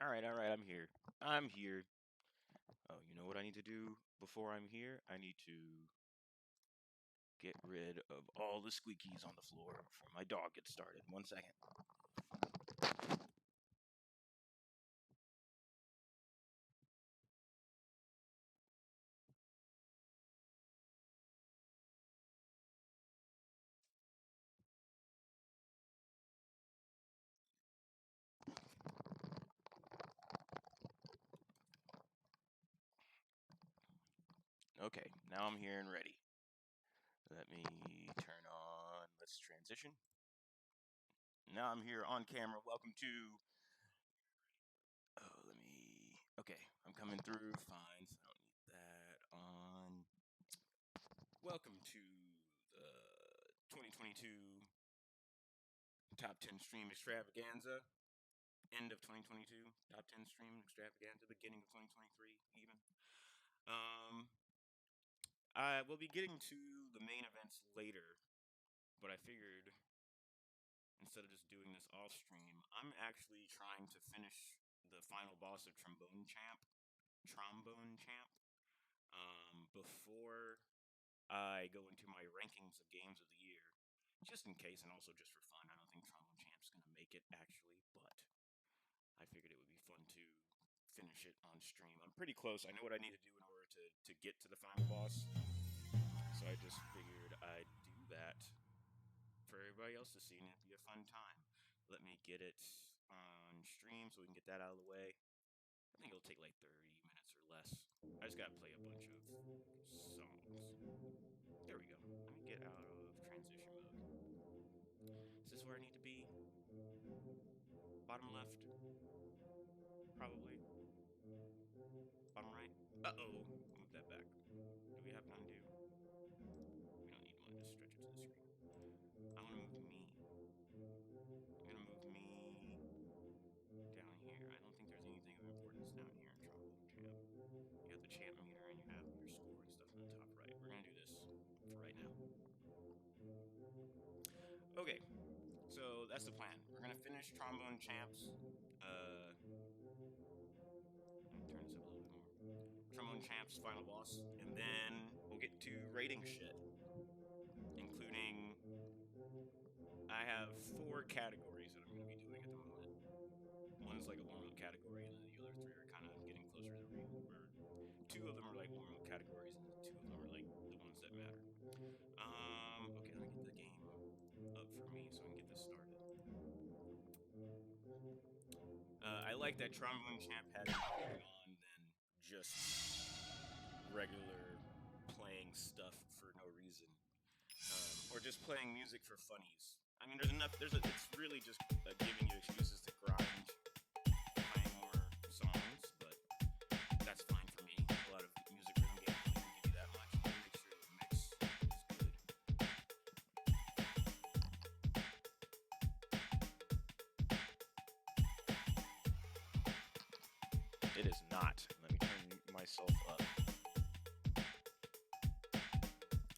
Alright, I'm here. I'm here. Oh, you know what I need to do before I'm here? I need to get rid of all the squeakies on the floor before my dog gets started. 1 second. Okay, now I'm here and ready. Let me turn on, let's transition. Now I'm here on camera. Welcome to, okay, I'm coming through, fine, so I don't need that on. Welcome to the 2022 Top 10 Stream Extravaganza. End of 2022, top 10 stream extravaganza, beginning of 2023 even. I will be getting to the main events later, but I figured instead of just doing this off stream, I'm actually trying to finish the final boss of Trombone Champ, before I go into my rankings of games of the year, just in case, and also just for fun. I don't think Trombone Champ's gonna make it actually, but I figured it would be fun to finish it on stream. I'm pretty close. I know what I need to do in order to get to the final boss. So I just figured I'd do that for everybody else to see, and it'd be a fun time. Let me get it on stream so we can get that out of the way. I think it'll take like 30 minutes or less. I just gotta play a bunch of songs. There we go. Let me get out of transition mode. Is this where I need to be? Bottom left? Probably. Bottom right? Uh-oh. Move that back. Do we have to undo? We don't need one. Just stretch it to the screen. I want to move me. I'm going to move me down here. I don't think there's anything of importance down here in Trombone Champ. You have the champ meter and you have your score and stuff in the top right. We're going to do this for right now. Okay. So that's the plan. We're going to finish Trombone Champs. Let me turn this up a little bit more. Trombone Champs final boss, and then we'll get to rating shit, including I have 4 categories that I'm going to be doing at the moment. One's like a warm-up category, and then the other 3 are kind of getting closer to real. Or 2 of them are like warm-up categories, and 2 of them are like the ones that matter. Okay, let me get the game up for me so I can get this started. I like that Trombone Champ had more going on than just regular playing stuff for no reason, or just playing music for funnies. I mean, it's really just giving you excuses to grind, playing more songs, but that's fine for me. A lot of music rhythm games don't even give you that much. You make sure the mix is good. It is not. Let me turn myself up.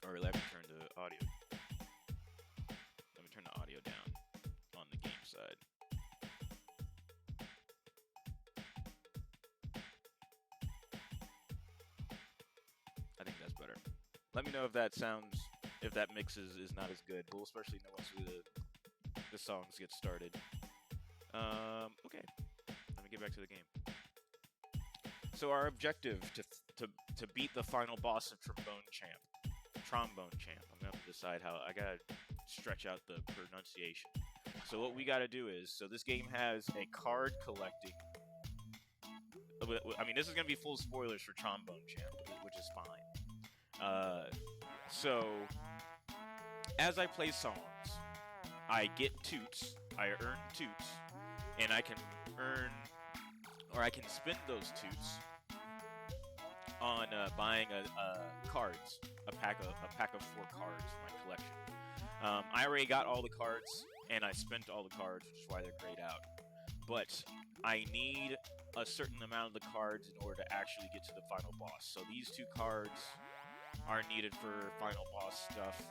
Or let me turn the audio. Let me turn the audio down on the game side. I think that's better. Let me know if that mixes is not as good. We'll especially know once the songs get started. Okay. Let me get back to the game. So our objective to beat the final boss of Trombone Champ. I'm gonna have to decide how. I gotta stretch out the pronunciation. So what we gotta do is, so this game has a card collecting. I mean, this is gonna be full spoilers for Trombone Champ, which is fine. So as I play songs, I get toots. I earn toots, and I can spend those toots on buying cards. A pack of 4 cards for my collection. I already got all the cards, and I spent all the cards, which is why they're grayed out. But I need a certain amount of the cards in order to actually get to the final boss. So these 2 cards are needed for final boss stuff.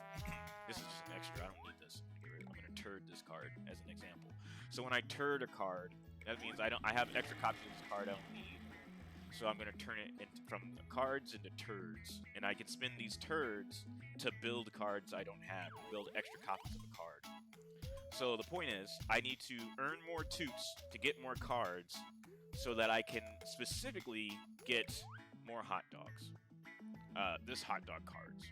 This is just an extra. I don't need this. I'm going to turd this card as an example. So when I turd a card, That means I have extra copies of this card I don't need. So I'm gonna turn it from cards into turds, and I can spend these turds to build cards I don't have, build extra copies of a card. So the point is, I need to earn more toots to get more cards, so that I can specifically get more hot dogs. This hot dog cards.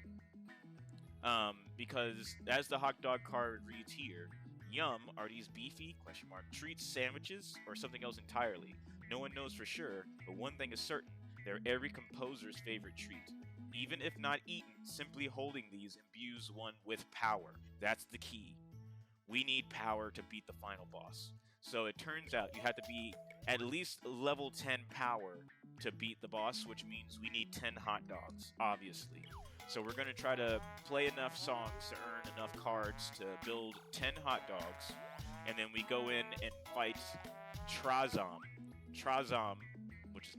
Because as the hot dog card reads here, yum, are these beefy, question mark, treats, sandwiches, or something else entirely? No one knows for sure, but one thing is certain, they're every composer's favorite treat. Even if not eaten, simply holding these imbues one with power. That's the key. We need power to beat the final boss. So it turns out you have to be at least level 10 power to beat the boss, which means we need 10 hot dogs, obviously. So we're going to try to play enough songs to earn enough cards to build 10 hot dogs, and then we go in and fight Trazom. Trazom, which is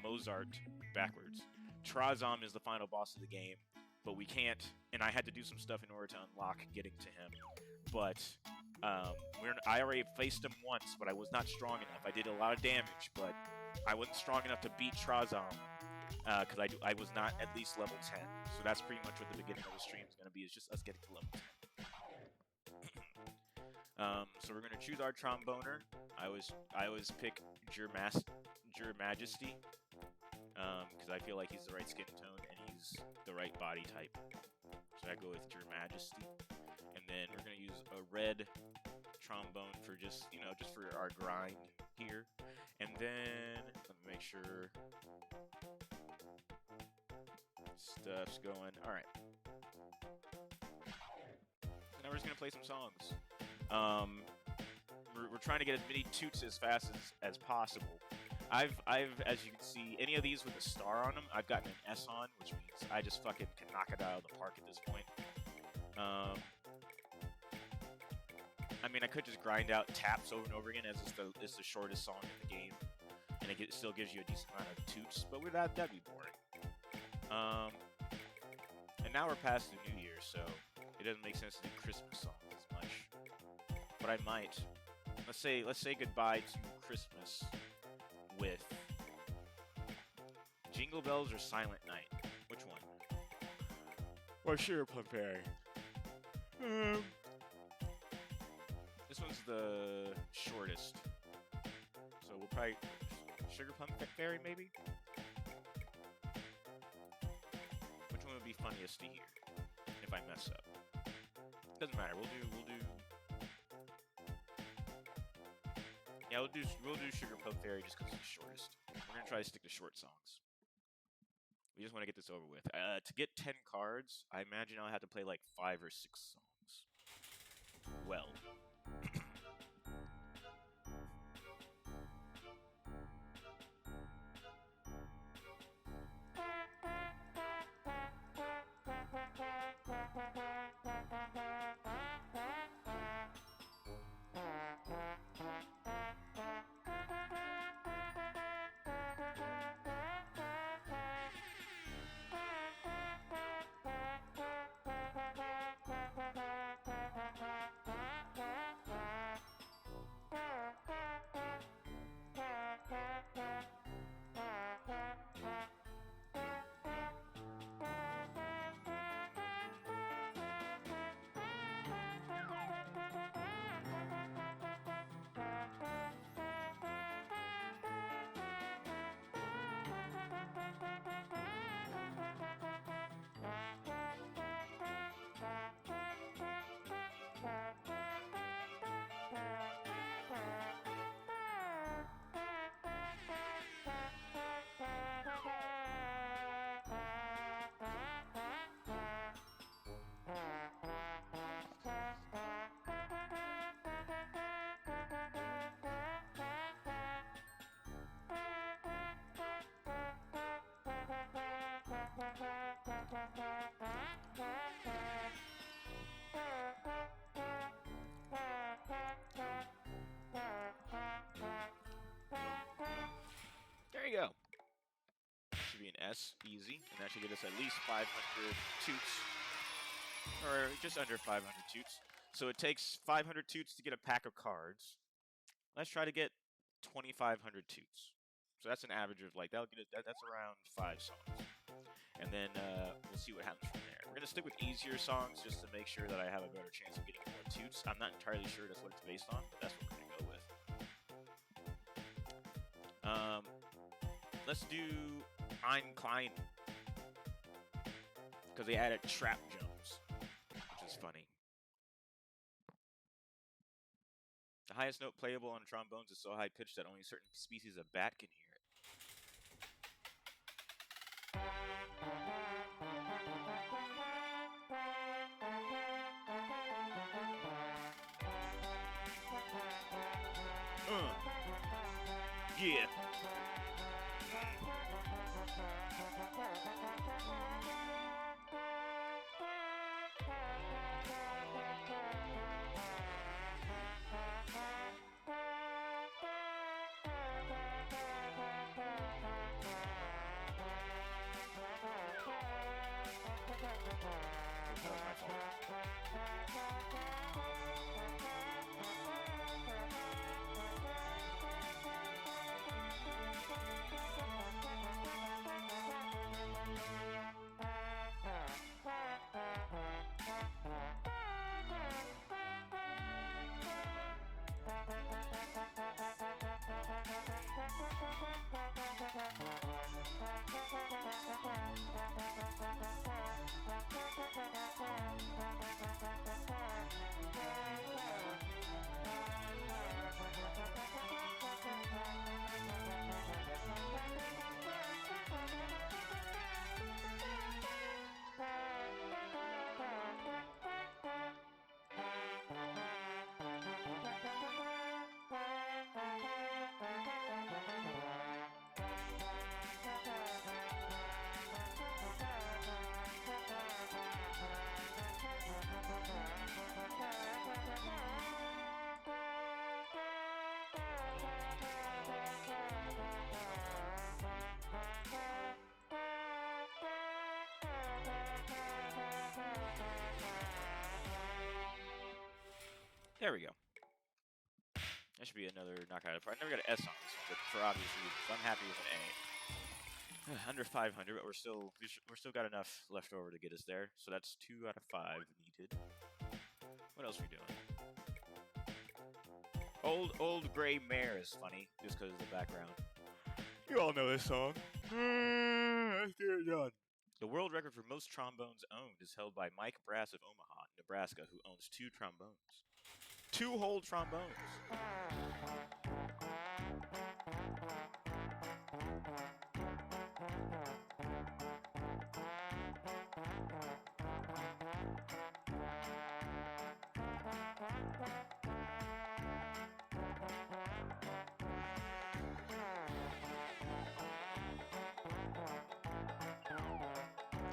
Mozart backwards. Trazom is the final boss of the game, but we can't, and I had to do some stuff in order to unlock getting to him. But I already faced him once, but I was not strong enough. I did a lot of damage, but I wasn't strong enough to beat Trazom. Because I was not at least level 10. So that's pretty much what the beginning of the stream is going to be, is just us getting to level 10. So we're going to choose our tromboner. I always pick Your Majesty, because I feel like he's the right skin tone and he's the right body type. So I go with Your Majesty. And then we're going to use a red trombone for just for our grind here. And then, let me make sure stuff's going. Alright. So now we're just going to play some songs. We're trying to get as many toots as fast as possible. I've, as you can see, any of these with a star on them, I've gotten an S on, which means I just fucking can knock it out of the park at this point. I mean, I could just grind out taps over and over again, as it's the shortest song in the game, and it still gives you a decent amount of toots, but with that'd be boring. And now we're past the New Year, so it doesn't make sense to do Christmas songs as much. But I might. Let's say goodbye to Christmas with Jingle Bells or Silent Night. Which one? Or Sugar Plum Fairy. This one's the shortest, so we'll probably Sugar Plum Fairy maybe. Which one would be funniest to hear if I mess up? Doesn't matter. We'll do. Yeah, we'll do Sugar Plum Fairy just because it's the shortest. We're gonna try to stick to short songs. We just want to get this over with. To get 10 cards, I imagine I'll have to play like 5 or 6 songs. Well. There you go. Should be an S, easy, and that should get us at least 500 toots, or just under 500 toots. So it takes 500 toots to get a pack of cards. Let's try to get 2,500 toots. So that's an average of like that'll get it. That's around 5 songs, and then we'll see what happens from there. We're gonna stick with easier songs just to make sure that I have a better chance of getting more toots. I'm not entirely sure that's what it's based on, but that's what we're gonna go with. Let's do Ein Klein because they added trap jumps, which is funny. The highest note playable on trombones is so high pitched that only certain species of bat can hear it. Yeah. That was my fault. There we go. That should be another knockout. I never got an S on this one, but for obvious reasons, I'm happy with an A. Under 500, but we're still got enough left over to get us there. So that's 2 out of 5 needed. What else are we doing? Old Gray Mare is funny just because of the background. You all know this song. Let's get it done. The world record for most trombones owned is held by Mike Brass of Omaha, Nebraska, who owns 2 trombones. 2 whole trombones.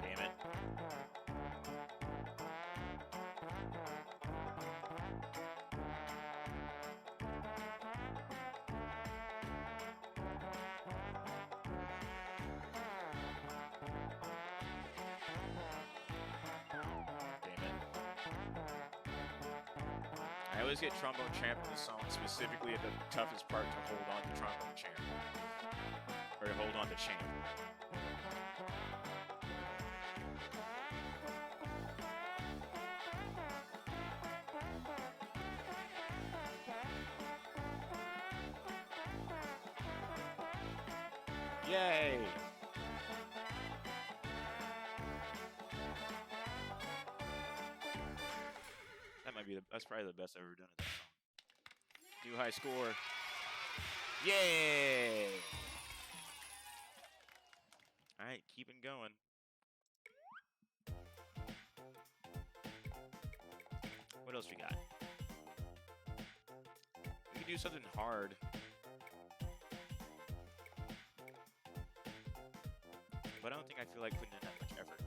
Damn it. I always get Trombone Champ in this song, specifically at the toughest part to hold on to Trombone Champ. Or to hold on to Champ. Yay! That's probably the best I've ever done at that song. New high score. Yay! Alright, keeping going. What else we got? We could do something hard. But I don't think I feel like putting in that much effort.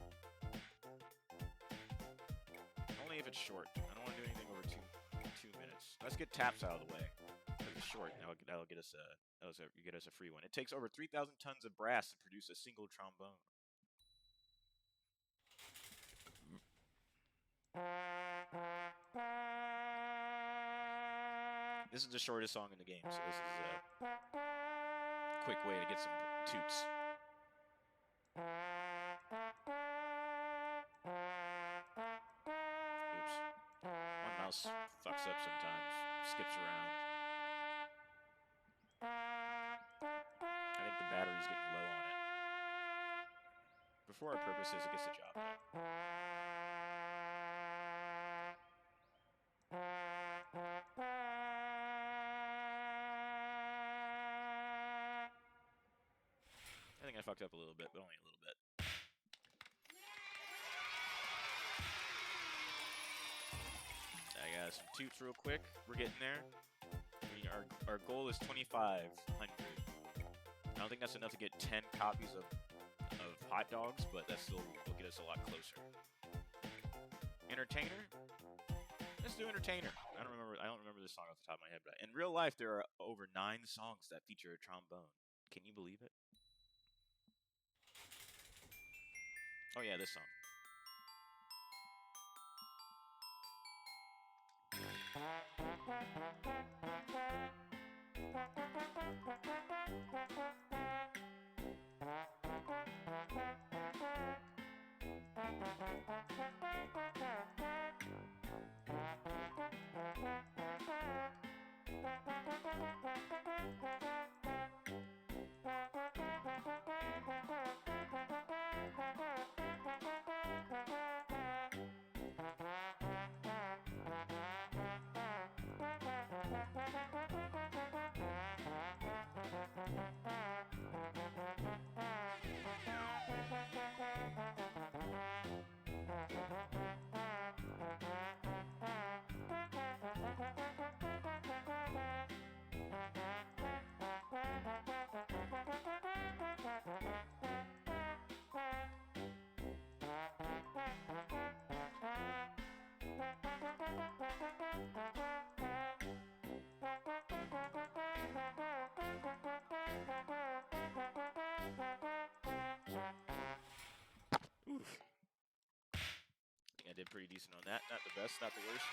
Only if it's short. I don't want to do anything over two minutes. Let's get taps out of the way. Because it's short. That'll get us a free one. It takes over 3,000 tons of brass to produce a single trombone. This is the shortest song in the game, so this is a quick way to get some toots. Oops. My mouse fucks up sometimes, skips around. I think the battery's getting low on it. But for our purposes, it gets the job done. I think I fucked up a little bit, but only a little bit. I got some toots real quick. We're getting there. Our goal is 2,500. I don't think that's enough to get 10 copies of hot dogs, but that still will get us a lot closer. Entertainer? Let's do Entertainer. I don't remember this song off the top of my head, but in real life there are over 9 songs that feature a trombone. Can you believe it? Oh yeah, this song. Oof. I think I did pretty decent on that. Not the best, not the worst.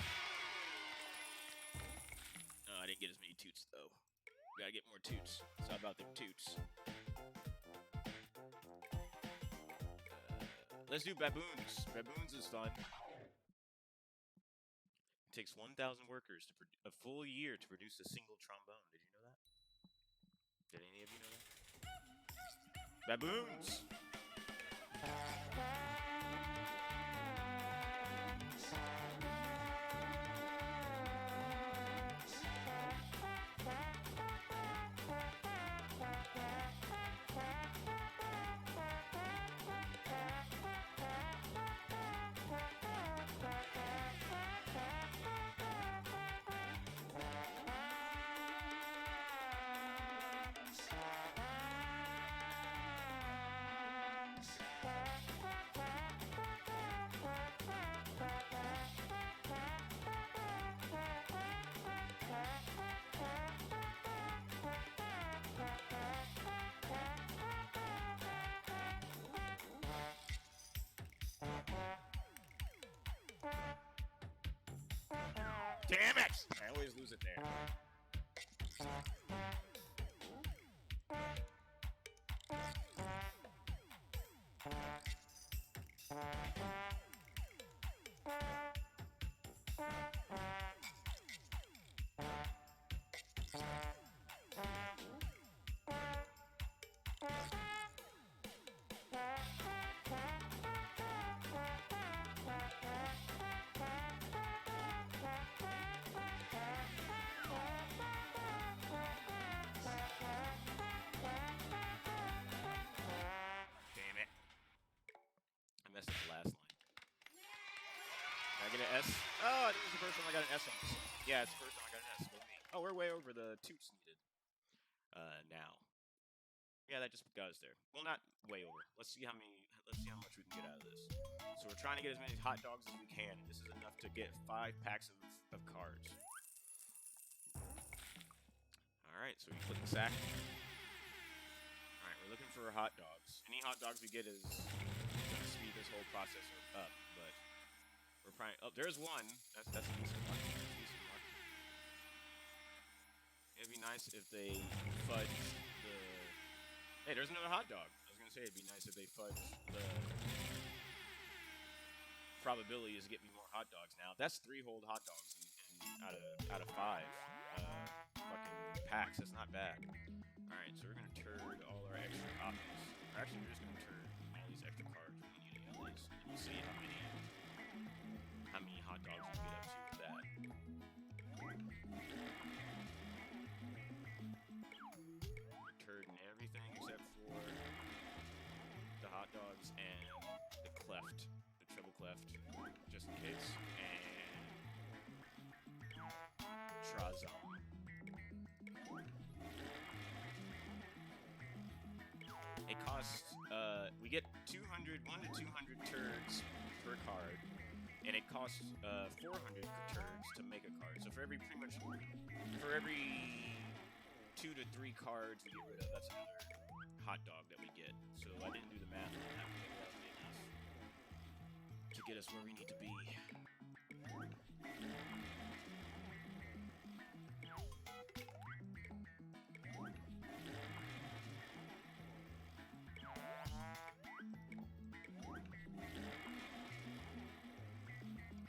No, I didn't get as many toots, though. Gotta get more toots. It's all about them toots. Let's do Baboons. Baboons is fun. It takes 1,000 workers to a full year to produce a single trombone. Did you know that? Did any of you know that? Baboons! Damn it! I always lose it there. Messed up the last line. Did I get an S? Oh, I think it was the first time I got an S on this. Yeah, it's the first time I got an S. With me. Oh, we're way over the toots needed. Now. Yeah, that just got us there. Well, not way over. Let's see how much we can get out of this. So we're trying to get as many hot dogs as we can, and this is enough to get 5 packs of cards. Alright, so we click the sack. Alright, we're looking for hot dogs. Any hot dogs we get is gonna speed this whole process up, but we're probably... Oh, there's one. That's a decent one. It'd be nice if they fudged the. Hey, there's another hot dog. I was gonna say it'd be nice if they fudged the probability is to get me more hot dogs now. That's 3 whole hot dogs out of 5 fucking packs. That's not bad. All right, so we're gonna turd all our extra copies. Or actually, we're just gonna turd all these extra cards. We don't need any of these. And we'll see how many hot dogs we get up to with that. We're turding everything except for the hot dogs and the cleft. Triple cleft, just in case, and Trazom. It costs, we get 1 to 200 turds per card, and it costs 400 turds to make a card. So for every 2 to 3 cards we get rid of, that's another hot dog that we get. So I didn't do the math on that, but maybe that would be enough to get us where we need to be.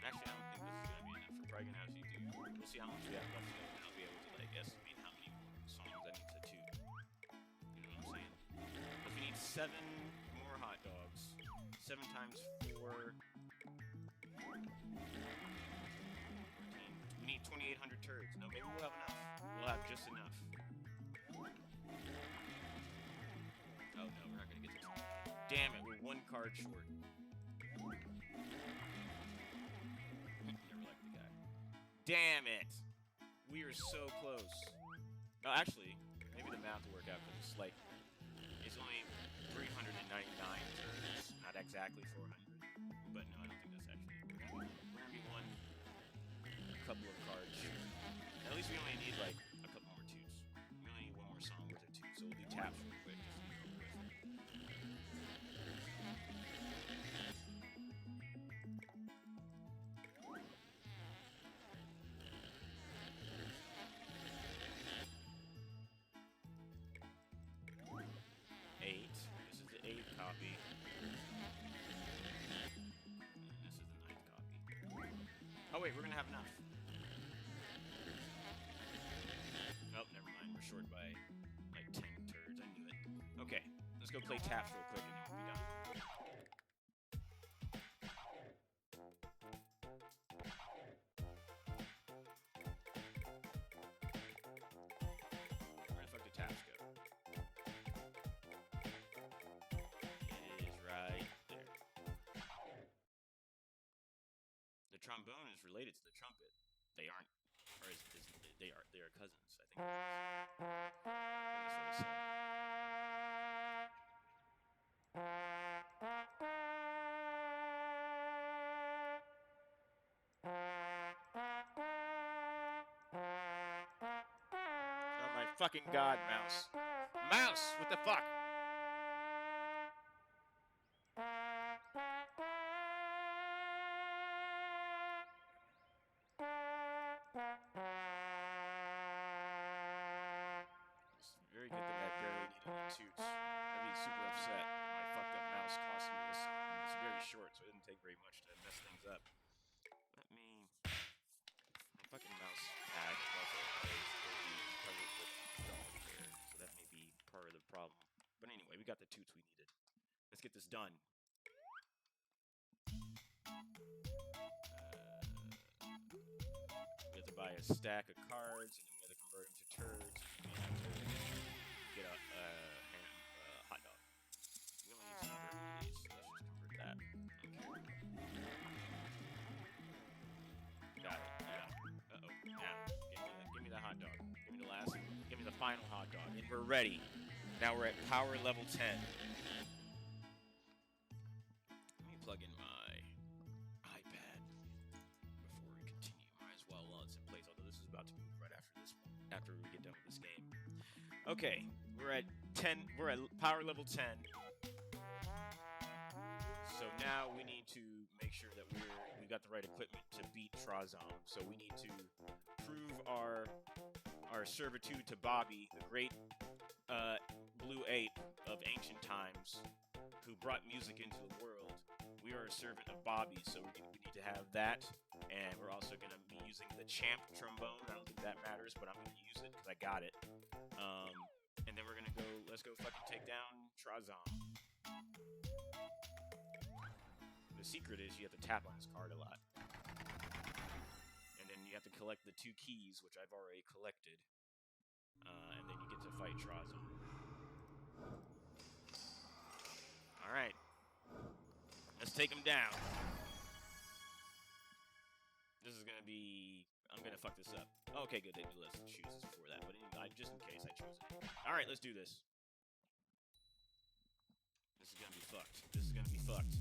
Actually, I don't think this is gonna be enough. We're probably gonna actually do. We'll see how much we have left, though, and I'll be able to like estimate how many songs I need to toot. You know what I'm saying? Because we need 7 more hot dogs. 7 times 4. 14. We need 2,800 turds. No, maybe we'll have enough. We'll have just enough. Oh no, we're not gonna get to 2. Damn it, we're 1 card short. Never liked the guy. Damn it! We are so close. No, actually, maybe the math will work out because it's like it's only 399 turds, not exactly 400. But no, I don't think that's actually. We're gonna be 1 couple of cards short. At least we only need like a couple more toots. We only need 1 more song worth of toots, so we'll do taps real quick. Just to get over with. 8. This is the 8th copy. And this is the 9th copy. Oh wait, we're gonna have enough. Oh, never mind. We're short by like 10 turds. I knew it. Okay, let's go play taps real quick and then we'll be done. Where the fuck did taps go? It is right there. The trombone is related to the trumpet. They aren't, or they are cousins. I think. That's what it said. Oh my fucking god, mouse! Mouse! What the fuck? It's very good that I barely needed any toots. I'd be super upset. My fucked up mouse cost me this song. It's very short, so it didn't take very much to mess things up. Let me. My fucking mouse pad is also totally covered with dog hair, so that may be part of the problem. But anyway, we got the toots we needed. Let's get this done. We have to buy a stack of cards, and then we have to convert them to turds, and we have to get a hot dog. We only need to convert one of these, so let's just convert that. Okay. Got it. Yeah. Uh-oh. Now, give me the hot dog. Give me the final hot dog. And we're ready. Now we're at power level 10. Let me plug in my iPad before we continue. Might as well while it's in place, although this is about to move right after we get done with this game. Okay, we're at 10. We're at power level 10. So now we need to make sure that we got the right equipment to beat Trazom. So we need to prove our our servitude to Bobby, the great blue ape of ancient times, who brought music into the world. We are a servant of Bobby, so we need to have that. And we're also going to be using the champ trombone. I don't think that matters, but I'm going to use it because I got it. And then we're going to go, let's go fucking take down Trazom. The secret is you have to tap on his card a lot. And then you have to collect the 2 keys, which I've already collected. And then you get to fight Trazom. Alright. Let's take him down. This is gonna be... I'm gonna fuck this up. Okay, good. They do list chooses before that, but anyway, just in case I chose it. Alright, let's do this. This is gonna be fucked. This is gonna be fucked.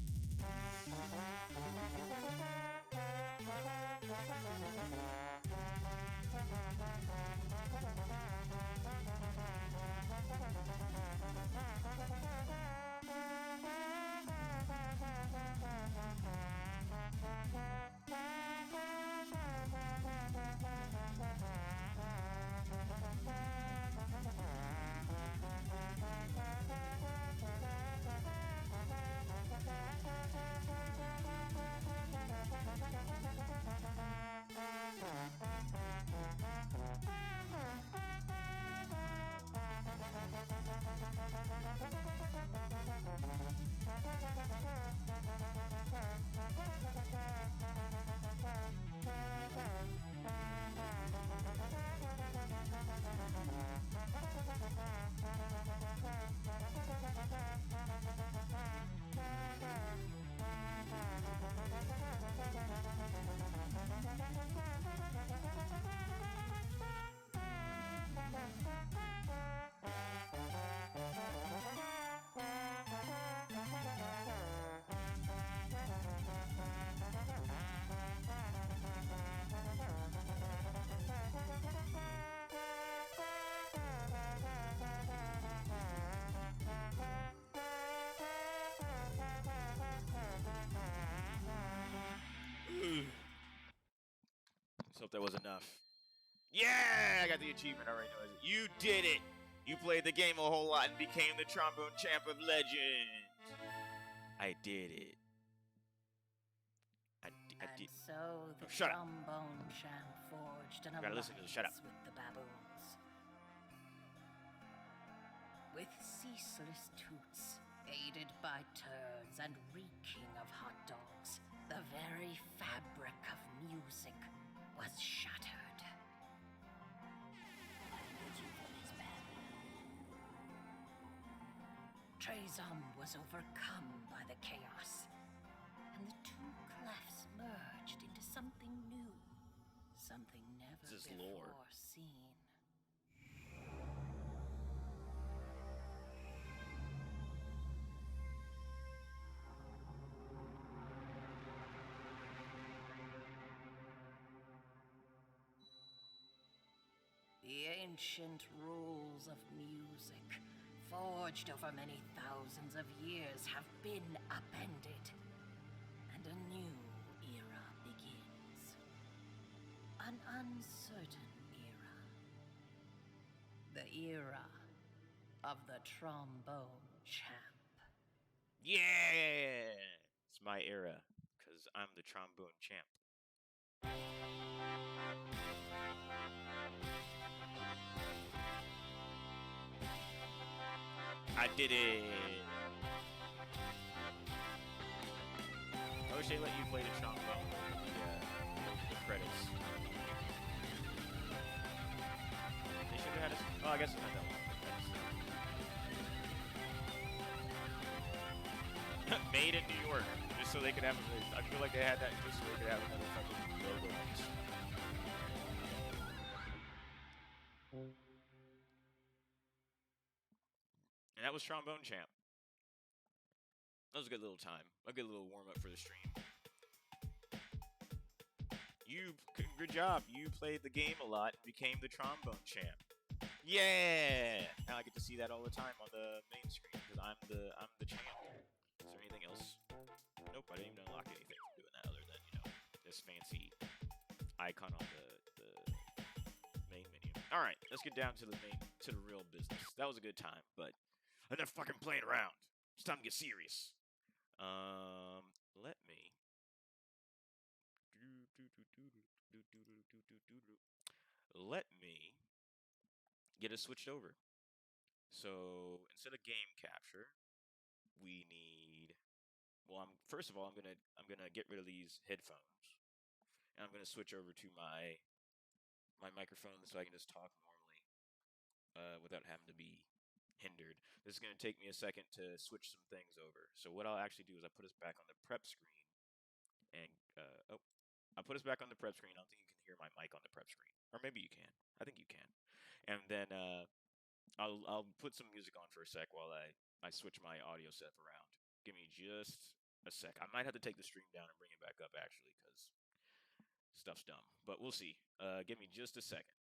Let's hope that was enough. Yeah! I got the achievement. I already know it. You did it! You played the game a whole lot and became the trombone champ of legend. I did it. I did. So the Shut up. trombone champ forged an gotta listen to this. Shut up. alliance with the baboons. With ceaseless toots, aided by turds and reeking of hot dogs, the very fabric of music was shattered. Trazom was overcome by the chaos, and the 2 clefs merged into something new, something never This is before lore. seen. The ancient rules of music, forged over many thousands of years, have been upended, and a new era begins. An uncertain era. The era of the trombone champ. Yeah! It's my era, because I'm the trombone champ. I did it! I wish they let you play the trombone in the credits. They should have had a... Oh, I guess it's not that long. Made in New York, just so they could have... I feel like they had that just so they could have another fucking logo. And that was Trombone Champ. That was a good little time. A good little warm-up for the stream. Good job. You played the game a lot and became the Trombone Champ. Yeah! Now I get to see that all the time on the main screen, because I'm the champ. Is there anything else? Nope, I didn't even unlock anything from doing that other than, this fancy icon on the main menu. All right, let's get down to the real business. That was a good time, but enough fucking playing around. It's time to get serious. Let me. Let me get it switched over. So instead of game capture, we need. Well, first of all, I'm gonna get rid of these headphones, and I'm gonna switch over to my microphone so I can just talk normally without having to be hindered. This is gonna take me a second to switch some things over. So what I'll actually do is I put us back on the prep screen, and I put us back on the prep screen. I don't think you can hear my mic on the prep screen, or maybe you can. I think you can. And then I'll put some music on for a sec while I switch my audio setup around. Give me just a sec. I might have to take the stream down and bring it back up actually because stuff's dumb. But we'll see. Give me just a second.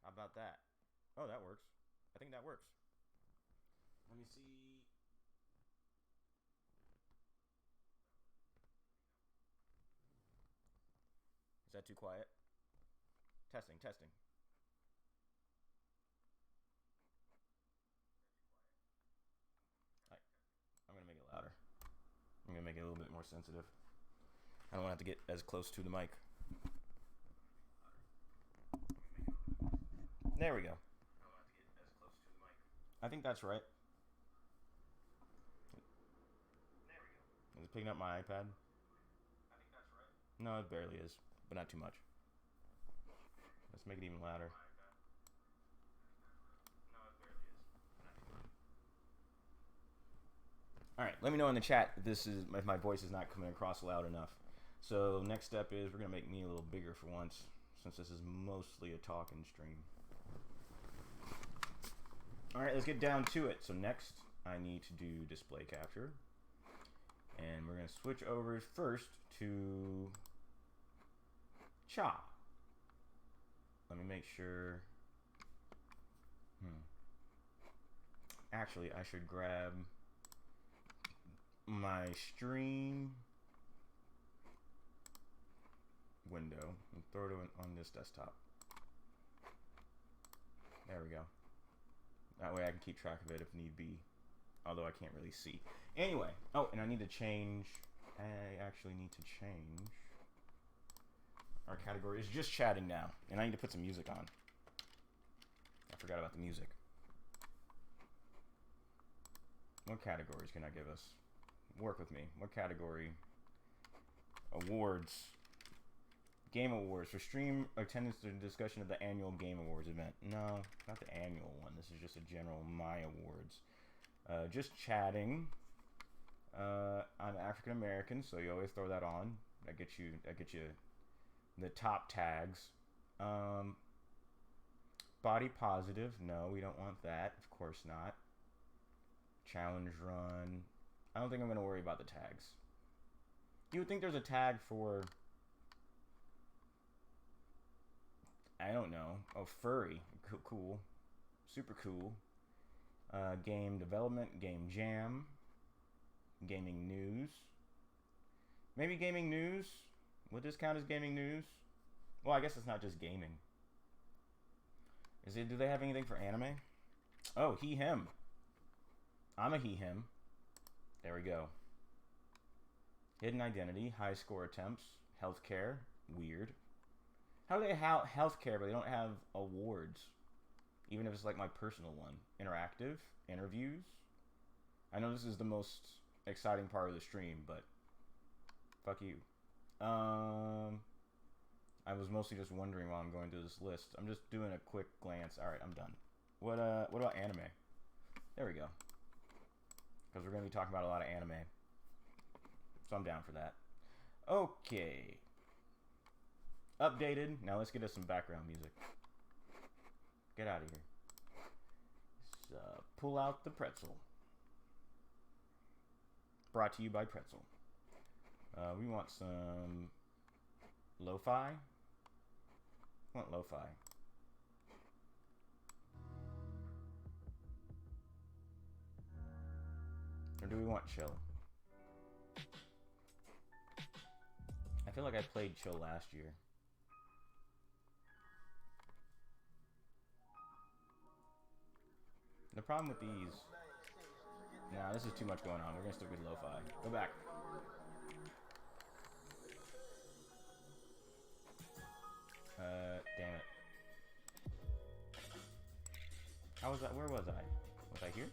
How about that? Oh, that works. I think that works. Let me see. Is that too quiet? Testing, testing. I'm gonna make it louder. I'm gonna make it a little bit more sensitive. I don't want to have to get as close to the mic. There we go. I think that's right. Is it picking up my iPad? No, it barely is, but not too much. Let's make it even louder. All right, let me know in the chat if my voice is not coming across loud enough. So next step is we're gonna make me a little bigger for once, since this is mostly a talking stream. All right, let's get down to it. So next, I need to do display capture, and we're gonna switch over first to Cha. Let me make sure. Actually, I should grab my stream window and throw it on this desktop. There we go. That way I can keep track of it if need be. Although I can't really see. Anyway. Oh, and I need to change. I actually need to change. Our category is just chatting now. And I need to put some music on. I forgot about the music. What categories can I give us? Work with me. What category? Awards. Game Awards. For stream attendance and discussion of the annual Game Awards event. No, not the annual one. This is just a general My Awards. Just chatting. I'm African American, so you always throw that on. That gets you the top tags. Body positive. No, we don't want that. Of course not. Challenge run. I don't think I'm going to worry about the tags. You would think there's a tag for... I don't know. Oh, furry. Cool. Super cool. Game development. Game jam. Gaming news. Maybe gaming news? Would this count as gaming news? Well, I guess it's not just gaming. Do they have anything for anime? Oh, he, him. I'm a he, him. There we go. Hidden identity, high score attempts, healthcare, weird. How do they have healthcare but they don't have awards? Even if it's like my personal one. Interactive, interviews. I know this is the most exciting part of the stream, but fuck you. I was mostly just wondering while I'm going through this list. I'm just doing a quick glance. All right, I'm done. What about anime? There we go. Because we're going to be talking about a lot of anime. So I'm down for that. Okay. Updated. Now let's get us some background music. Get out of here. Let's, pull out the pretzel. Brought to you by Pretzel. We want some lo-fi. We want lo-fi. Or do we want chill? I feel like I played chill last year. The problem with these... Nah, this is too much going on. We're gonna stick with lo-fi. Go back. Damn it. How was that? Where was I? Was I here?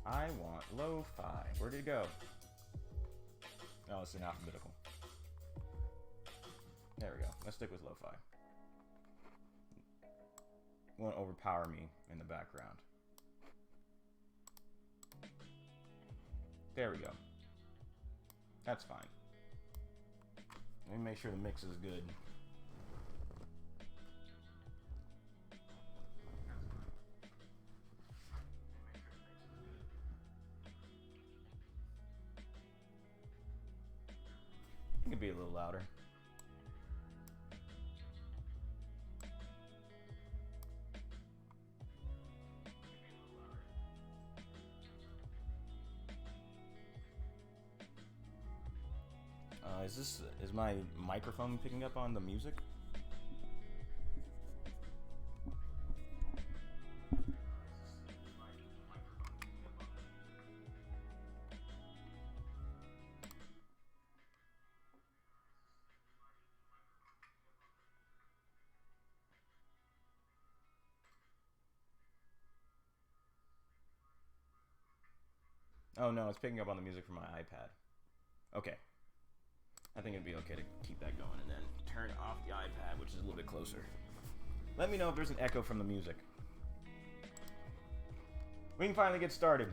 I want lo-fi. Where did it go? Oh, it's in alphabetical. There we go. Let's stick with lo-fi. Won't overpower me in the background. There we go. That's fine. Let me make sure the mix is good. It could be a little louder. Is my microphone picking up on the music? Oh no, it's picking up on the music from my iPad. Okay. I think it'd be okay to keep that going and then turn off the iPad, which is a little bit closer. Let me know if there's an echo from the music. We can finally get started.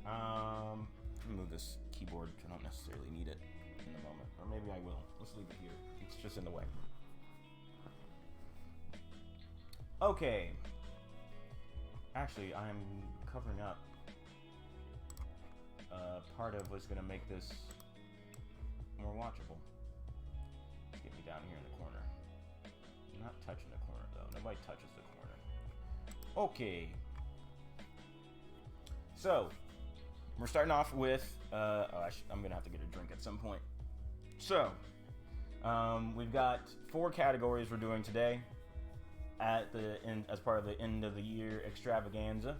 Let me move this keyboard. I don't necessarily need it in the moment. Or maybe I will. Let's leave it here. It's just in the way. Okay. Actually, I'm covering up part of what's going to make this more watchable. Let's get me down here in the corner. I'm not touching the corner, though. Nobody touches the corner. Okay. So, we're starting off with... I'm going to have to get a drink at some point. So, We've got 4 categories we're doing today at the end, as part of the end of the year extravaganza,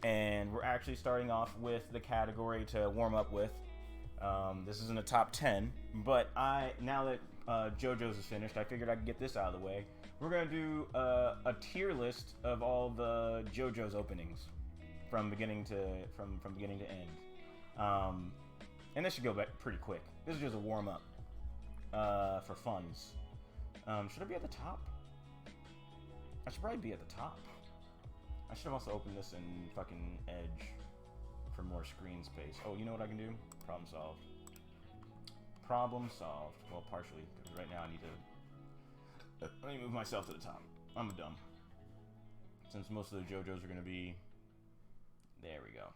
and we're actually starting off with the category to warm up with. This isn't a top 10, but now that JoJo's is finished, I figured I could get this out of the way. We're gonna do a tier list of all the JoJo's openings from beginning to end. And this should go back pretty quick. This is just a warm up for funds. Should I be at the top? I should probably be at the top. I should have also opened this in fucking Edge for more screen space. Oh, you know what I can do? Problem solved. Problem solved. Well, partially, because right now I need to... Let me move myself to the top. I'm dumb. Since most of the JoJo's are going to be... There we go.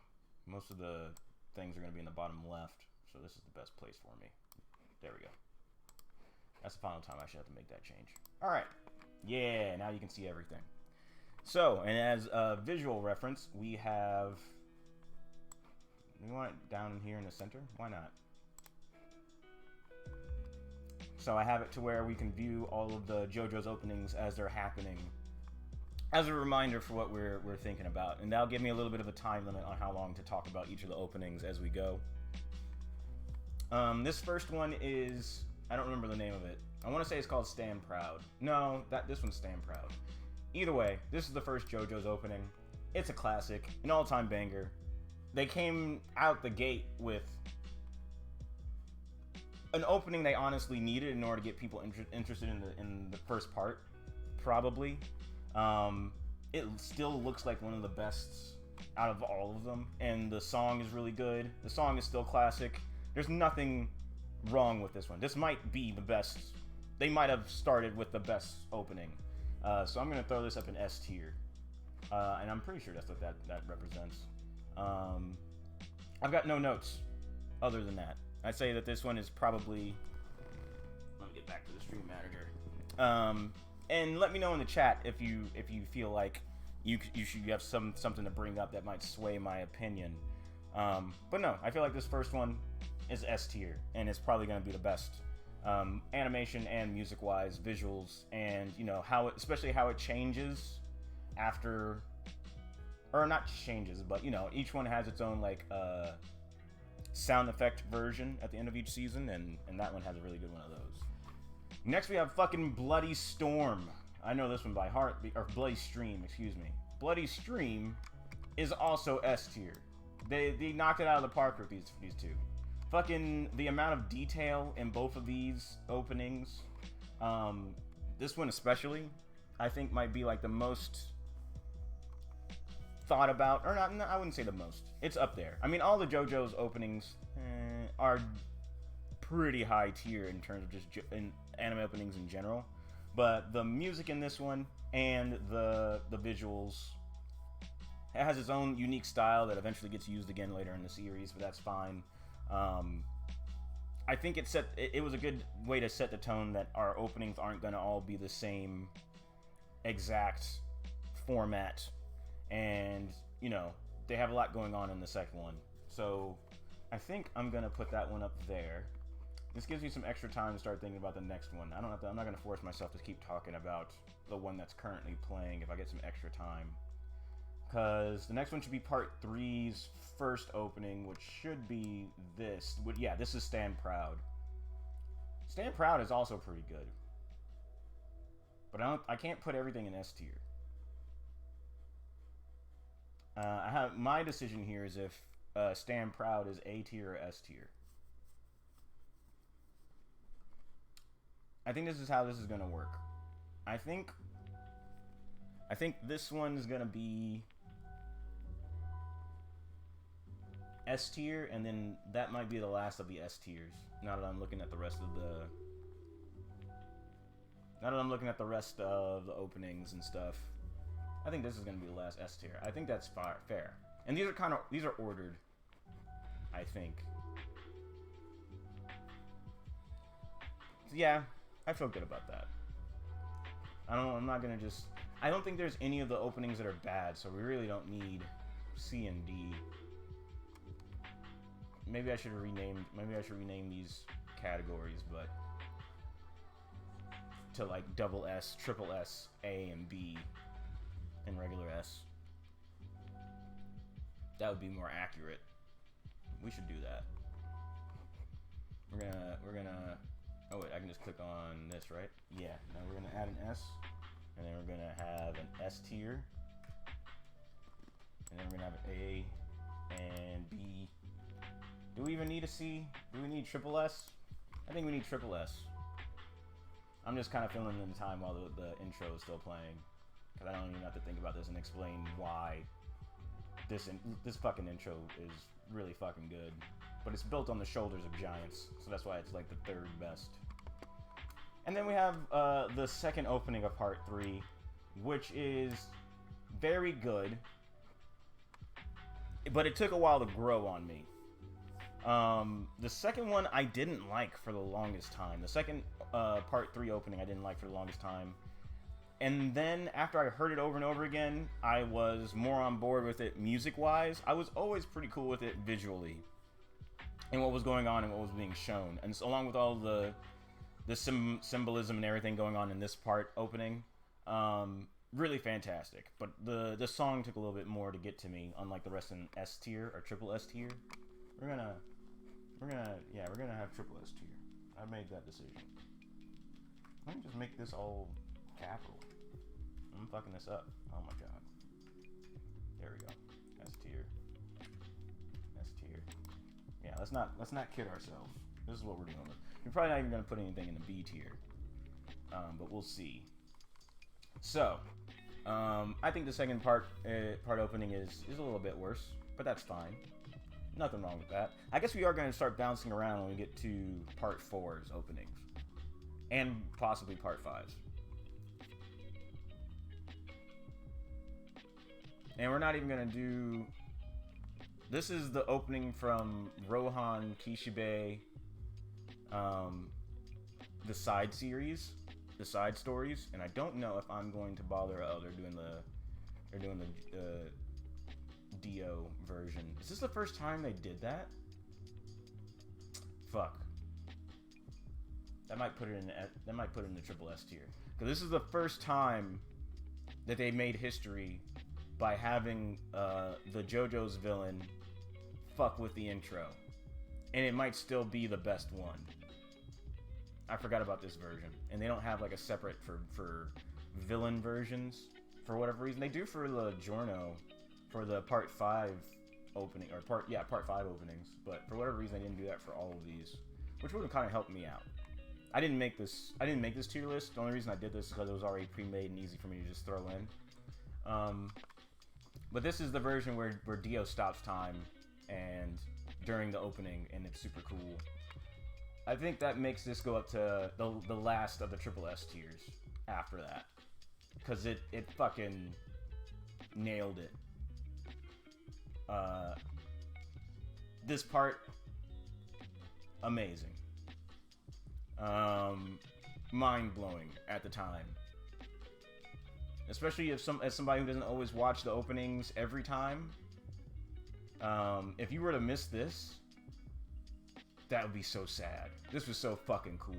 Most of the things are going to be in the bottom left, so this is the best place for me. There we go. That's the final time I should have to make that change. Alright. Yeah, now you can see everything. So, and as a visual reference, we have... We want it down in here in the center? Why not? So I have it to where we can view all of the JoJo's openings as they're happening, as a reminder for what we're thinking about. And that'll give me a little bit of a time limit on how long to talk about each of the openings as we go. This first one is... I don't remember the name of it. I want to say it's called Stand Proud. No, this one's Stand Proud. Either way, this is the first JoJo's opening. It's a classic, an all-time banger. They came out the gate with an opening they honestly needed in order to get people interested in the first part, probably. It still looks like one of the best out of all of them, and the song is really good. The song is still classic. There's nothing wrong with this one. This might be the best. They might have started with the best opening. So I'm going to throw this up in S tier. And I'm pretty sure that's what that represents. I've got no notes other than that. I'd say that this one is probably... Let me get back to the stream manager. And let me know in the chat if you feel like you have something to bring up that might sway my opinion. But no, I feel like this first one is S tier, and it's probably going to be the best. Animation and music-wise, visuals, and especially how it changes after, or not changes, but each one has its own sound effect version at the end of each season, and that one has a really good one of those. Next we have fucking Bloody Storm. I know this one by heart, or Bloody Stream, excuse me. Bloody Stream is also S tier. They knocked it out of the park with these two. Fucking the amount of detail in both of these openings, this one especially, I think might be like the most thought about, or not, I wouldn't say the most. It's up there. I mean, all the JoJo's openings are pretty high tier in terms of just in anime openings in general, but the music in this one and the visuals, it has its own unique style that eventually gets used again later in the series, but that's fine. I think it was a good way to set the tone that our openings aren't going to all be the same exact format, and they have a lot going on in the second one, so I think I'm going to put that one up there. This gives me some extra time to start thinking about the next one. I'm not going to force myself to keep talking about the one that's currently playing if I get some extra time, because the next one should be part 3's first opening, which should be this. Yeah, this is Stand Proud. Stand Proud is also pretty good, but I can't put everything in S tier. My decision here is if Stand Proud is A tier or S tier. I think this is how this is gonna work. I think this one's gonna be S tier, and then that might be the last of the S tiers. Now that I'm looking at the rest of the openings and stuff, I think this is gonna be the last S tier. I think that's fair. And these are ordered, I think. So yeah, I feel good about that. I'm not gonna just... I don't think there's any of the openings that are bad, so we really don't need C and D. Maybe I should rename these categories, but to like double S, triple S, A, and B, and regular S. That would be more accurate. We should do that. We're gonna. Oh wait, I can just click on this, right? Yeah. Now we're gonna add an S, and then we're gonna have an S tier, and then we're gonna have an A and B. Do we even need a C? Do we need triple S? I think we need triple S. I'm just kind of filling in the time while the intro is still playing, because I don't even have to think about this and explain why this fucking intro is really fucking good. But it's built on the shoulders of giants, so that's why it's like the third best. And then we have the second opening of Part 3, which is very good, but it took a while to grow on me. The second one I didn't like for the longest time. The second Part 3 opening I didn't like for the longest time. And then after I heard it over and over again, I was more on board with it music-wise. I was always pretty cool with it visually, and what was going on and what was being shown. And so, along with all the symbolism and everything going on in this part opening, really fantastic. But the song took a little bit more to get to me, unlike the rest in S tier or triple S tier. We're gonna have triple S tier. I made that decision. Let me just make this all capital. I'm fucking this up. Oh my god. There we go. S tier. S tier. Yeah, let's not kid ourselves. This is what we're doing. We're probably not even gonna put anything in the B tier. But we'll see. So, I think the second part opening is a little bit worse, but that's fine. Nothing wrong with that. I guess we are going to start bouncing around when we get to Part 4's openings. And possibly Part 5's. And we're not even going to do... This is the opening from Rohan Kishibe, the side series, the side stories. And I don't know if I'm going to bother they're doing the Dio version. Is this the first time they did that? Fuck. That might put it in the triple S tier. Because this is the first time that they made history by having the JoJo's villain fuck with the intro. And it might still be the best one. I forgot about this version. And they don't have like a separate for villain versions for whatever reason. They do for the Giorno, for the Part 5 opening, or Part 5 openings, but for whatever reason I didn't do that for all of these, which would have kind of helped me out. I didn't make this tier list. The only reason I did this is because it was already pre-made and easy for me to just throw in. But this is the version where Dio stops time and during the opening, and it's super cool. I think that makes this go up to the last of the triple S tiers after that, because it fucking nailed it. This part, amazing. Mind-blowing at the time. Especially as somebody who doesn't always watch the openings every time. If you were to miss this, that would be so sad. This was so fucking cool.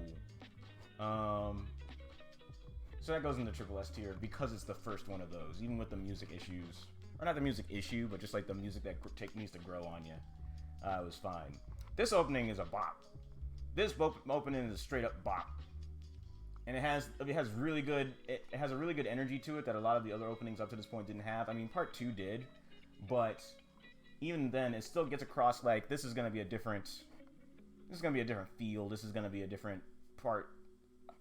So that goes in the triple S tier because it's the first one of those, even with the music issues. Or not the music issue, but just like the music that needs to grow on you. It was fine. This opening is a bop. This opening is a straight up bop. And it has a really good energy to it that a lot of the other openings up to this point didn't have. I mean, Part 2 did, but even then, it still gets across like this is gonna be a different feel. This is gonna be a different part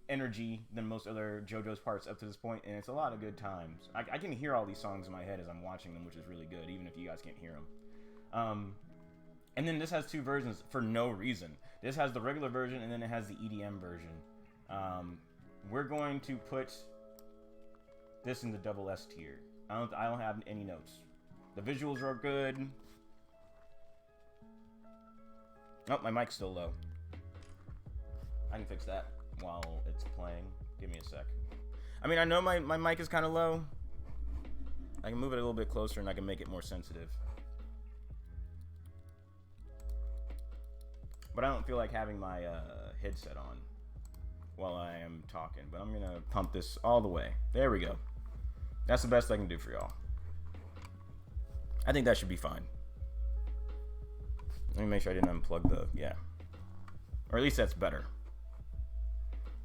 energy than most other JoJo's parts up to this point, and it's a lot of good times. I can hear all these songs in my head as I'm watching them, which is really good, even if you guys can't hear them. And then this has two versions for no reason. This has the regular version, and then it has the EDM version. We're going to put this in the double S tier. I don't have any notes. The visuals are good. Oh, my mic's still low. I can fix that while it's playing. Give me a sec. I mean, I know my mic is kind of low. I can move it a little bit closer and I can make it more sensitive. But I don't feel like having my headset on while I am talking, but I'm gonna pump this all the way. There we go. That's the best I can do for y'all. I think that should be fine. Let me make sure I didn't unplug the, yeah. Or at least that's better.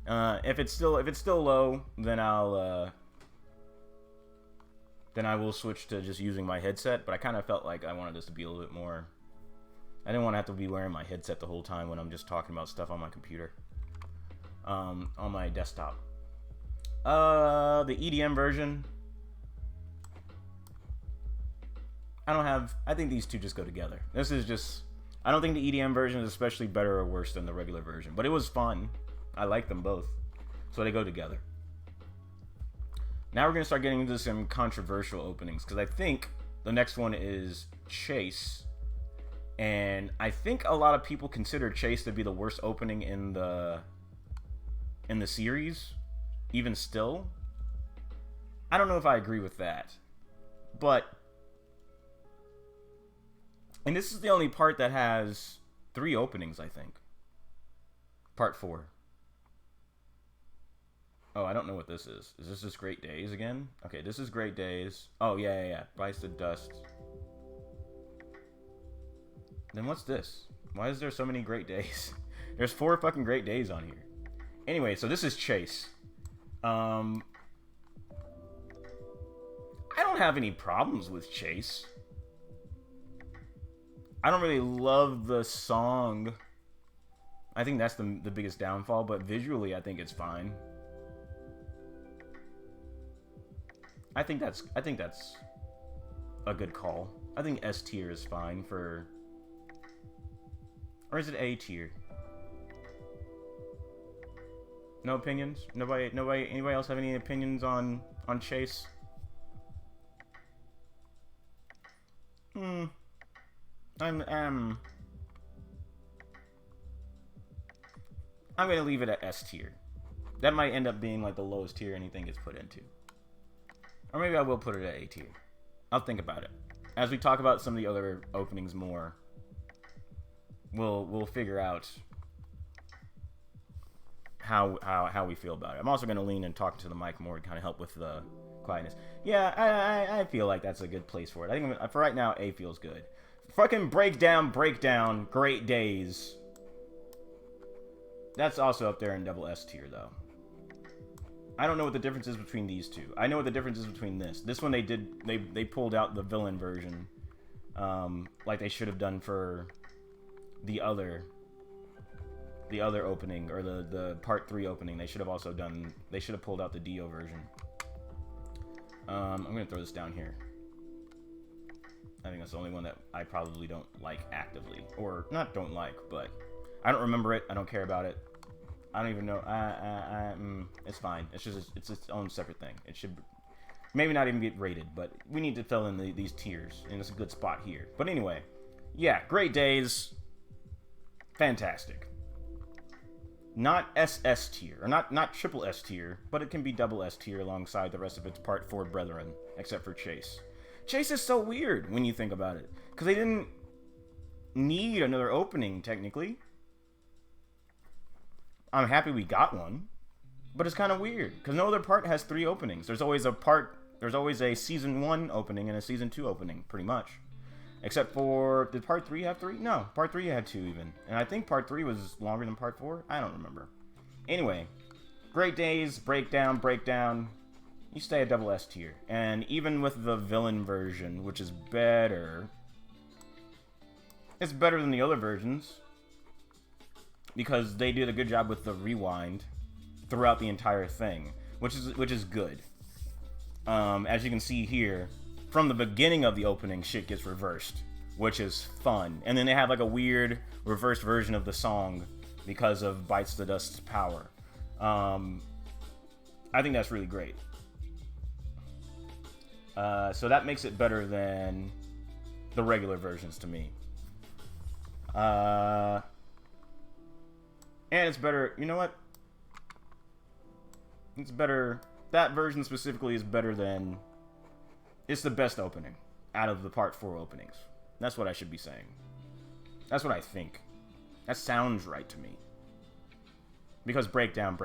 If it's still low, then I will switch to just using my headset, but I kind of felt like I wanted this to be a little bit more. I didn't want to have to be wearing my headset the whole time when I'm just talking about stuff on my computer. On my desktop. The EDM version. I think these two just go together. This is just, I don't think the EDM version is especially better or worse than the regular version, but it was fun. I like them both. So they go together. Now we're going to start getting into some controversial openings, because I think the next one is Chase. And I think a lot of people consider Chase to be the worst opening in the series, even still. I don't know if I agree with that. But, and this is the only part that has 3 openings, I think. Part 4. Oh, I don't know what this is. Is this just Great Days again? Okay, this is Great Days. Oh, yeah. Bites the Dust. Then what's this? Why is there so many Great Days? There's 4 fucking Great Days on here. Anyway, so this is Chase. I don't have any problems with Chase. I don't really love the song. I think that's the biggest downfall, but visually I think it's fine. I think that's a good call. I think S tier is fine for, or is it A tier? No opinions? Anybody else have any opinions on Chase? I'm gonna leave it at S tier. That might end up being like the lowest tier anything gets put into. Or maybe I will put it at A tier. I'll think about it. As we talk about some of the other openings more, we'll figure out how we feel about it. I'm also going to lean and talk to the mic more to kind of help with the quietness. Yeah, I feel like that's a good place for it. I think for right now, A feels good. Fucking breakdown, Great Days. That's also up there in double S tier, though. I don't know what the difference is between these two. I know what the difference is between this. This one they pulled out the villain version, like they should have done for the other opening, or the part 3 opening. They should have pulled out the Dio version. I'm gonna throw this down here. I think that's the only one that I probably don't like actively, or not don't like, but I don't remember it. I don't care about it. I don't even know. It's fine. It's its own separate thing. It should maybe not even get rated, but we need to fill in these tiers, and it's a good spot here. But anyway, yeah, Great Days, fantastic. Not SS tier, or not triple S tier, but it can be double S tier alongside the rest of its Part 4 brethren, except for Chase. Chase is so weird when you think about it, because they didn't need another opening, technically. I'm happy we got one, but it's kind of weird because no other part has 3 openings. There's always a season 1 opening and a season 2 opening, pretty much. Except for, did part 3 have 3? No, part 3 had 2 even. And I think part 3 was longer than part 4. I don't remember. Anyway, Great Days, breakdown. You stay at double S tier. And even with the villain version, which is better, it's better than the other versions, because they did a good job with the rewind throughout the entire thing, which is good. As you can see here, from the beginning of the opening, shit gets reversed, which is fun. And then they have like a weird reversed version of the song because of Bites the Dust's power. I think that's really great. So that makes it better than the regular versions to me. And it's better, you know what? It's better, that version specifically is better than, it's the best opening out of the Part 4 openings. That's what I should be saying. That's what I think. That sounds right to me. because breakdown.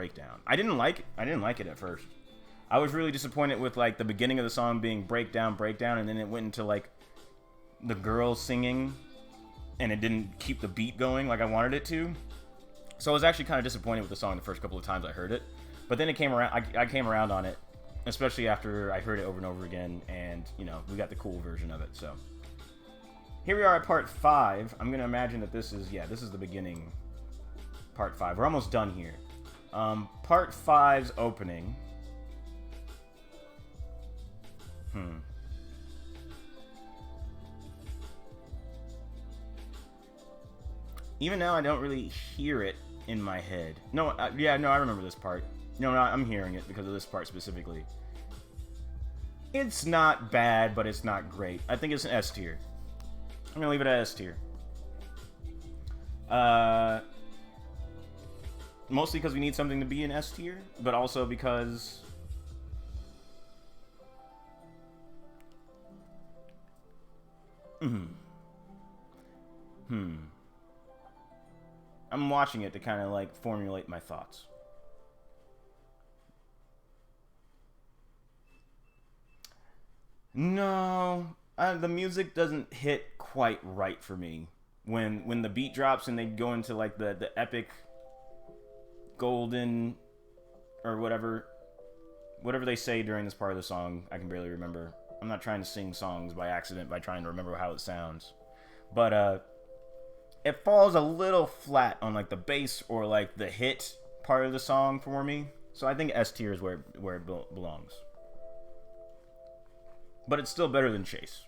I didn't like it at first. I was really disappointed with like the beginning of the song being breakdown, and then it went into like the girl singing, and it didn't keep the beat going like I wanted it to. So I was actually kind of disappointed with the song the first couple of times I heard it. But then it came around. I came around on it, especially after I heard it over and over again, and you know, we got the cool version of it. So here we are at part 5. I'm gonna imagine that this is the beginning. Part 5. We're almost done here. Part 5's opening. Even now, I don't really hear it in my head. No, I remember this part. No, I'm hearing it because of this part specifically. It's not bad, but it's not great. I think it's an S tier. I'm gonna leave it at S tier. Mostly because we need something to be an S tier, but also because I'm watching it to kind of like formulate my thoughts. No, the music doesn't hit quite right for me. When the beat drops and they go into like the epic golden or whatever they say during this part of the song, I can barely remember. I'm not trying to sing songs by accident by trying to remember how it sounds. But it falls a little flat on like the bass or like the hit part of the song for me. So I think S tier is where it belongs. But it's still better than Chase.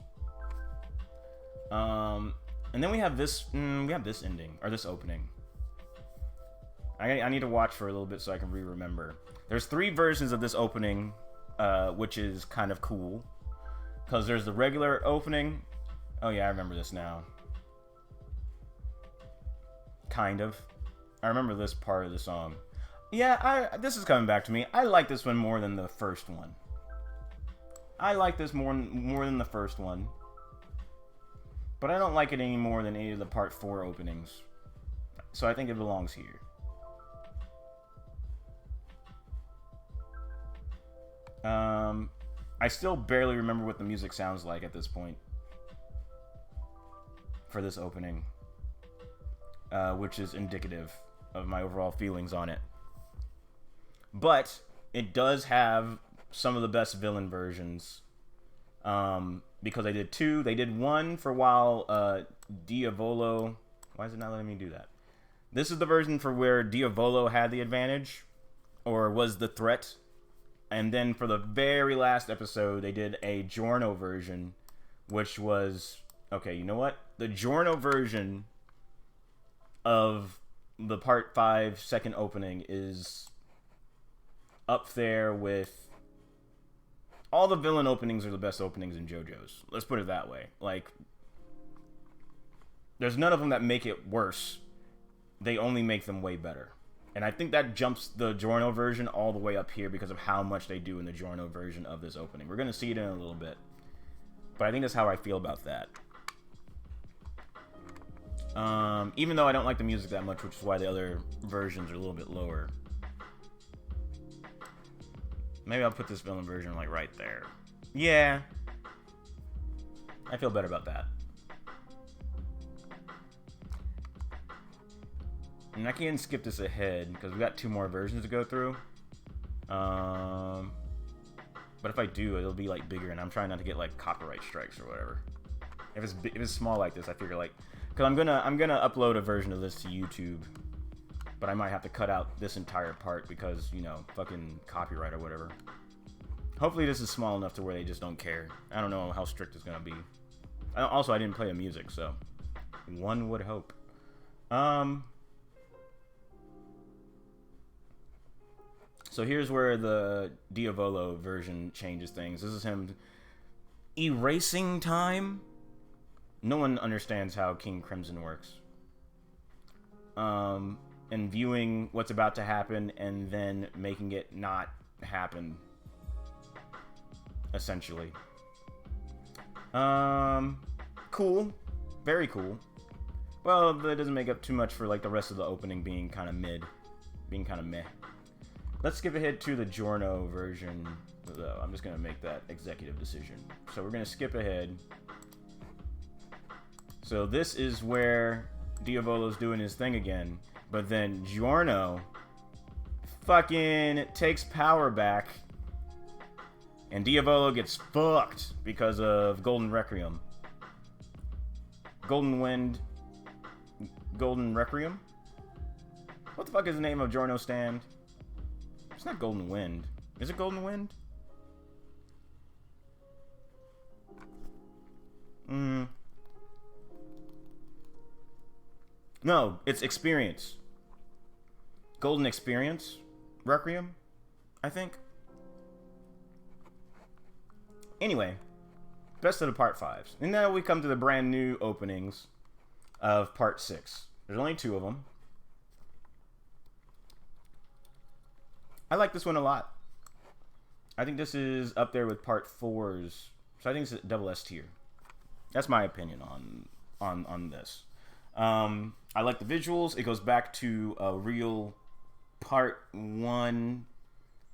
And then we have this ending or this opening. I need to watch for a little bit so I can remember. There's 3 versions of this opening, which is kind of cool. Because there's the regular opening. Oh yeah, I remember this now. Kind of. I remember this part of the song. Yeah, this is coming back to me. I like this one more than the first one. I like this more than the first one. But I don't like it any more than any of the part 4 openings. So I think it belongs here. I still barely remember what the music sounds like at this point. For this opening. Which is indicative of my overall feelings on it. But it does have some of the best villain versions. Because they did 2. They did 1 for while Diavolo... Why is it not letting me do that? This is the version for where Diavolo had the advantage. Or was the threat. And then for the very last episode, they did a Giorno version. Which was... Okay, you know what? The Giorno version of the part 5 second opening is up there with... All the villain openings are the best openings in JoJo's. Let's put it that way. Like, there's none of them that make it worse. They only make them way better. And I think that jumps the Giorno version all the way up here because of how much they do in the Giorno version of this opening. We're going to see it in a little bit. But I think that's how I feel about that. Even though I don't like the music that much, which is why the other versions are a little bit lower. Maybe I'll put this villain version like right there. Yeah. I feel better about that. And I can skip this ahead because we got 2 more versions to go through. But if I do, it'll be like bigger, and I'm trying not to get like copyright strikes or whatever. If it's small like this, I figure like, because I'm gonna upload a version of this to YouTube, but I might have to cut out this entire part because, you know, fucking copyright or whatever. Hopefully this is small enough to where they just don't care. I don't know how strict it's gonna be. Also, I didn't play the music, so one would hope. So here's where the Diavolo version changes things. This is him erasing time. No one understands how King Crimson works. And viewing what's about to happen and then making it not happen. Essentially. Cool. Very cool. Well, that doesn't make up too much for like the rest of the opening being kind of mid. being kind of meh. Let's skip ahead to the Giorno version, though. I'm just going to make that executive decision. So we're going to skip ahead. So this is where Diavolo's doing his thing again. But then Giorno fucking takes power back. And Diavolo gets fucked because of Golden Requiem. Golden Wind. Golden Requiem? What the fuck is the name of Giorno's stand? It's not Golden Wind. Is it Golden Wind? No, it's Experience. Golden Experience? Requiem? I think. Anyway, best of the part 5s. And now we come to the brand new openings of part 6. There's only 2 of them. I like this one a lot. I think this is up there with part 4's. So I think it's a double S tier. That's my opinion on this. I like the visuals. It goes back to a real part 1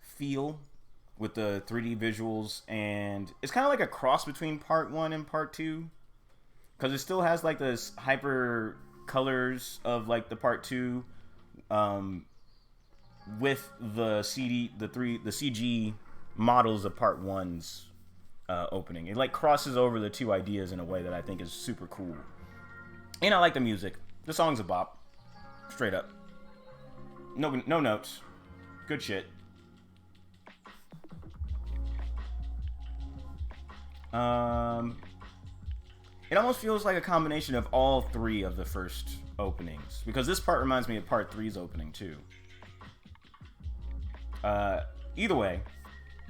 feel with the 3D visuals, and it's kind of like a cross between part 1 and part 2, because it still has like this hyper colors of like the part 2, with the CG models of part 1's opening. It like crosses over the 2 ideas in a way that I think is super cool. And I like the music. The song's a bop, straight up. No notes. Good shit. It almost feels like a combination of all 3 of the first openings, because this part reminds me of part 3's opening too. Either way,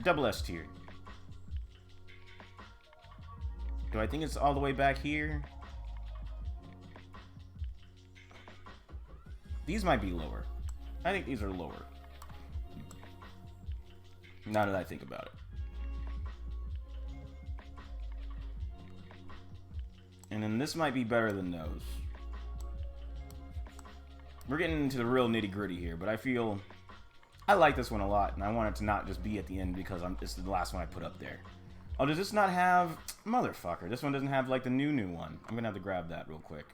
double S tier. Do I think it's all the way back here? These might be lower. I think these are lower. Now that I think about it. And then this might be better than those. We're getting into the real nitty-gritty here, but I feel I like this one a lot, and I want it to not just be at the end because it's the last one I put up there. Oh, does this not have... Motherfucker, this one doesn't have, like, the new one. I'm gonna have to grab that real quick.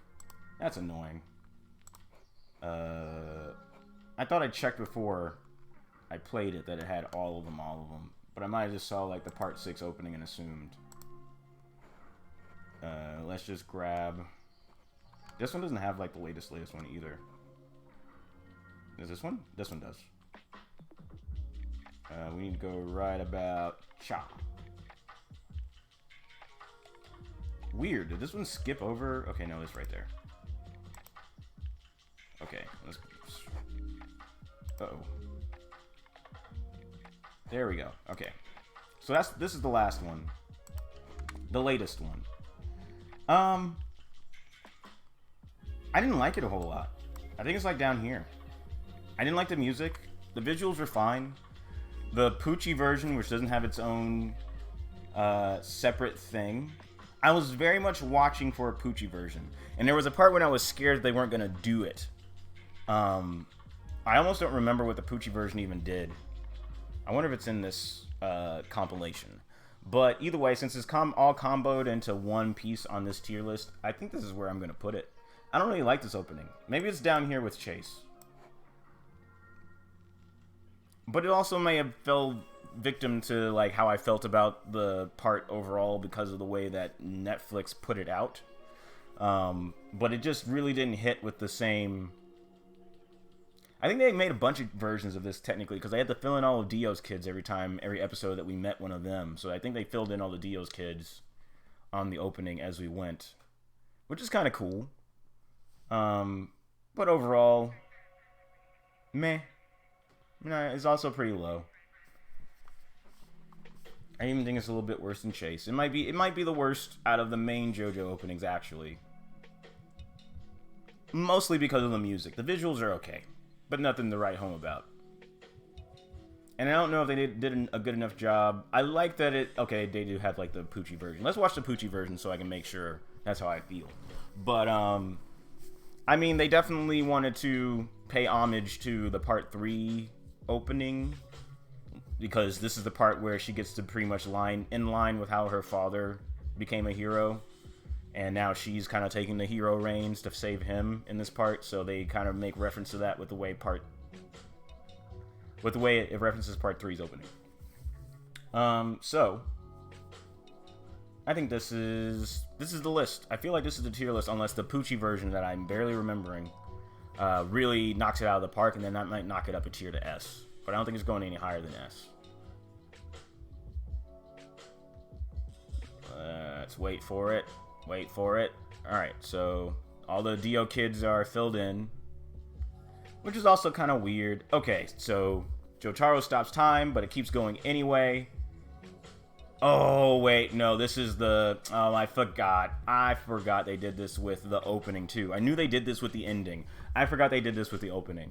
That's annoying. I thought I checked before I played it that it had all of them. But I might have just saw, like, the part 6 opening and assumed. Let's just grab... This one doesn't have, like, the latest one either. Is this one? This one does. We need to go right about... Cha. Weird. Did this one skip over? Okay, no, it's right there. Okay, let's... Uh-oh. There we go. Okay. So this is the last one. The latest one. I didn't like it a whole lot. I think it's like down here. I didn't like the music. The visuals were fine. The Poochie version, which doesn't have its own separate thing, I was very much watching for a Poochie version. And there was a part when I was scared they weren't going to do it. I almost don't remember what the Poochie version even did. I wonder if it's in this compilation. But either way, since it's all comboed into one piece on this tier list, I think this is where I'm going to put it. I don't really like this opening. Maybe it's down here with Chase. But it also may have fell victim to like how I felt about the part overall because of the way that Netflix put it out. But it just really didn't hit with the same... I think they made a bunch of versions of this technically because they had to fill in all of Dio's kids every episode that we met one of them. So I think they filled in all the Dio's kids on the opening as we went, which is kind of cool. But overall, meh. No, it's also pretty low. I even think it's a little bit worse than Chase. It might be the worst out of the main JoJo openings actually. Mostly because of the music. The visuals are okay, but nothing to write home about. And I don't know if they did a good enough job. I like that okay, they do have like the Poochie version. Let's watch the Poochie version so I can make sure that's how I feel. But I mean, they definitely wanted to pay homage to the part 3 opening, because this is the part where she gets to pretty much in line with how her father became a hero, and now she's kind of taking the hero reins to save him in this part. So they kind of make reference to that with the way it references part 3's opening. So I think this is the list. I feel like this is the tier list, unless the Poochie version that I'm barely remembering really knocks it out of the park, and then that might knock it up a tier to S. But I don't think it's going any higher than S. Let's wait for it. Wait for it. Alright, so all the Dio kids are filled in, which is also kind of weird. Okay, so Jotaro stops time, but it keeps going anyway. Oh, wait, no, this is the... Oh, I forgot they did this with the opening, too. I knew they did this with the ending. I forgot they did this with the opening.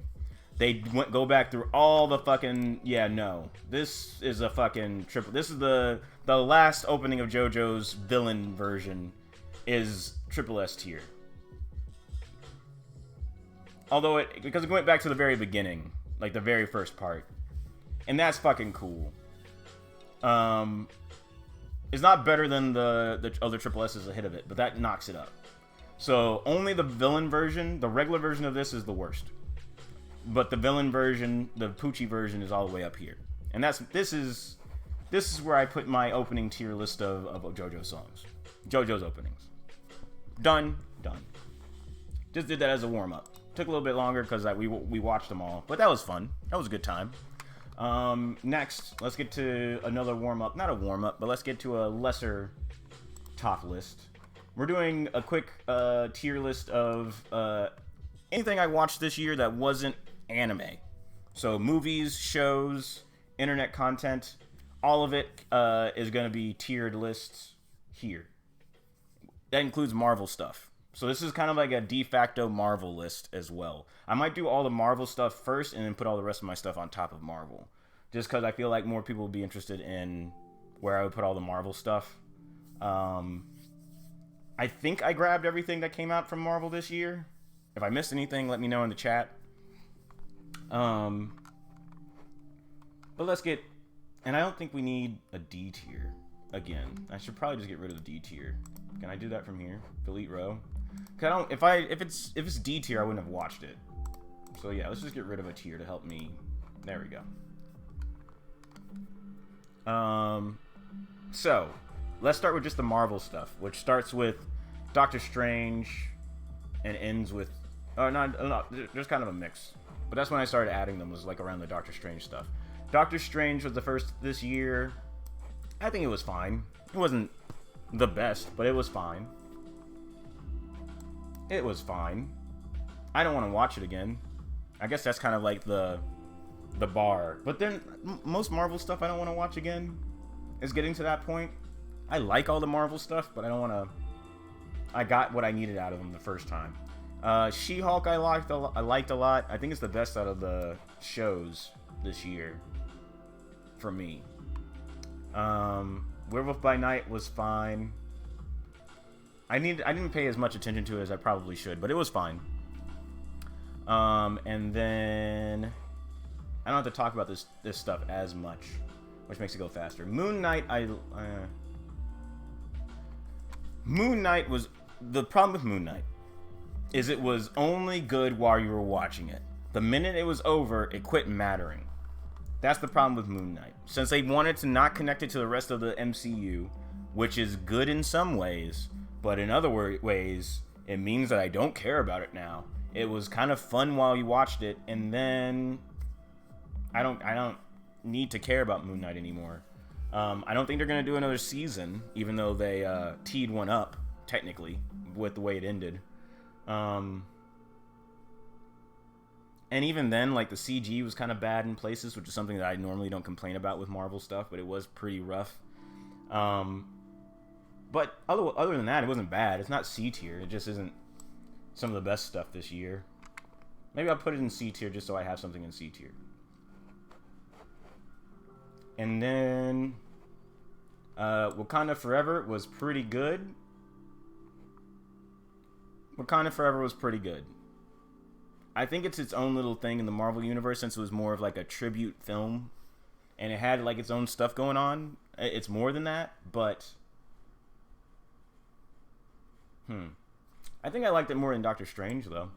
They go back through all the fucking... Yeah, no. This is a fucking triple... This is the last opening of JoJo's villain version is triple S tier. Although because it went back to the very beginning. Like, the very first part. And that's fucking cool. It's not better than the other triple S's ahead of it, but that knocks it up. So, only the villain version, the regular version of this is the worst. But the villain version, the Poochie version, is all the way up here. And this is where I put my opening tier list of JoJo songs. JoJo's openings. Done. Just did that as a warm-up. Took a little bit longer because we watched them all. But that was fun. That was a good time. Next, let's get to another warm-up. Not a warm-up, but let's get to a lesser top list. We're doing a quick tier list of anything I watched this year that wasn't anime. So movies, shows, internet content, all of it is going to be tiered lists here. That includes Marvel stuff. So this is kind of like a de facto Marvel list as well. I might do all the Marvel stuff first and then put all the rest of my stuff on top of Marvel. Just because I feel like more people would be interested in where I would put all the Marvel stuff. I think I grabbed everything that came out from Marvel this year. If I missed anything, let me know in the chat. But let's get... And I don't think we need a D tier again. I should probably just get rid of the D tier. Can I do that from here? Delete row. Cause if it's D tier, I wouldn't have watched it. So yeah, let's just get rid of a tier to help me. There we go. So let's start with just the Marvel stuff, which starts with Doctor Strange and ends with there's kind of a mix. But that's when I started adding them, was like around the Doctor Strange stuff. Doctor Strange was the first this year. I think it was fine. It wasn't the best, but it was fine. It was fine. I don't want to watch it again. I guess that's kind of like the bar. But then most Marvel stuff I don't want to watch again is getting to that point. I like all the Marvel stuff, but I don't want to... I got what I needed out of them the first time. She-Hulk I liked a lot. I think it's the best out of the shows this year for me. Werewolf by Night was fine. I didn't pay as much attention to it as I probably should, but it was fine. And then I don't have to talk about this stuff as much, which makes it go faster. Moon Knight, Moon Knight was... The problem with Moon Knight is it was only good while you were watching it. The minute it was over, it quit mattering. That's the problem with Moon Knight. Since they wanted to not connect it to the rest of the MCU, which is good in some ways, but in other ways, it means that I don't care about it now. It was kind of fun while you watched it, and then I don't need to care about Moon Knight anymore. I don't think they're going to do another season, even though they teed one up, technically, with the way it ended. And even then, like, the CG was kind of bad in places, which is something that I normally don't complain about with Marvel stuff, but it was pretty rough. But other than that, it wasn't bad. It's not C tier. It just isn't some of the best stuff this year. Maybe I'll put it in C tier just so I have something in C tier. And then Wakanda Forever was pretty good. Wakanda Forever was pretty good. I think it's its own little thing in the Marvel universe since it was more of like a tribute film, and it had like its own stuff going on. It's more than that, but I think I liked it more than Doctor Strange, though.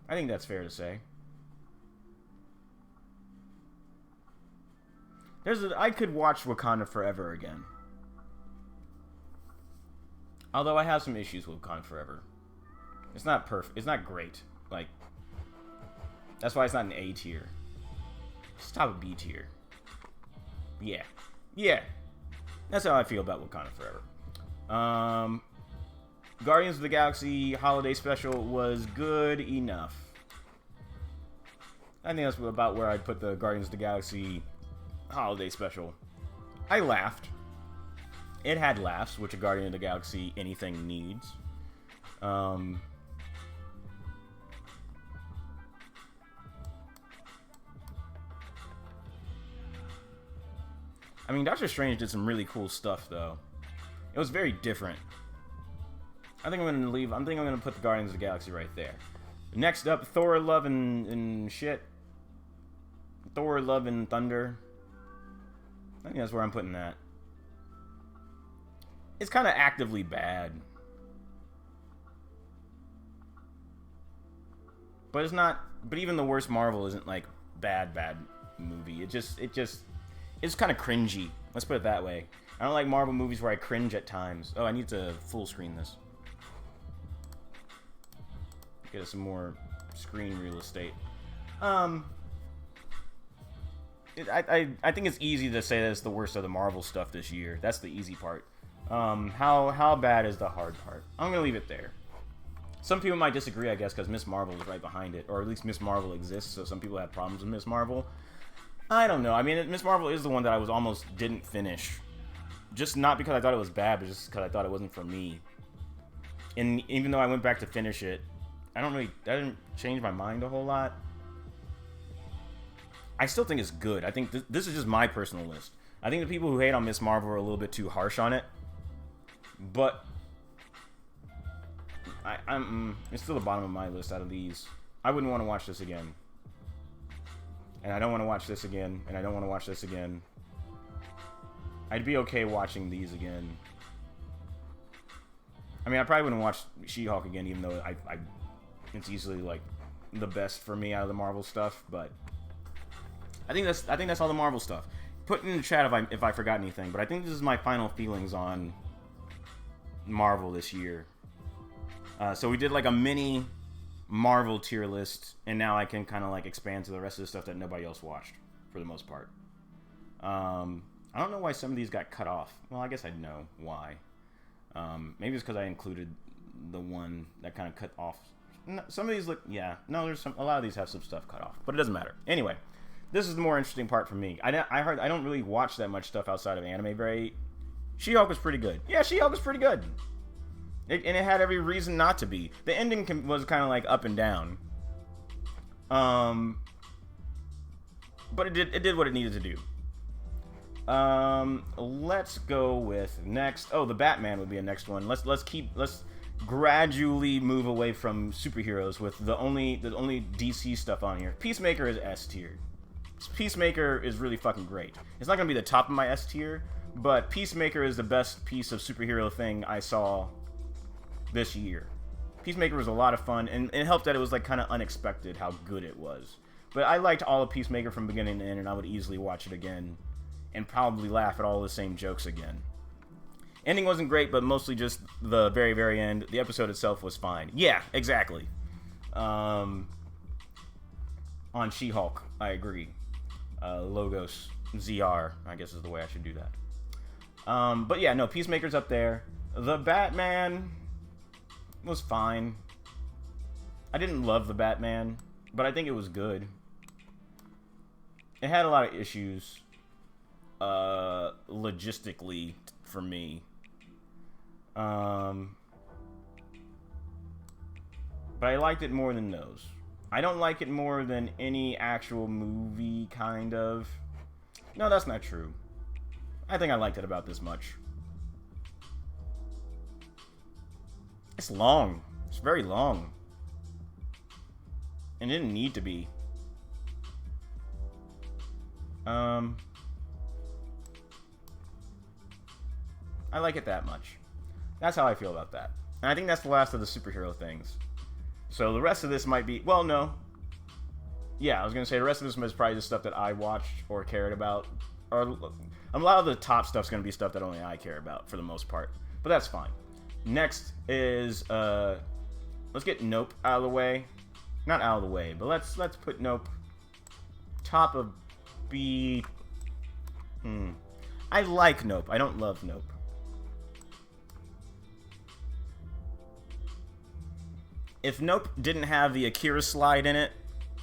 I think that's fair to say. I could watch Wakanda Forever again. Although I have some issues with Wakanda Forever. It's not perfect. It's not great. Like, that's why it's not an A tier. It's top of B tier. Yeah. Yeah. That's how I feel about Wakanda Forever. Guardians of the Galaxy Holiday Special was good enough. I think that's about where I'd put the Guardians of the Galaxy Holiday Special. I laughed. It had laughs, which a Guardian of the Galaxy anything needs. I mean, Doctor Strange did some really cool stuff, though. It was very different. I think I'm gonna put the Guardians of the Galaxy right there. Next up, Thor: Love and shit. Thor: Love and Thunder. I think that's where I'm putting that. It's kind of actively bad. But it's not... But even the worst Marvel isn't, like, bad movie. It's kind of cringy. Let's put it that way. I don't like Marvel movies where I cringe at times. Oh, I need to full screen this. Get some more screen real estate. I think it's easy to say that it's the worst of the Marvel stuff this year. That's the easy part. How bad is the hard part? I'm gonna leave it there. Some people might disagree, I guess, because Miss Marvel is right behind it, or at least Miss Marvel exists. So some people have problems with Miss Marvel. I don't know. I mean, Miss Marvel is the one that I almost didn't finish, just not because I thought it was bad, but just because I thought it wasn't for me. And even though I went back to finish it, that didn't change my mind a whole lot. I still think it's good. I think this is just my personal list. I think the people who hate on Miss Marvel are a little bit too harsh on it. But it's still the bottom of my list out of these. I wouldn't want to watch this again. And I don't want to watch this again. And I don't want to watch this again. I'd be okay watching these again. I mean, I probably wouldn't watch She-Hulk again, even though it's easily like the best for me out of the Marvel stuff. But I think that's all the Marvel stuff. Put in the chat if I forgot anything. But I think this is my final feelings on Marvel this year. So we did like a mini Marvel tier list, and now I can kind of like expand to the rest of the stuff that nobody else watched for the most part. I don't know why some of these got cut off. Well, I guess I know why. Maybe it's because I included the one that kind of cut off. No, some of these look, yeah. No, a lot of these have some stuff cut off, but it doesn't matter. Anyway, this is the more interesting part for me. I don't really watch that much stuff outside of anime. She-Hulk was pretty good. Yeah, She-Hulk was pretty good. And it had every reason not to be. The ending was kind of like up and down. But it did what it needed to do. Let's go with next. Oh, the Batman would be a next one. Let's gradually move away from superheroes with the only DC stuff on here. Peacemaker is S tier. Peacemaker is really fucking great. It's not gonna be the top of my S tier, but Peacemaker is the best piece of superhero thing I saw this year. Peacemaker was a lot of fun, and it helped that it was like kind of unexpected how good it was. But I liked all of Peacemaker from beginning to end, and I would easily watch it again and probably laugh at all the same jokes again. Ending wasn't great, but mostly just the very, very end. The episode itself was fine. Yeah, exactly. On She-Hulk, I agree. Logos ZR, I guess is the way I should do that. But yeah, no, Peacemaker's up there. The Batman was fine. I didn't love the Batman, but I think it was good. It had a lot of issues, logistically for me. But I liked it more than those. I don't like it more than any actual movie, kind of. No, that's not true. I think I liked it about this much. It's long. It's very long. And it didn't need to be. I like it that much. That's how I feel about that. And I think that's the last of the superhero things. So the rest of this might be... Well, no. Yeah, I was going to say the rest of this is probably the stuff that I watched or cared about. Or a lot of the top stuff's going to be stuff that only I care about for the most part. But that's fine. Next is... let's get Nope out of the way. Not out of the way, but let's put Nope top of B. I like Nope. I don't love Nope. If Nope didn't have the Akira slide in it,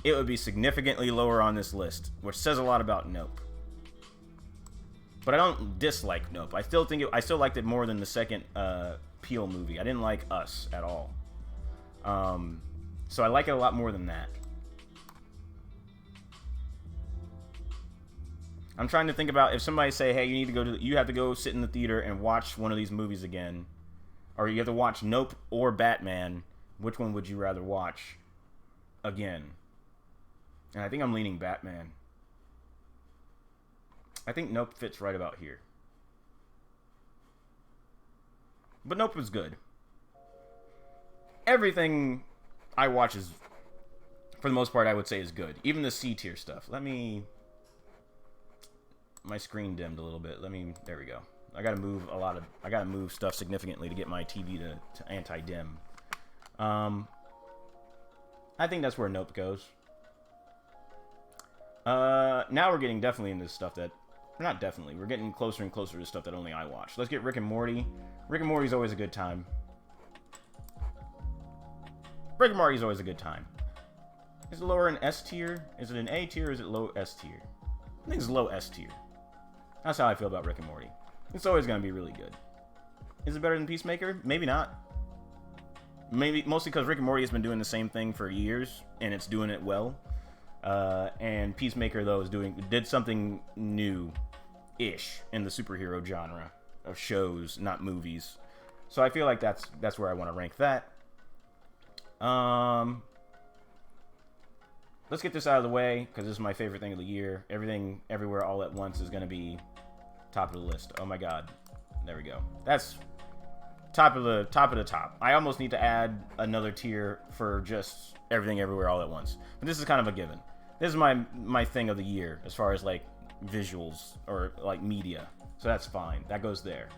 it would be significantly lower on this list, which says a lot about Nope. But I don't dislike Nope. I still liked it more than the second Peele movie. I didn't like Us at all. So I like it a lot more than that. I'm trying to think about if somebody say, hey, you have to go sit in the theater and watch one of these movies again, or you have to watch Nope or Batman. Which one would you rather watch again? And I think I'm leaning Batman. I think Nope fits right about here. But Nope was good. Everything I watch is, for the most part, I would say is good. Even the C tier stuff. My screen dimmed a little bit. There we go. I gotta move stuff significantly to get my TV to anti-dim. I think that's where Nope goes. Now we're getting definitely into stuff that... Not definitely. We're getting closer and closer to stuff that only I watch. Let's get Rick and Morty. Rick and Morty's always a good time. Rick and Morty's always a good time. Is it lower in S tier? Is it an A tier or is it low S tier? I think it's low S tier. That's how I feel about Rick and Morty. It's always going to be really good. Is it better than Peacemaker? Maybe not. Maybe mostly because Rick and Morty has been doing the same thing for years, and it's doing it well. And Peacemaker, though, did something new-ish in the superhero genre of shows, not movies. So I feel like that's where I want to rank that. Let's get this out of the way, because this is my favorite thing of the year. Everything, Everywhere, All at Once is going to be top of the list. Oh my god. There we go. That's top of the top. I almost need to add another tier for just Everything, Everywhere, All at Once. But this is kind of a given. This is my thing of the year, as far as, like, visuals, or, like, media. So that's fine. That goes there.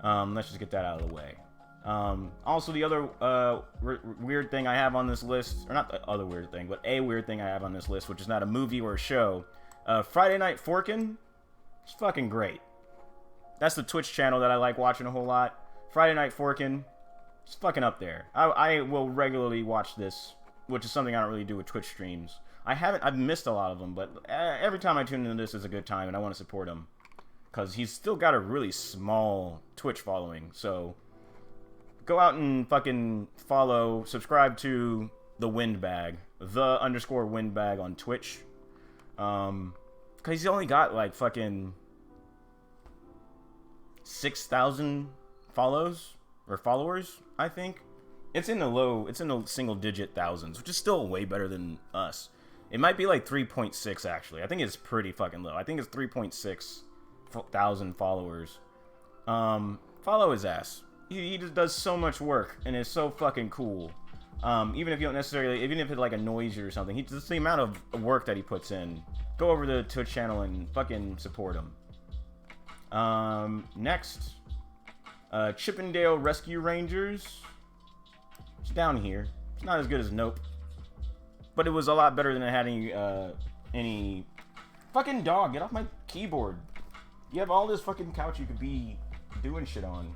Let's just get that out of the way. Also, the other weird thing I have on this list, or not the other weird thing, but a weird thing I have on this list, which is not a movie or a show, Friday Night Forkin'. It's fucking great. That's the Twitch channel that I like watching a whole lot. Friday Night Forkin'. It's fucking up there. I will regularly watch this, which is something I don't really do with Twitch streams. I've missed a lot of them, but every time I tune into this is a good time, and I want to support him. Because he's still got a really small Twitch following, so... Go out and fucking subscribe to the Windbag, _Windbag on Twitch. Cause he's only got like fucking 6,000 followers, I think. It's in the single digit thousands, which is still way better than us. It might be like 3.6 actually. I think it's pretty fucking low. I think it's 3.6 thousand followers. Follow his ass. He just does so much work, and it's so fucking cool. Even if you don't necessarily, even if it like annoys you or something, just the amount of work that he puts in. Go over to the Twitch channel and fucking support him. Next, Chippendale Rescue Rangers. It's down here. It's not as good as Nope, but it was a lot better than it had any. Fucking dog, get off my keyboard. You have all this fucking couch you could be doing shit on.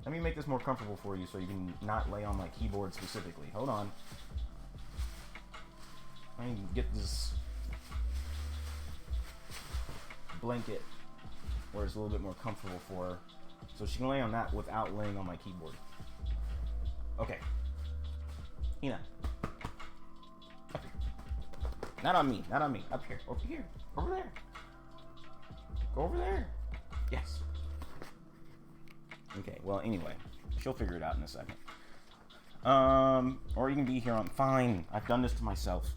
Let me make this more comfortable for you so you can not lay on my keyboard specifically. Hold on. I need to get this blanket where it's a little bit more comfortable for her, so she can lay on that without laying on my keyboard. Okay. Ina. Up here. Not on me. Up here. Over here. Over there. Go over there. Yes. Okay, well, anyway, she'll figure it out in a second. Or you can be here on... Fine. I've done this to myself.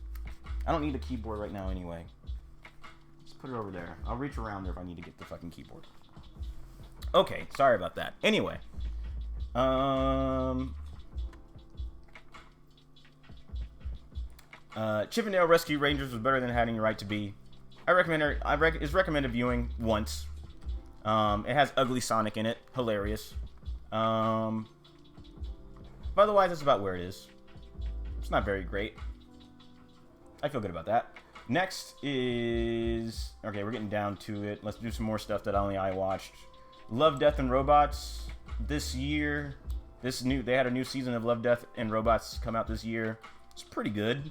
I don't need a keyboard right now anyway. Just put it over there. I'll reach around there if I need to get the fucking keyboard. Okay, sorry about that. Anyway. Chippendale Rescue Rangers was better than Having Your Right to Be. It's recommended viewing once. It has ugly Sonic in it. Hilarious. But otherwise, that's about where it is. It's not very great. I feel good about that. Next is... Okay, we're getting down to it. Let's do some more stuff that only I watched. Love, Death, and Robots. This year... They had a new season of Love, Death, and Robots come out this year. It's pretty good.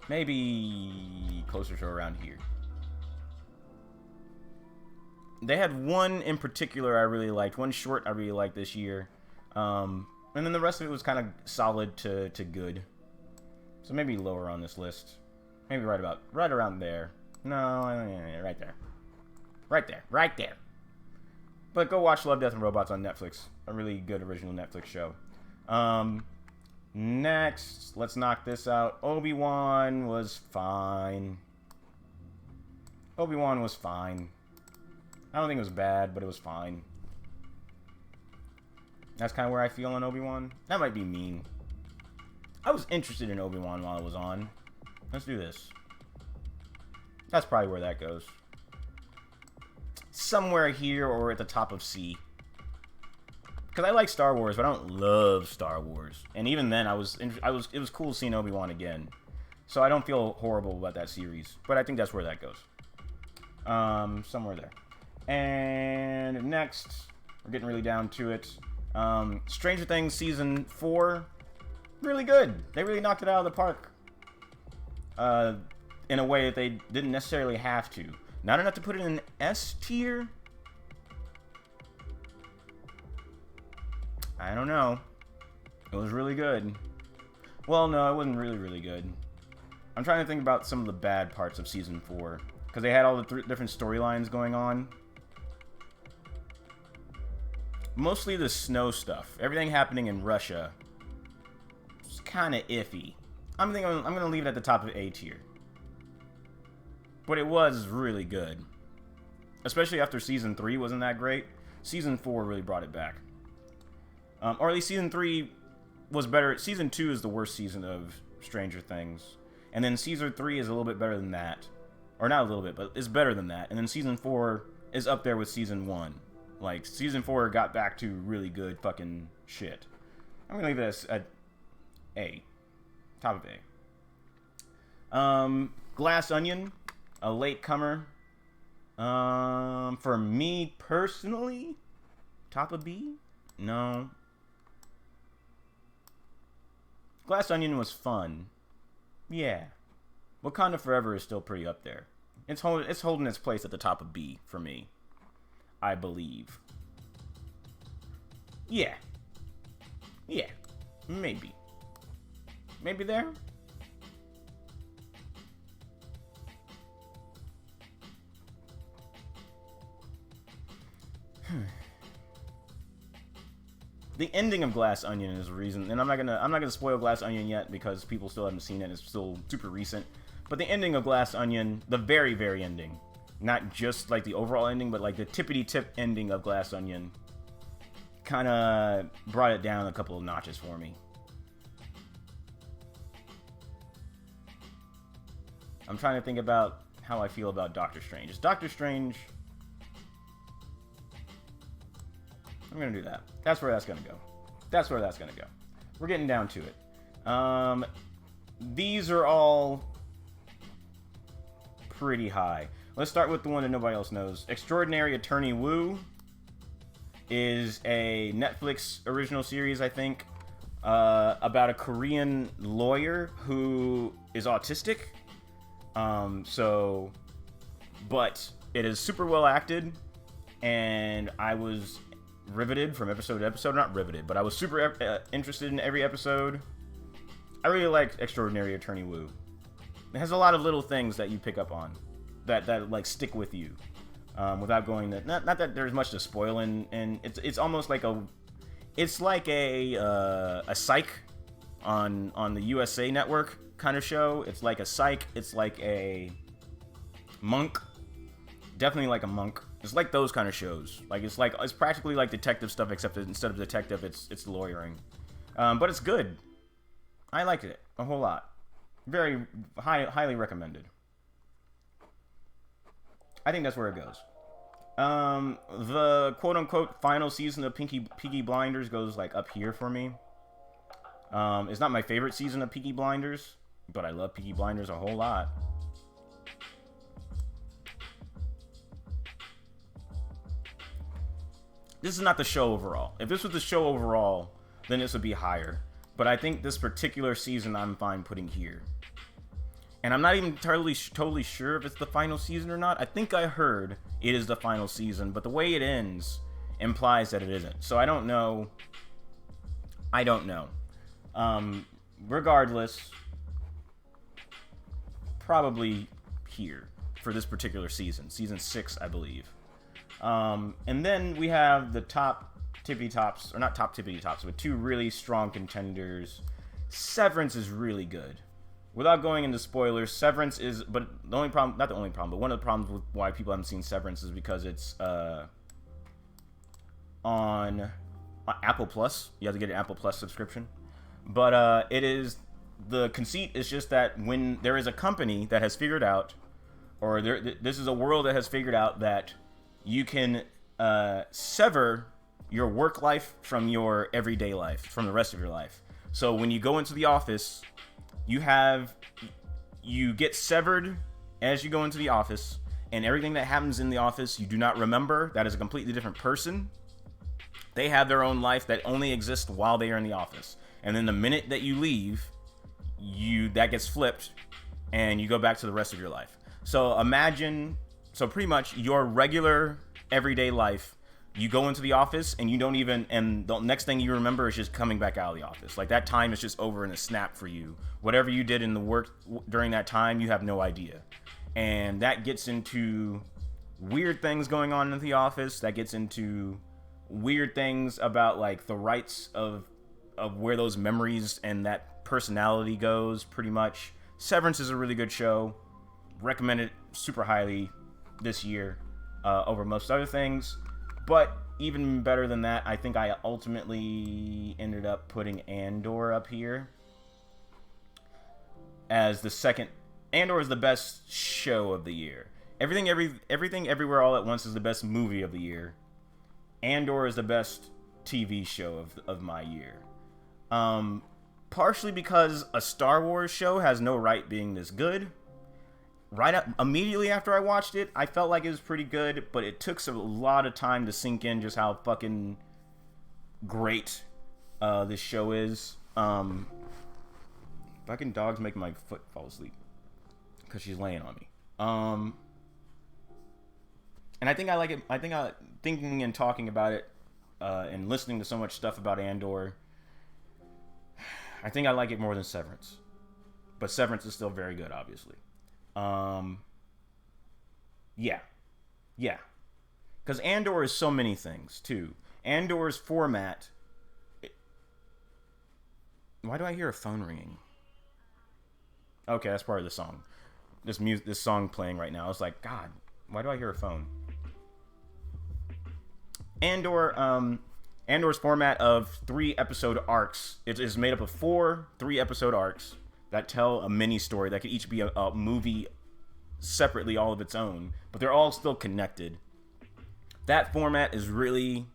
Maybe closer to around here. They had one in particular I really liked. One short I really liked this year. And then the rest of it was kind of solid to good. So maybe lower on this list. Maybe right around there. No, right there. Right there. But go watch Love, Death, and Robots on Netflix. A really good original Netflix show. Next, let's knock this out. Obi-Wan was fine. I don't think it was bad, but it was fine. That's kind of where I feel on Obi-Wan. That might be mean. I was interested in Obi-Wan while it was on. Let's do this. That's probably where that goes. Somewhere here or at the top of C. Because I like Star Wars, but I don't love Star Wars. And even then, it was cool seeing Obi-Wan again. So I don't feel horrible about that series. But I think that's where that goes. Somewhere there. And next, we're getting really down to it. Stranger Things Season 4. Really good. They really knocked it out of the park. In a way that they didn't necessarily have to. Not enough to put it in S tier. I don't know. It was really good. Well, no, it wasn't really good. I'm trying to think about some of the bad parts of Season 4. Because they had all the different storylines going on. Mostly the snow stuff. Everything happening in Russia. It's kind of iffy. I'm going to leave it at the top of A tier. But it was really good. Especially after Season 3 wasn't that great. Season 4 really brought it back. Or at least Season 3 was better. Season 2 is the worst season of Stranger Things. And then Season 3 is a little bit better than that. Or not a little bit, but it's better than that. And then Season 4 is up there with Season 1. Like, Season 4 got back to really good fucking shit. I'm gonna leave it at A. Top of A. Glass Onion. A latecomer. For me personally, top of B? No. Glass Onion was fun. Yeah. Wakanda Forever is still pretty up there. It's holding its place at the top of B for me. I believe. Yeah. Yeah. Maybe. Maybe there? The ending of Glass Onion is a reason, and I'm not gonna spoil Glass Onion yet because people still haven't seen it. It's still super recent. But the ending of Glass Onion, the very, very ending, not just like the overall ending, but like the tippity-tip ending of Glass Onion, kind of brought it down a couple of notches for me. I'm trying to think about how I feel about Doctor Strange. Is Doctor Strange... I'm going to do that. That's where that's going to go. That's where that's going to go. We're getting down to it. These are all pretty high. Let's start with the one that nobody else knows. Extraordinary Attorney Woo is a Netflix original series, I think, about a Korean lawyer who is autistic. But it is super well acted, and I was riveted from episode to episode. Not riveted, but I was super interested in every episode. I really liked Extraordinary Attorney Woo. It has a lot of little things that you pick up on that like stick with you, without going to, not that there's much to spoil, and it's almost like It's like a Psych on the USA Network kind of show. It's like a Psych. It's like a Monk. Definitely like a Monk. It's like those kind of shows. Like it's practically like detective stuff, except that instead of detective, it's lawyering. But it's good. I liked it a whole lot. Very highly recommended. I think that's where it goes. The quote-unquote final season of Peaky Blinders goes like up here for me. It's not my favorite season of Peaky Blinders, but I love Peaky Blinders a whole lot. This is not the show overall. If this was the show overall, then this would be higher. But I think this particular season I'm fine putting here. And I'm not even totally sure if it's the final season or not. I think I heard it is the final season, but the way it ends implies that it isn't. So I don't know. Regardless, probably here for this particular season. Season 6, I believe. And then we have the top tippy tops, or not top tippy tops, but two really strong contenders. Severance is really good. Without going into spoilers, Severance is, but the only problem, not the only problem, but one of the problems with why people haven't seen Severance is because it's on Apple Plus. You have to get an Apple Plus subscription. But it is, the conceit is just that when there is a company that has figured out, or this is a world that has figured out that you can sever your work life from your everyday life, from the rest of your life. So when you go into the office, you get severed as you go into the office, and everything that happens in the office you do not remember. That is a completely different person. They have their own life that only exists while they are in the office. And then the minute that you leave, that gets flipped, and you go back to the rest of your life. So pretty much your regular everyday life, you go into the office and and the next thing you remember is just coming back out of the office. Like that time is just over in a snap for you. Whatever you did in the work during that time, you have no idea. And that gets into weird things going on in the office. That gets into weird things about like the rights of where those memories and that personality goes, pretty much. Severance is a really good show. Recommend it super highly this year over most other things. But even better than that, I think I ultimately ended up putting Andor up here as the second. Andor is the best show of the year. Everything Everywhere All at Once is the best movie of the year. Andor is the best TV show of my year. Partially because a Star Wars show has no right being this good. Immediately after I watched it, I felt like it was pretty good, but it took a lot of time to sink in just how fucking great this show is. Fucking dog's making my foot fall asleep because she's laying on me. And I think I like it. I think thinking and talking about it and listening to so much stuff about Andor, I think I like it more than Severance. But Severance is still very good, obviously. Yeah. Because Andor is so many things, too. Andor's format... Why do I hear a phone ringing? Okay, that's part of the song. This song playing right now. I was like, God, why do I hear a phone? Andor's format of 3-episode arcs. It is made up of 4 3-episode arcs that tell a mini story that could each be a movie separately, all of its own, but they're all still connected. That format is really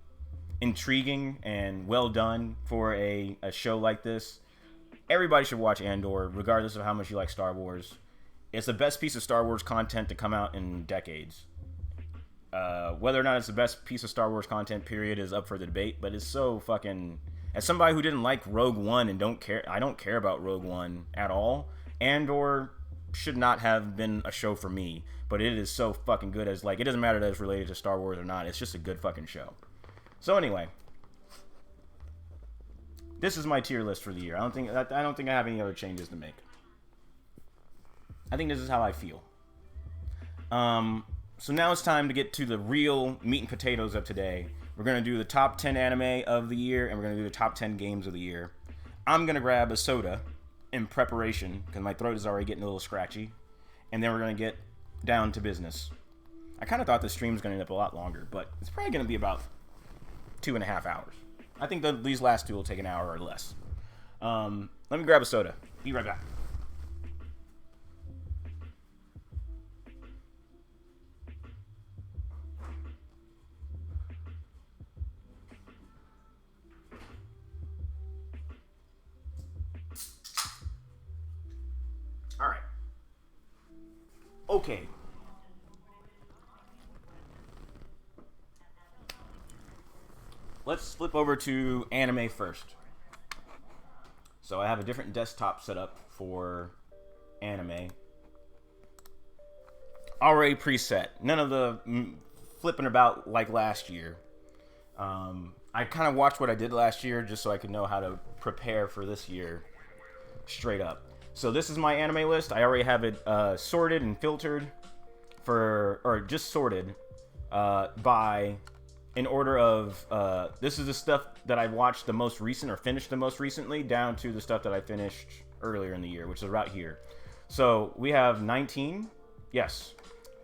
intriguing and well done for a show like this. Everybody should watch Andor, regardless of how much you like Star Wars. It's the best piece of Star Wars content to come out in decades. Whether or not it's the best piece of Star Wars content, period, is up for the debate, but it's so fucking... As somebody who didn't like Rogue One and I don't care about Rogue One at all, Andor should not have been a show for me, but it is so fucking good as, like, it doesn't matter that it's related to Star Wars or not, it's just a good fucking show. So anyway, this is my tier list for the year. I don't think I have any other changes to make. I think this is how I feel. So now it's time to get to the real meat and potatoes of today. We're going to do the top 10 anime of the year, and we're going to do the top 10 games of the year. I'm going to grab a soda in preparation, because my throat is already getting a little scratchy. And then we're going to get down to business. I kind of thought the stream was going to end up a lot longer, but it's probably going to be about 2.5 hours. I think these last two will take an hour or less. Let me grab a soda. Be right back. All right. Okay. Let's flip over to anime first. So I have a different desktop set up for anime. Already preset. None of the flipping about like last year. I kind of watched what I did last year just so I could know how to prepare for this year straight up. So this is my anime list. I already have it sorted and filtered or just sorted by in order of this is the stuff that I watched the most recent or finished the most recently down to the stuff that I finished earlier in the year, which is right here. So we have 19. Yes.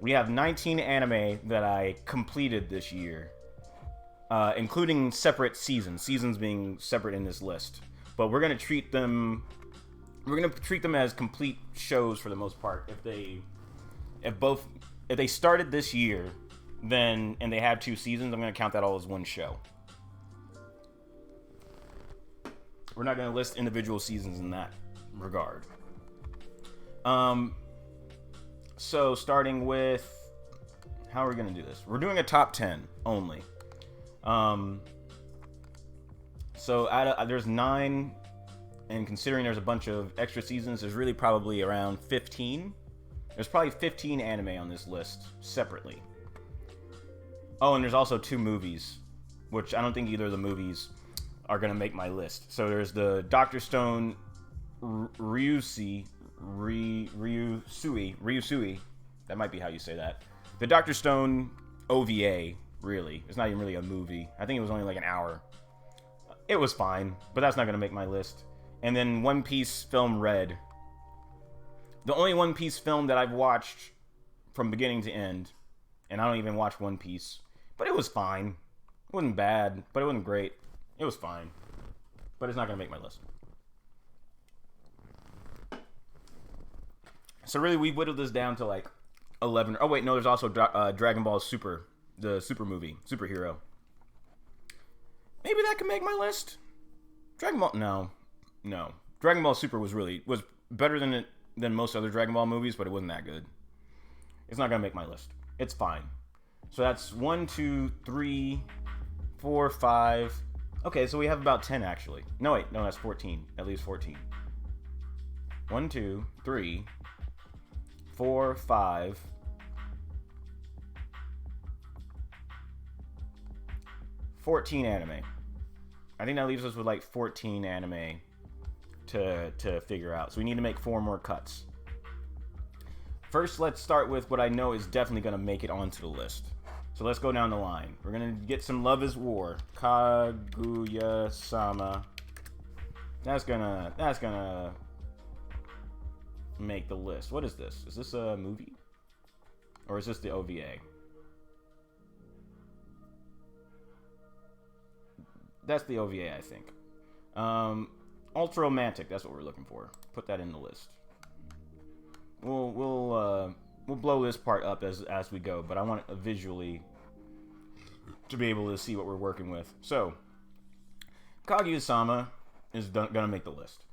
We have 19 anime that I completed this year, including separate seasons being separate in this list. But we're going to treat them as complete shows for the most part. If they started this year, then and they had 2 seasons, I'm going to count that all as one show. We're not going to list individual seasons in that regard. So starting with how are we going to do this? We're doing a top 10 only. So there's 9, and considering there's a bunch of extra seasons, there's really probably around 15. There's probably 15 anime on this list separately. Oh, and there's also 2 movies, which I don't think either of the movies are going to make my list. So there's the Dr. Stone Ryusui. That might be how you say that. The Dr. Stone OVA, really. It's not even really a movie. I think it was only like an hour. It was fine, but that's not going to make my list. And then One Piece film Red. The only One Piece film that I've watched from beginning to end, and I don't even watch One Piece, but it was fine. It wasn't bad, but it wasn't great. It was fine, but it's not going to make my list. So really, we whittled this down to like 11. Oh wait, no, there's also Dragon Ball Super, the Super movie, Superhero. Maybe that could make my list. Dragon Ball, no. Dragon Ball Super was better than most other Dragon Ball movies, but it wasn't that good. It's not gonna make my list. It's fine. So that's 1, 2, 3, 4, 5. Okay, so we have about 10 actually. No, that's 14. At least 14. 1, 2, 3, 4, 5. 14 anime. I think that leaves us with like 14 anime to figure out. So we need to make 4 more cuts. First, let's start with what I know is definitely going to make it onto the list. So let's go down the line. We're going to get some Love is War. Kaguya-sama. That's gonna make the list. What is this? Is this a movie? Or is this the OVA? That's the OVA, I think. Ultra Romantic, that's what we're looking for. Put that in the list. We'll blow this part up as we go, but I want it visually to be able to see what we're working with. So, Kaguya-sama is gonna make the list.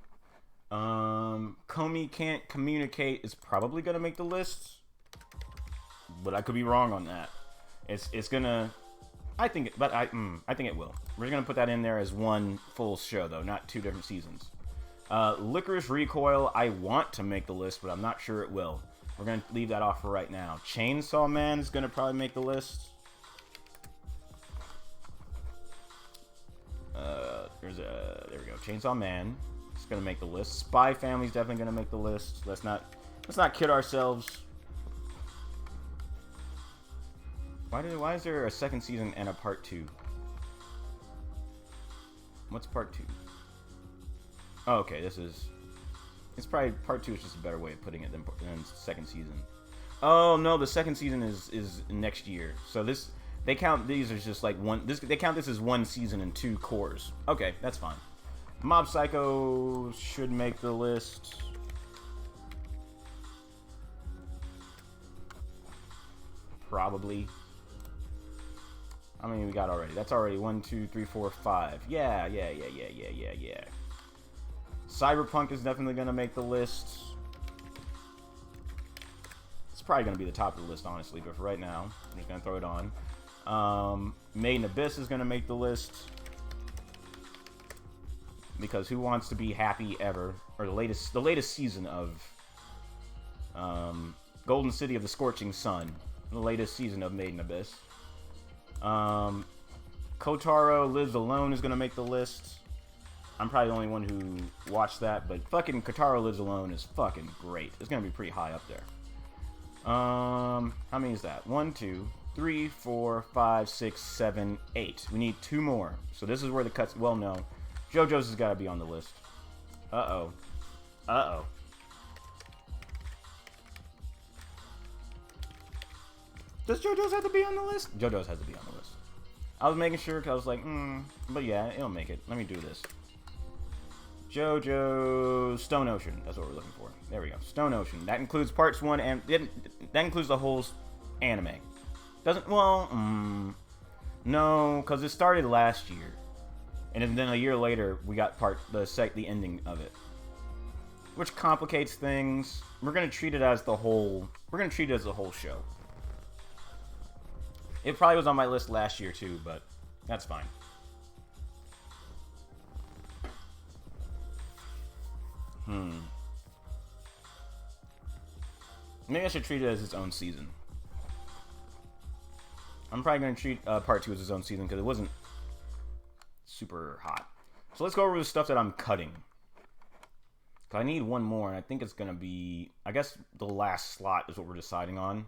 Komi Can't Communicate is probably gonna make the list, but I could be wrong on that. It's gonna. I think it will. We're gonna put that in there as one full show, though, not 2 different seasons. Licorice Recoil, I want to make the list, but I'm not sure it will. We're gonna leave that off for right now. Chainsaw Man is gonna probably make the list. There we go. Chainsaw Man is gonna make the list. Spy Family's definitely gonna make the list. Let's not kid ourselves. Why is there a second season and a part 2? What's part 2? Oh, okay, this is... It's probably... Part 2 is just a better way of putting it than second season. Oh, no, the second season is next year. So this... They count these as just like one... They count this as one season and 2 cores. Okay, that's fine. Mob Psycho should make the list. Probably. How many we got already? That's already 1, 2, 3, 4, 5. Yeah. Cyberpunk is definitely going to make the list. It's probably going to be the top of the list, honestly. But for right now, I'm just going to throw it on. Made in Abyss is going to make the list. Because who wants to be happy ever? Or the latest season of Golden City of the Scorching Sun. The latest season of Made in Abyss. Kotaro Lives Alone is going to make the list. I'm probably the only one who watched that, but fucking Kotaro Lives Alone is fucking great. It's going to be pretty high up there. How many is that? 1, 2, 3, 4, 5, 6, 7, 8. We need 2 more. So this is where the cuts... Well, no. JoJo's has got to be on the list. Uh-oh. Uh-oh. Does JoJo's have to be on the list? JoJo's has to be on the list. I was making sure because I was like, but yeah, it'll make it. Let me do this. JoJo Stone Ocean. That's what we're looking for. There we go. Stone Ocean. That includes parts 1 and that includes the whole anime. Doesn't no, because it started last year, and then a year later we got the ending of it, which complicates things. We're gonna treat it as the whole. We're gonna treat it as the whole show. It probably was on my list last year too, but that's fine. Maybe I should treat it as its own season. I'm probably going to treat part 2 as its own season because it wasn't super hot. So let's go over the stuff that I'm cutting. Cause I need one more, and I think it's going to be... I guess the last slot is what we're deciding on.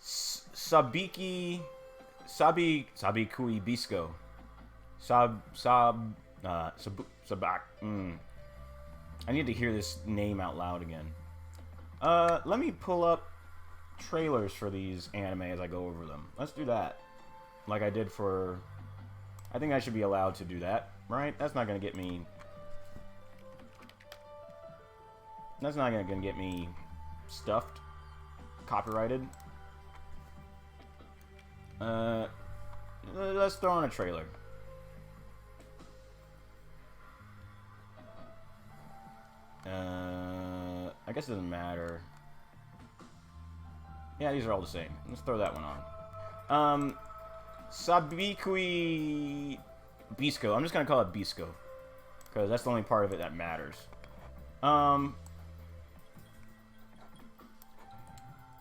Sabikui Bisco. Sabak. I need to hear this name out loud again. Let me pull up trailers for these anime as I go over them. Let's do that. Like I did for... I think I should be allowed to do that, right? That's not going to get me... That's not going to get me stuffed. Copyrighted. Let's throw on a trailer. I guess it doesn't matter. Yeah, these are all the same. Let's throw that one on. Sabikui Bisco. I'm just gonna call it Bisco, because that's the only part of it that matters.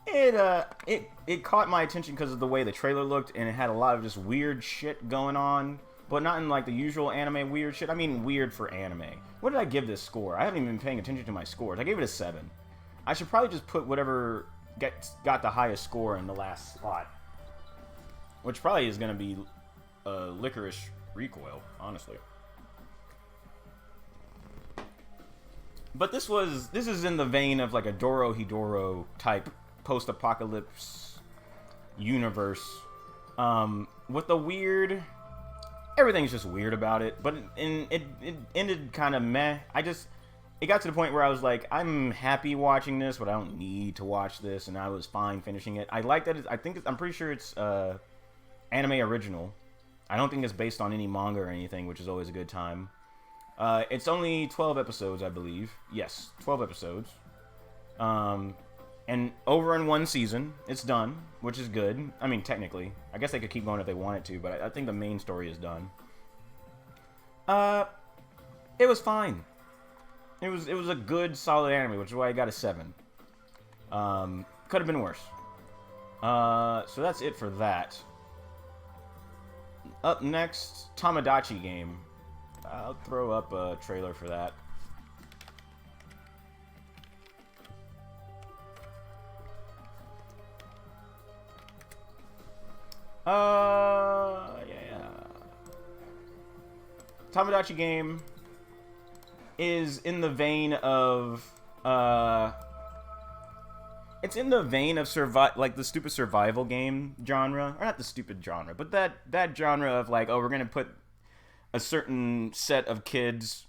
It caught my attention because of the way the trailer looked, and it had a lot of just weird shit going on, but not in like the usual anime weird shit. I mean weird for anime. What did I give this score? I haven't even been paying attention to my scores. I gave it a 7. I should probably just put whatever got the highest score in the last slot, which probably is going to be Licorice Recoil, honestly. But this is in the vein of like a Dorohedoro type post-apocalypse universe, with the weird... Everything's just weird about it, but it ended kind of meh. It got to the point where I was like, I'm happy watching this, but I don't need to watch this, and I was fine finishing it. I like that. I'm pretty sure it's anime original. I don't think it's based on any manga or anything, which is always a good time. It's only 12 episodes, I believe. Yes, 12 episodes. And over in one season, it's done, which is good. I mean, technically. I guess they could keep going if they wanted to, but I think the main story is done. It was fine. It was a good, solid anime, which is why I got a 7. Could have been worse. So that's it for that. Up next, Tamagotchi game. I'll throw up a trailer for that. Yeah. Tamagotchi game is in the vein of it's in the vein of like the stupid survival game genre, or not the stupid genre, but that genre of like, oh, we're gonna put a certain set of kids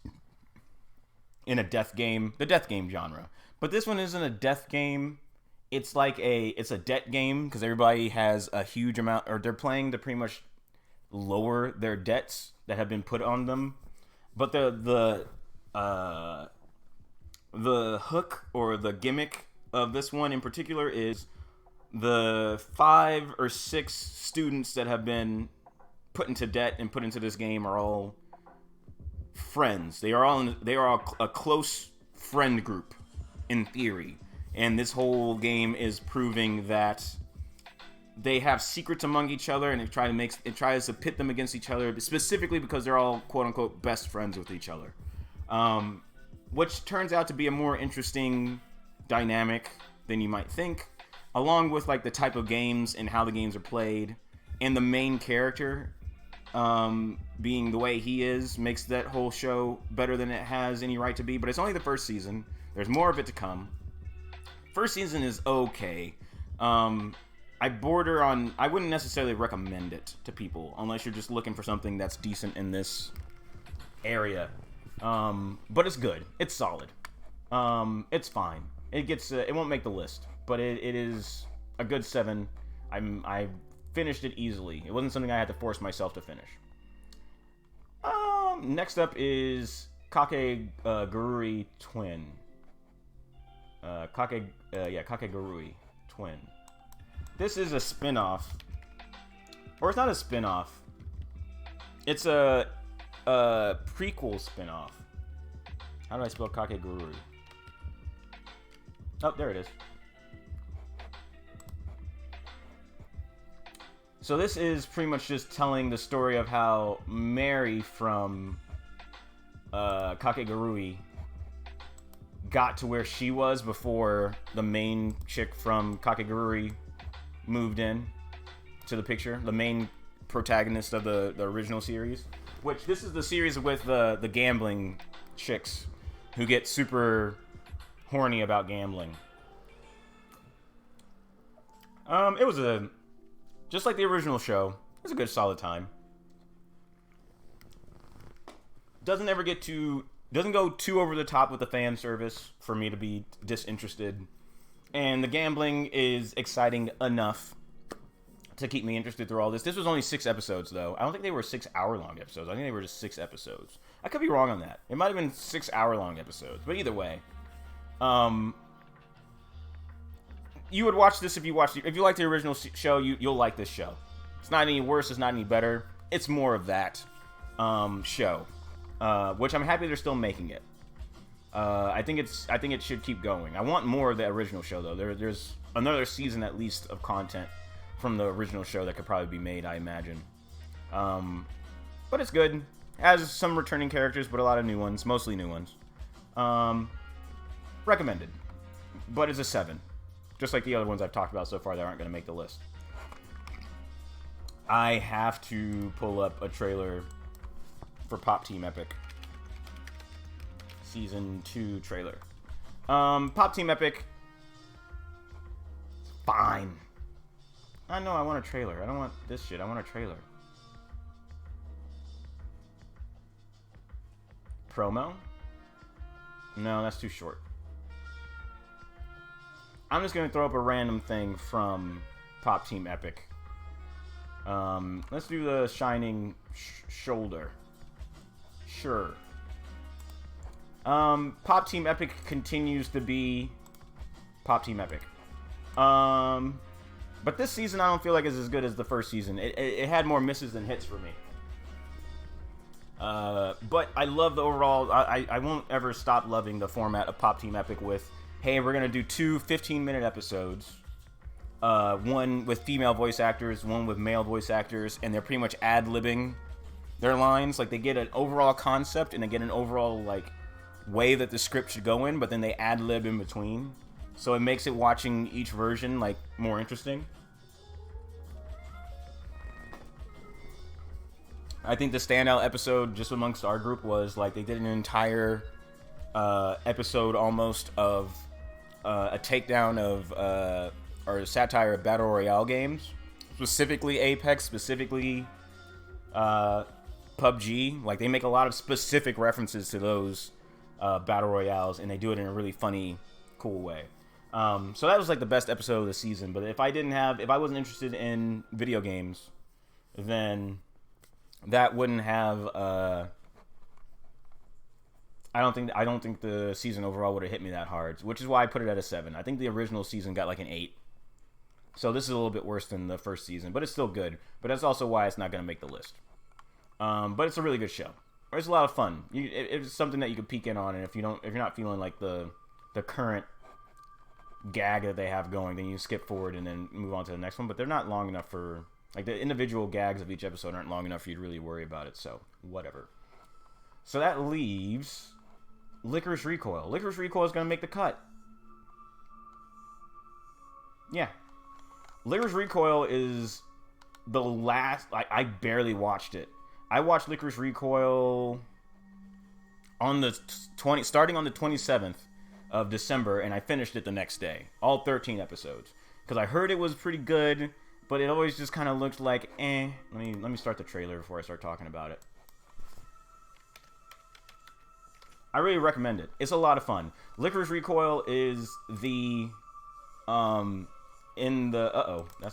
in a death game, the death game genre. But this one isn't a death game. It's like it's a debt game because everybody has a huge amount, or they're playing to pretty much lower their debts that have been put on them. But the hook or the gimmick of this one in particular is the 5 or 6 students that have been put into debt and put into this game are all friends. They are all a close friend group in theory, and this whole game is proving that they have secrets among each other, and it tries to pit them against each other, specifically because they're all quote unquote best friends with each other, which turns out to be a more interesting dynamic than you might think, along with like the type of games and how the games are played, and the main character being the way he is makes that whole show better than it has any right to be. But it's only the first season. There's more of it to come. First season is okay. I wouldn't necessarily recommend it to people unless you're just looking for something that's decent in this area. But it's good. It's solid. It's fine. It won't make the list, but it is a good 7. I finished it easily. It wasn't something I had to force myself to finish. Next up is Kakegurui Twin. Kakegurui Twin. This is a spin-off. Or it's not a spin-off. It's a prequel spin-off. How do I spell Kakegurui? Oh, there it is. So this is pretty much just telling the story of how Mary from Kakegurui got to where she was before the main chick from Kakegurui moved in to the picture. The main protagonist of the original series. Which, this is the series with the gambling chicks who get super horny about gambling. It was just like the original show, it was a good solid time. Doesn't go too over the top with the fan service for me to be disinterested. And the gambling is exciting enough to keep me interested through all this. This was only 6 episodes, though. I don't think they were 6-hour-long episodes. I think they were just 6 episodes. I could be wrong on that. It might have been 6-hour-long episodes. But either way, you would watch this if you like the original show. You'll like this show. It's not any worse. It's not any better. It's more of that show, which I'm happy they're still making it. I think it should keep going. I want more of the original show, though. There's another season at least of content from the original show that could probably be made, I imagine. But it's good. It has some returning characters, but a lot of new ones, mostly new ones. Recommended, but it's a 7, just like the other ones I've talked about so far that aren't going to make the list. I have to pull up a trailer for Pop Team Epic Season 2 trailer. Pop Team Epic, fine. I know, I want a trailer. I don't want this shit. I want a trailer. Promo? No, that's too short. I'm just going to throw up a random thing from Pop Team Epic. Let's do the Shining Shoulder. Sure. Pop Team Epic continues to be Pop Team Epic. But this season I don't feel like it's as good as the first season. It had more misses than hits for me. But I love the overall... I won't ever stop loving the format of Pop Team Epic with, hey, we're going to do 2 15-minute episodes. One with female voice actors, one with male voice actors, and they're pretty much ad-libbing their lines. Like, they get an overall concept, and they get an overall, like, way that the script should go in, but then they ad-lib in between. So it makes it watching each version, like, more interesting. I think the standout episode just amongst our group was like they did an entire episode almost of a takedown of or a satire of battle royale games, specifically Apex, specifically PUBG. Like they make a lot of specific references to those battle royales, and they do it in a really funny, cool way. So that was like the best episode of the season. But if I wasn't interested in video games, then that wouldn't have. I don't think the season overall would have hit me that hard, which is why I put it at a 7. I think the original season got like an 8. So this is a little bit worse than the first season, but it's still good. But that's also why it's not going to make the list. But it's a really good show. It's a lot of fun. It's something that you can peek in on, and if you're not feeling like the current gag that they have going, then you skip forward and then move on to the next one. But they're not long enough for, like, the individual gags of each episode aren't long enough for you to really worry about it. So whatever. So that leaves Licorice Recoil. Licorice Recoil is going to make the cut. Yeah. Licorice Recoil is the last... I barely watched it. I watched Licorice Recoil on the starting on the 27th of December, and I finished it the next day. All 13 episodes. Because I heard it was pretty good, but it always just kind of looked like, eh. Let me start the trailer before I start talking about it. I really recommend it. It's a lot of fun. Licorice Recoil is the, that's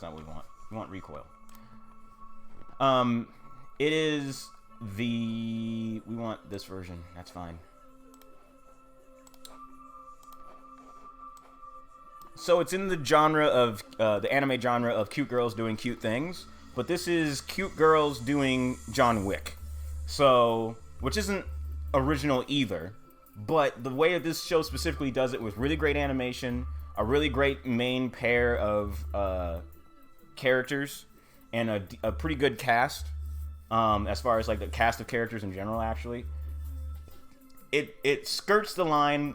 not what we want. We want Recoil. It is we want this version. That's fine. So it's in the genre of, the anime genre of cute girls doing cute things, but this is cute girls doing John Wick. So, which isn't original either, but the way that this show specifically does it with really great animation, a really great main pair of characters, and a pretty good cast, as far as like the cast of characters in general. Actually, it skirts the line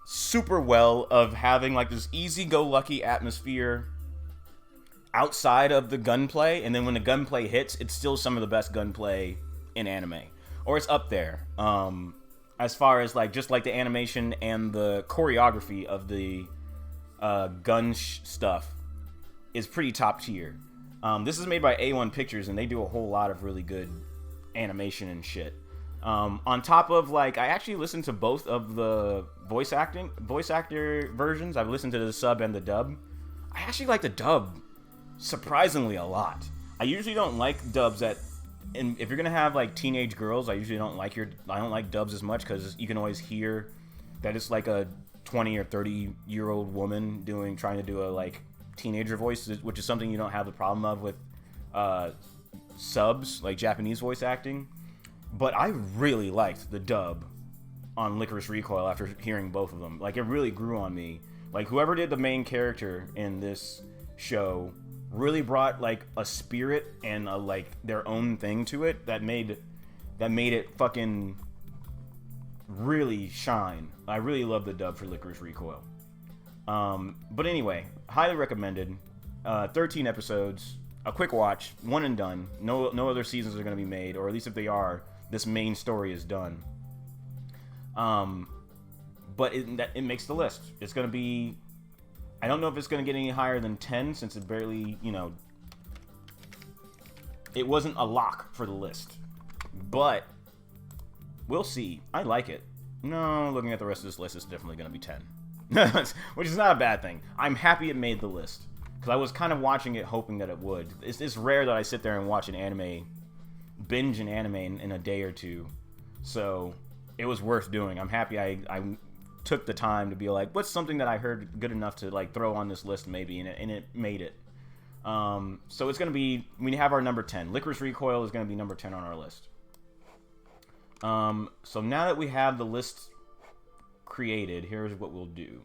super well of having like this easy-go-lucky atmosphere outside of the gunplay, and then when the gunplay hits, it's still some of the best gunplay in anime, or it's up there. As far as like just like the animation and the choreography of the stuff is pretty top tier. This is made by A1 Pictures, and they do a whole lot of really good animation and shit. On top of, like, I actually listened to both of the voice actor versions. I've listened to the sub and the dub. I actually like the dub surprisingly a lot. I usually don't like dubs and if you're gonna have like teenage girls, I usually don't like dubs as much, because you can always hear that it's like a 20 or 30-year-old woman trying to do a like teenager voice, which is something you don't have the problem of with subs, like Japanese voice acting. But I really liked the dub on Licorice Recoil after hearing both of them. Like, it really grew on me. Like, whoever did the main character in this show really brought like a spirit and a like their own thing to it that made it fucking really shine. I really love the dub for Licorice Recoil. But anyway, highly recommended. 13 episodes, a quick watch, one and done. No other seasons are going to be made, or at least if they are, this main story is done. But it makes the list. It's going to be, I don't know if it's going to get any higher than 10, since it barely, it wasn't a lock for the list. But we'll see. I like it. No, looking at the rest of this list, it's definitely going to be 10. Which is not a bad thing. I'm happy it made the list, because I was kind of watching it hoping that it would. It's rare that I sit there and watch binge an anime in a day or two. So it was worth doing. I'm happy I took the time to be like, what's something that I heard good enough to like throw on this list maybe, and it made it. So it's going to be, we have our number 10. Licorice Recoil is going to be number 10 on our list. So now that we have the list created, here's what we'll do.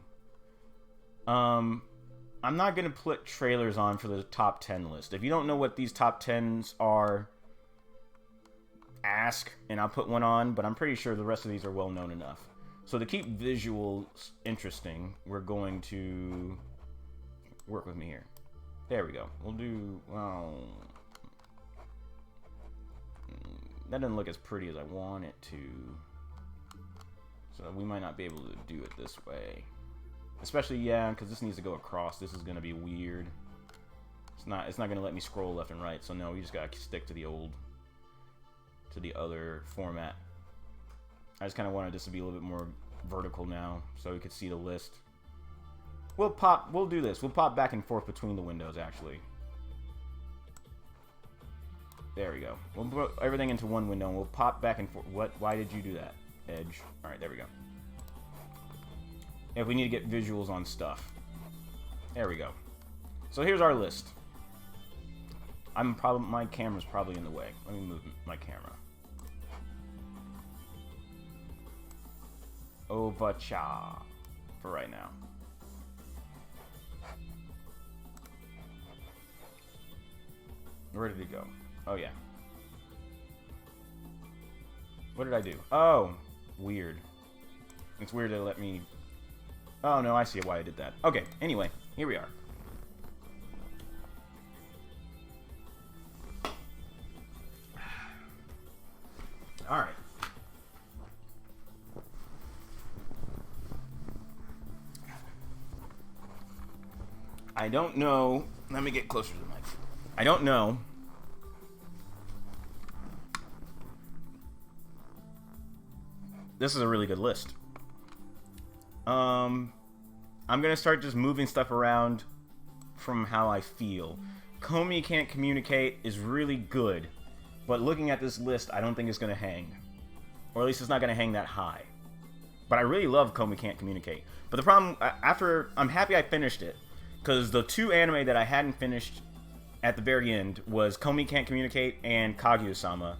I'm not going to put trailers on for the top 10 list. If you don't know what these top 10s are, ask and I'll put one on, but I'm pretty sure the rest of these are well known enough. So to keep visuals interesting, we're going to work with me here. There we go. We'll do, That doesn't look as pretty as I want it to. So we might not be able to do it this way. Especially, yeah, because this needs to go across. This is going to be weird. It's not going to let me scroll left and right. So no, we just got to stick to the other format. I just kind of wanted this to be a little bit more vertical now, so we could see the list. We'll do this. We'll pop back and forth between the windows, actually. There we go. We'll put everything into one window, and we'll pop back and forth. What? Why did you do that, Edge? All right, there we go. If we need to get visuals on stuff. There we go. So here's our list. My camera's probably in the way. Let me move my camera. Ovacha for right now. Where did it go? Oh, yeah. What did I do? Oh, weird. It's weird to let me... Oh, no, I see why I did that. Okay, anyway, here we are. All right. I don't know. Let me get closer to the mic. I don't know. This is a really good list. I'm gonna start just moving stuff around from how I feel. Comey Can't Communicate is really good, but looking at this list, I don't think it's gonna hang. Or at least it's not gonna hang that high. But I really love Comey Can't Communicate. But the problem, I'm happy I finished it, because the two anime that I hadn't finished at the very end was Comey Can't Communicate and Kaguya-sama.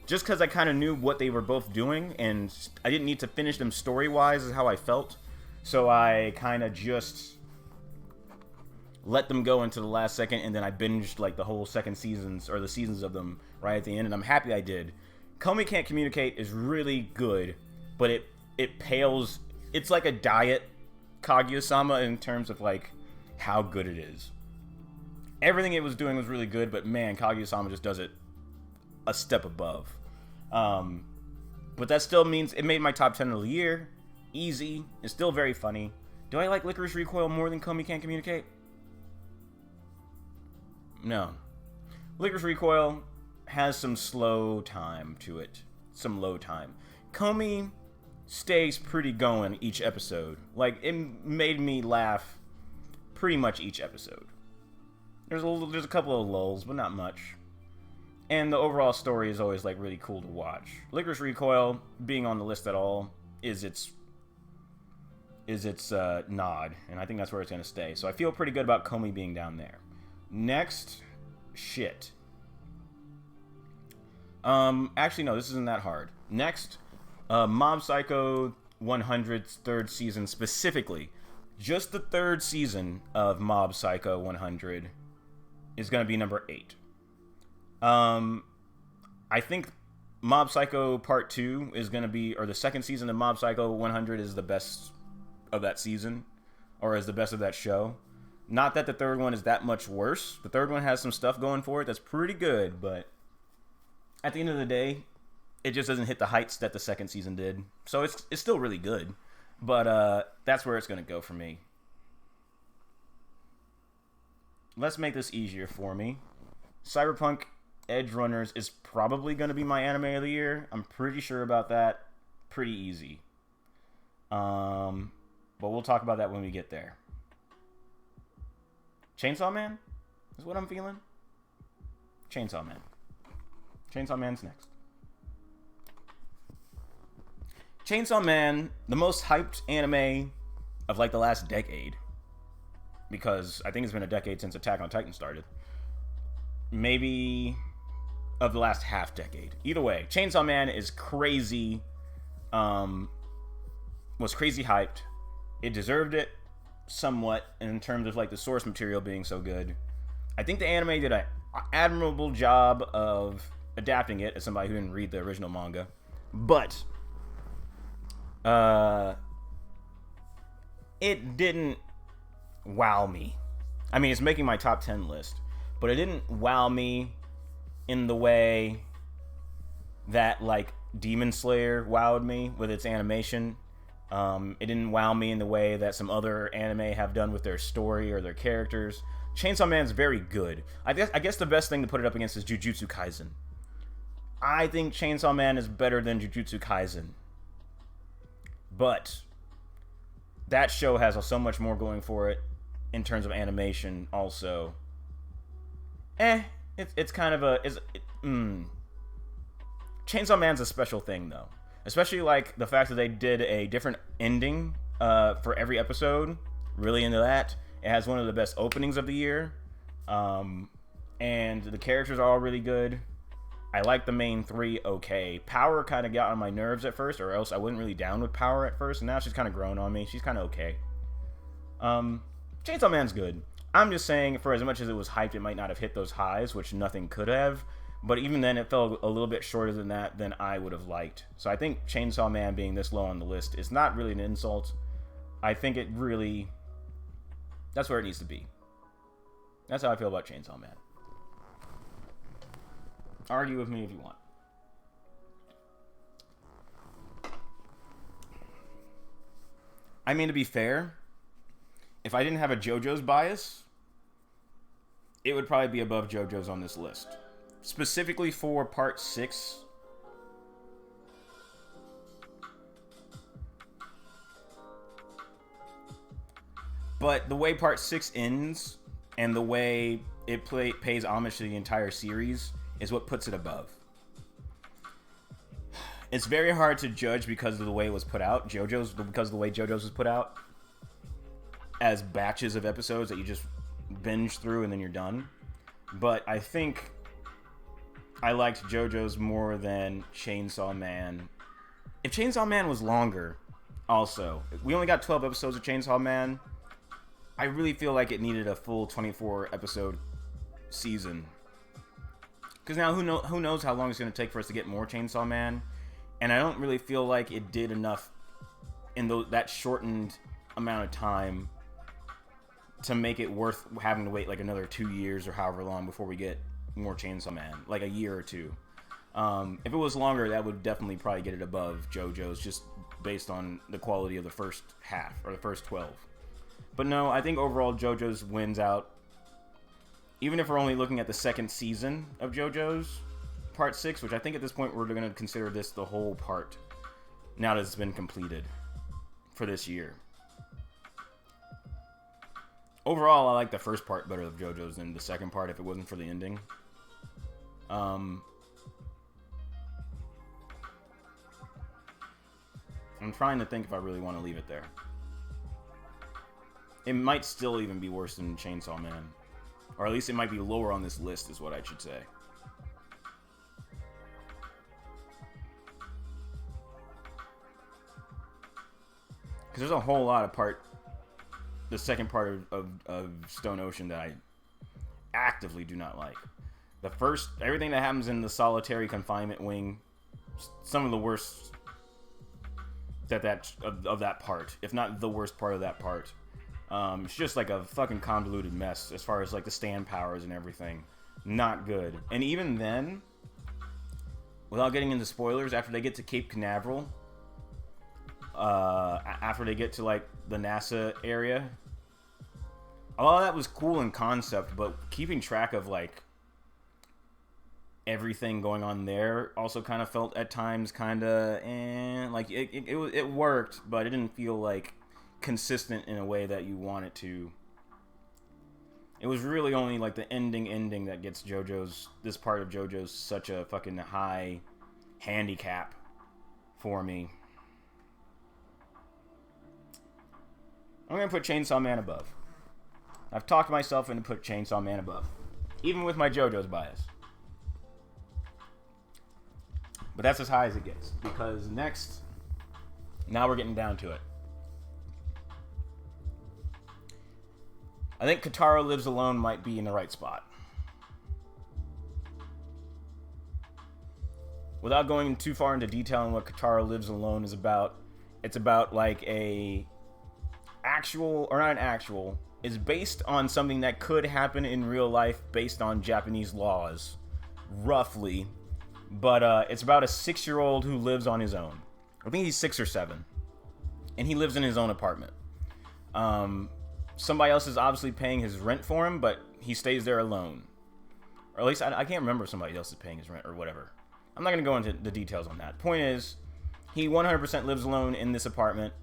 Just because I kind of knew what they were both doing, and I didn't need to finish them story-wise is how I felt. So I kind of just let them go into the last second, and then I binged like the whole second seasons, or the seasons of them right at the end, and I'm happy I did. Comey Can't Communicate is really good, but it pales. It's like a diet Kaguya-sama in terms of like how good it is. Everything it was doing was really good, but man, Kaguya-sama just does it a step above. But that still means it made my top 10 of the year. Easy. It's still very funny. Do I like Licorice Recoil more than Comey Can't Communicate? No. Licorice Recoil has some slow time to it. Some low time. Comey stays pretty going each episode. Like, it made me laugh pretty much each episode. There's a couple of lulls, but not much. And the overall story is always like really cool to watch. Licorice Recoil being on the list at all is its nod, and I think that's where it's gonna stay. So I feel pretty good about Comey being down there. Next, shit. Actually no, this isn't that hard. Next, Mob Psycho 100's third season specifically. Just the third season of Mob Psycho 100 is gonna be number 8. I think Mob Psycho Part 2 is going to be, or the second season of Mob Psycho 100 is the best of that season, or is the best of that show. Not that the third one is that much worse. The third one has some stuff going for it that's pretty good, but at the end of the day, it just doesn't hit the heights that the second season did. So it's still really good, but that's where it's going to go for me. Let's make this easier for me. Cyberpunk Edge Runners is probably going to be my anime of the year. I'm pretty sure about that. Pretty easy. But we'll talk about that when we get there. Chainsaw Man is what I'm feeling. Chainsaw Man. Chainsaw Man's next. Chainsaw Man, the most hyped anime of like the last decade. Because I think it's been a decade since Attack on Titan started. Maybe of the last half decade. Either way, Chainsaw Man is crazy. Was crazy hyped. It deserved it somewhat in terms of like the source material being so good. I think the anime did an admirable job of adapting it as somebody who didn't read the original manga. But it didn't wow me. I mean, it's making my top 10 list. But it didn't wow me in the way that like Demon Slayer wowed me with its animation. It didn't wow me in the way that some other anime have done with their story or their characters. Chainsaw Man's very good. I guess the best thing to put it up against is Jujutsu Kaisen. I think Chainsaw Man is better than Jujutsu Kaisen. But that show has so much more going for it in terms of animation also. It's kind of a... Chainsaw Man's a special thing, though. Especially, like, the fact that they did a different ending for every episode. Really into that. It has one of the best openings of the year. And the characters are all really good. I like the main three okay. Power kind of got on my nerves at first, or else I wasn't really down with Power at first, and now she's kind of grown on me. She's kind of okay. Chainsaw Man's good. I'm just saying, for as much as it was hyped, it might not have hit those highs, which nothing could have. But even then, it fell a little bit shorter than that than I would have liked. So I think Chainsaw Man being this low on the list is not really an insult. I think it really... that's where it needs to be. That's how I feel about Chainsaw Man. Argue with me if you want. I mean, to be fair, if I didn't have a JoJo's bias, it would probably be above JoJo's on this list. Specifically for Part 6. But the way Part 6 ends, and the way it pays homage to the entire series, is what puts it above. It's very hard to judge because of the way it was put out. Because of the way JoJo's was put out. As batches of episodes that you just binge through and then you're done. But I think I liked JoJo's more than Chainsaw Man. If Chainsaw Man was longer, also, we only got 12 episodes of Chainsaw Man. I really feel like it needed a full 24 episode season. Because now who knows how long it's going to take for us to get more Chainsaw Man. And I don't really feel like it did enough in that shortened amount of time to make it worth having to wait like another 2 years or however long before we get more Chainsaw Man. Like a year or two. If it was longer, that would definitely probably get it above JoJo's, just based on the quality of the first half, or the first 12. But no, I think overall JoJo's wins out. Even if we're only looking at the second season of JoJo's Part 6, which I think at this point we're going to consider this the whole part, now that it's been completed for this year. Overall, I like the first part better of JoJo's than the second part if it wasn't for the ending. I'm trying to think if I really want to leave it there. It might still even be worse than Chainsaw Man. Or at least it might be lower on this list, is what I should say. Because there's a whole lot of the second part of Stone Ocean that I actively do not like. Everything that happens in the solitary confinement wing, some of the worst of that part, if not the worst part of that part. It's just like a fucking convoluted mess as far as like the stand powers and everything. Not good. And even then, without getting into spoilers, after they get to Cape Canaveral, after they get to like the NASA area, a lot of that was cool in concept, but keeping track of like everything going on there also kind of felt at times kind of like it worked, but it didn't feel like consistent in a way that you want it to. It was really only like the ending that gets this part of JoJo's such a fucking high handicap for me. I'm gonna put Chainsaw Man above. I've talked myself into put Chainsaw Man above, even with my JoJo's bias. But that's as high as it gets, because now we're getting down to it. I think Katara Lives Alone might be in the right spot. Without going too far into detail on what Katara Lives Alone is about, it's about like is based on something that could happen in real life based on Japanese laws, roughly. But it's about a 6-year-old who lives on his own. I think he's 6 or 7. And he lives in his own apartment. Somebody else is obviously paying his rent for him, but he stays there alone. Or at least, I can't remember if somebody else is paying his rent or whatever. I'm not going to go into the details on that. Point is, he 100% lives alone in this apartment.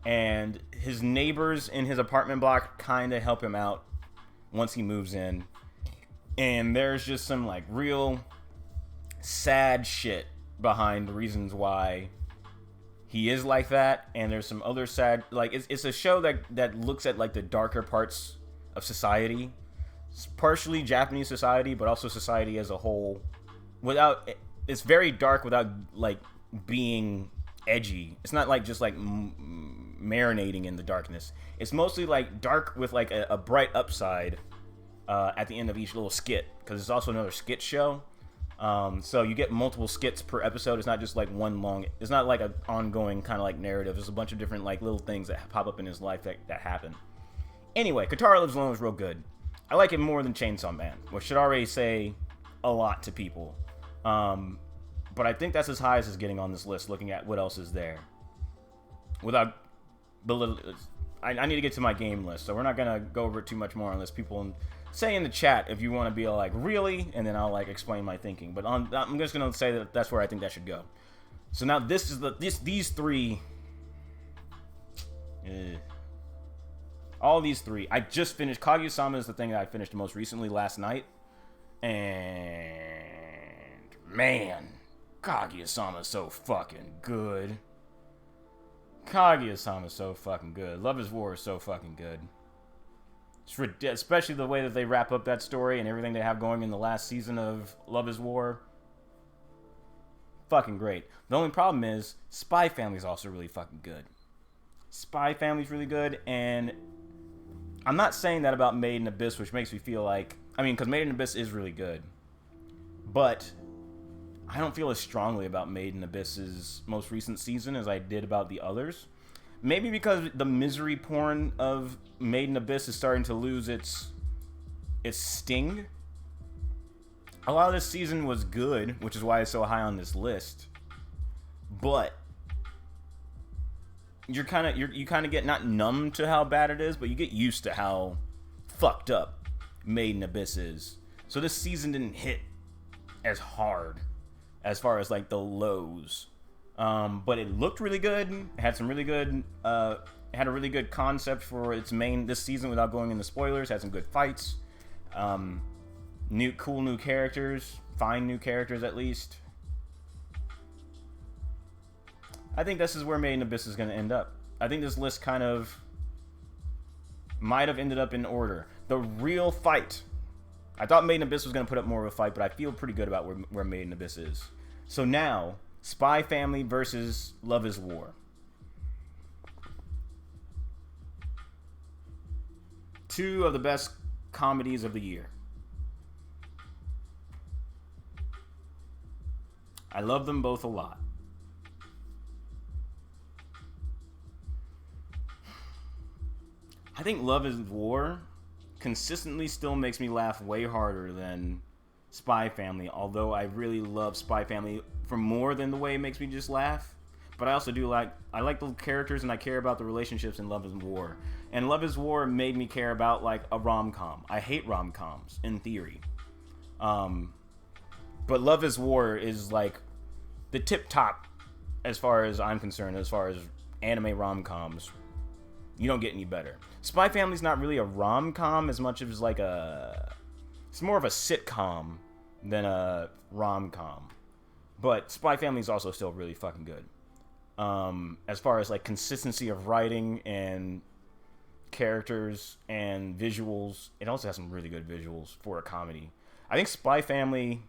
And his neighbors in his apartment block kind of help him out once he moves in. And there's just some, like, real sad shit behind the reasons why he is like that. And there's some other sad, like, it's a show that looks at, like, the darker parts of society. It's partially Japanese society, but also society as a whole. It's very dark without, like, being edgy. It's not, like, just, like, marinating in the darkness. It's mostly, like, dark with, like, a bright upside at the end of each little skit, because it's also another skit show. So you get multiple skits per episode. It's not just like one long. It's not like an ongoing kind of like narrative. There's a bunch of different like little things that pop up in his life that happen. Anyway, Katara Lives Alone is real good. I like it more than Chainsaw Man, which should already say a lot to people. But I think that's as high as it's getting on this list. Looking at what else is there, without I need to get to my game list, so we're not gonna go over it too much more unless people say in the chat if you want to be like, really, and then I'll like explain my thinking. But I'm just gonna say that that's where I think that should go. So now this is these three, all these three. I just finished. Kaguya-sama is the thing that I finished most recently last night, and man, Kaguya-sama is so fucking good. Kaguya-sama is so fucking good. Love is War is so fucking good. Especially the way that they wrap up that story and everything they have going in the last season of Love is War. Fucking great. The only problem is Spy Family is also really fucking good. Spy Family's really good, and I'm not saying that about Made in Abyss, which makes me feel like, I mean, because Made in Abyss is really good, but I don't feel as strongly about Made in Abyss's most recent season as I did about the others. Maybe because the misery porn of Made in Abyss is starting to lose its sting. A lot of this season was good, which is why it's so high on this list. But you kind of get not numb to how bad it is, but you get used to how fucked up Made in Abyss is. So this season didn't hit as hard as far as like the lows. But it looked really good. It had some really good, had a really good concept for its main this season without going into spoilers. Had some good fights, cool new characters, fine new characters at least. I think this is where Made in Abyss is going to end up. I think this list kind of might have ended up in order. The real fight. I thought Made in Abyss was going to put up more of a fight, but I feel pretty good about where Made in Abyss is. So now, Spy Family versus Love is War. Two of the best comedies of the year. I love them both a lot. I think Love is War consistently still makes me laugh way harder than Spy Family, although I really love Spy Family for more than the way it makes me just laugh. But I also do I like the characters and I care about the relationships in Love is War. And Love is War made me care about like a rom-com. I hate rom-coms in theory. But Love is War is like the tip top as far as I'm concerned, as far as anime rom-coms. You don't get any better. Spy Family's not really a rom-com as much as like it's more of a sitcom than a rom-com. But Spy Family is also still really fucking good. As far as like consistency of writing and characters and visuals, it also has some really good visuals for a comedy. I think Spy Family,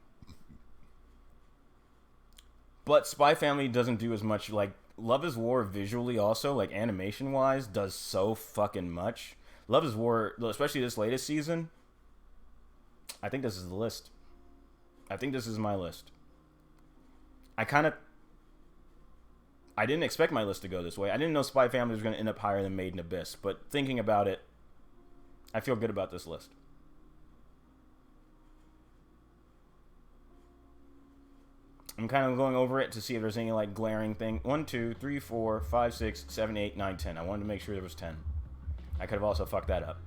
but Spy Family doesn't do as much. Like Love is War visually also, like animation wise, does so fucking much. Love is War, especially this latest season, I think this is the list. I think this is my list. I didn't expect my list to go this way. I didn't know Spy Family was going to end up higher than Made in Abyss, but thinking about it, I feel good about this list. I'm kind of going over it to see if there's any like glaring thing. 1, 2, 3, 4, 5, 6, 7, 8, 9, 10. I wanted to make sure there was 10. I could have also fucked that up.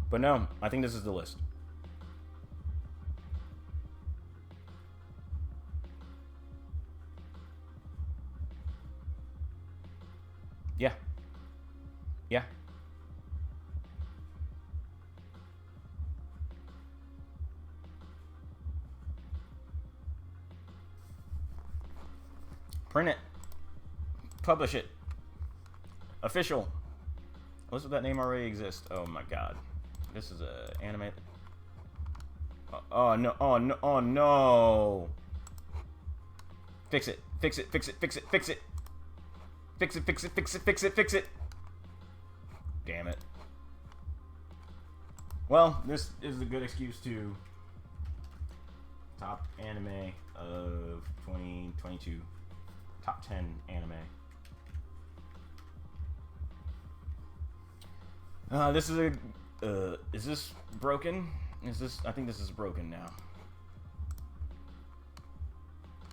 But no, I think this is the list. Yeah. Yeah. Print it. Publish it. Official. Does that name already exist? Oh my god. This is a anime. Oh no. Oh no. Oh no. Fix it. Fix it. Fix it. Fix it. Fix it. Fix it. Fix it. Fix it. Fix it. Fix it. Damn it. Well, this is a good excuse to top anime of 2022. Top 10 anime. This is a. Is this broken? Is this? I think this is broken now.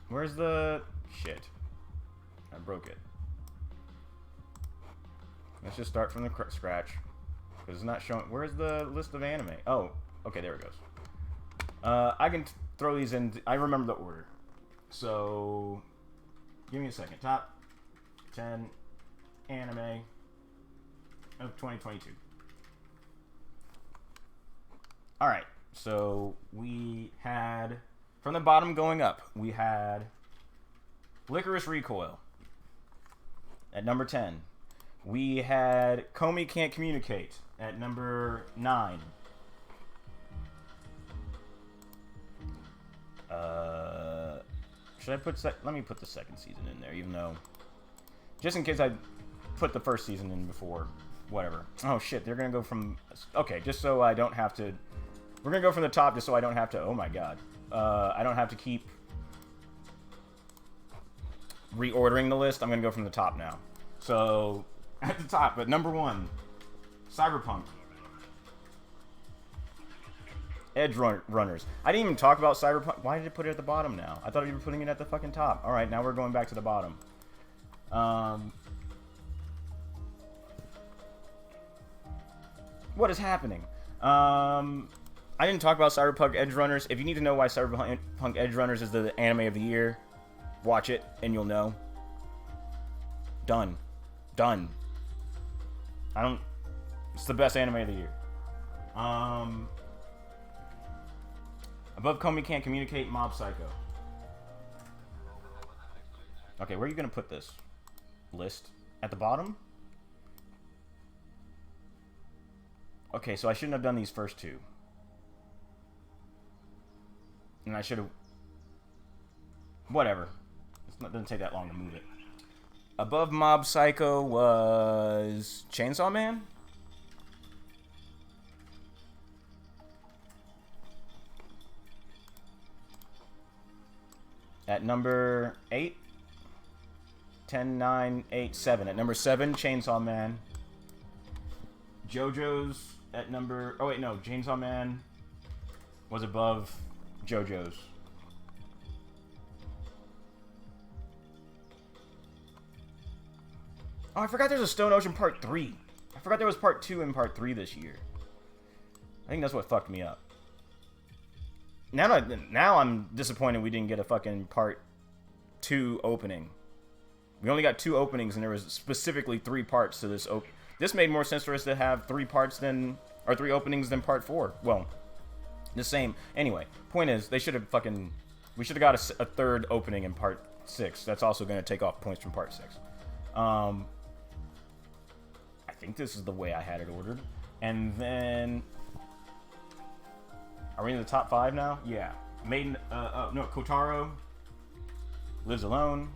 Where's the shit? I broke it. Let's just start from the scratch. Because it's not showing. Where's the list of anime? Oh, okay, there it goes. I can throw these in. I remember the order. So, give me a second. Top 10 anime of 2022. Alright, so we had, from the bottom going up, we had Licorice Recoil at number 10. We had Comey Can't Communicate at number 9. Should I put let me put the second season in there, even though, just in case I put the first season in before, whatever. Oh shit, they're gonna go from, okay, just so I don't have to, we're gonna go from the top just so I don't have to, oh my god. I don't have to keep reordering the list. I'm gonna go from the top now. So, at the top, at number 1, Cyberpunk. Edge Runners. I didn't even talk about Cyberpunk. Why did it put it at the bottom now? I thought you were putting it at the fucking top. Alright, now we're going back to the bottom. What is happening? I didn't talk about Cyberpunk Edge Runners. If you need to know why Cyberpunk Edge Runners is the anime of the year, watch it and you'll know. Done. Done. It's the best anime of the year. Above Comey Can't Communicate, Mob Psycho. Okay, where are you gonna put this list? At the bottom? Okay, so I shouldn't have done these first two. And I should have... Whatever. It doesn't take that long to move it. Above Mob Psycho was... Chainsaw Man? At number 8? 10, 9, 8, 7. At number 7, Chainsaw Man. JoJo's at number... Oh, wait, no. Chainsaw Man was above JoJo's. Oh, I forgot there's a Stone Ocean Part 3. I forgot there was Part 2 and Part 3 this year. I think that's what fucked me up. Now I'm disappointed we didn't get a fucking Part 2 opening. We only got 2 openings, and there was specifically 3 parts to this. This made more sense for us to have 3 parts than, or 3 openings than Part 4. Well, the same. Anyway, point is, they should have fucking, we should have got a 3rd opening in Part 6. That's also going to take off points from Part 6. I think this is the way I had it ordered. And then, are we in the top 5 now? Yeah. Maiden, no, Kotaro Lives Alone.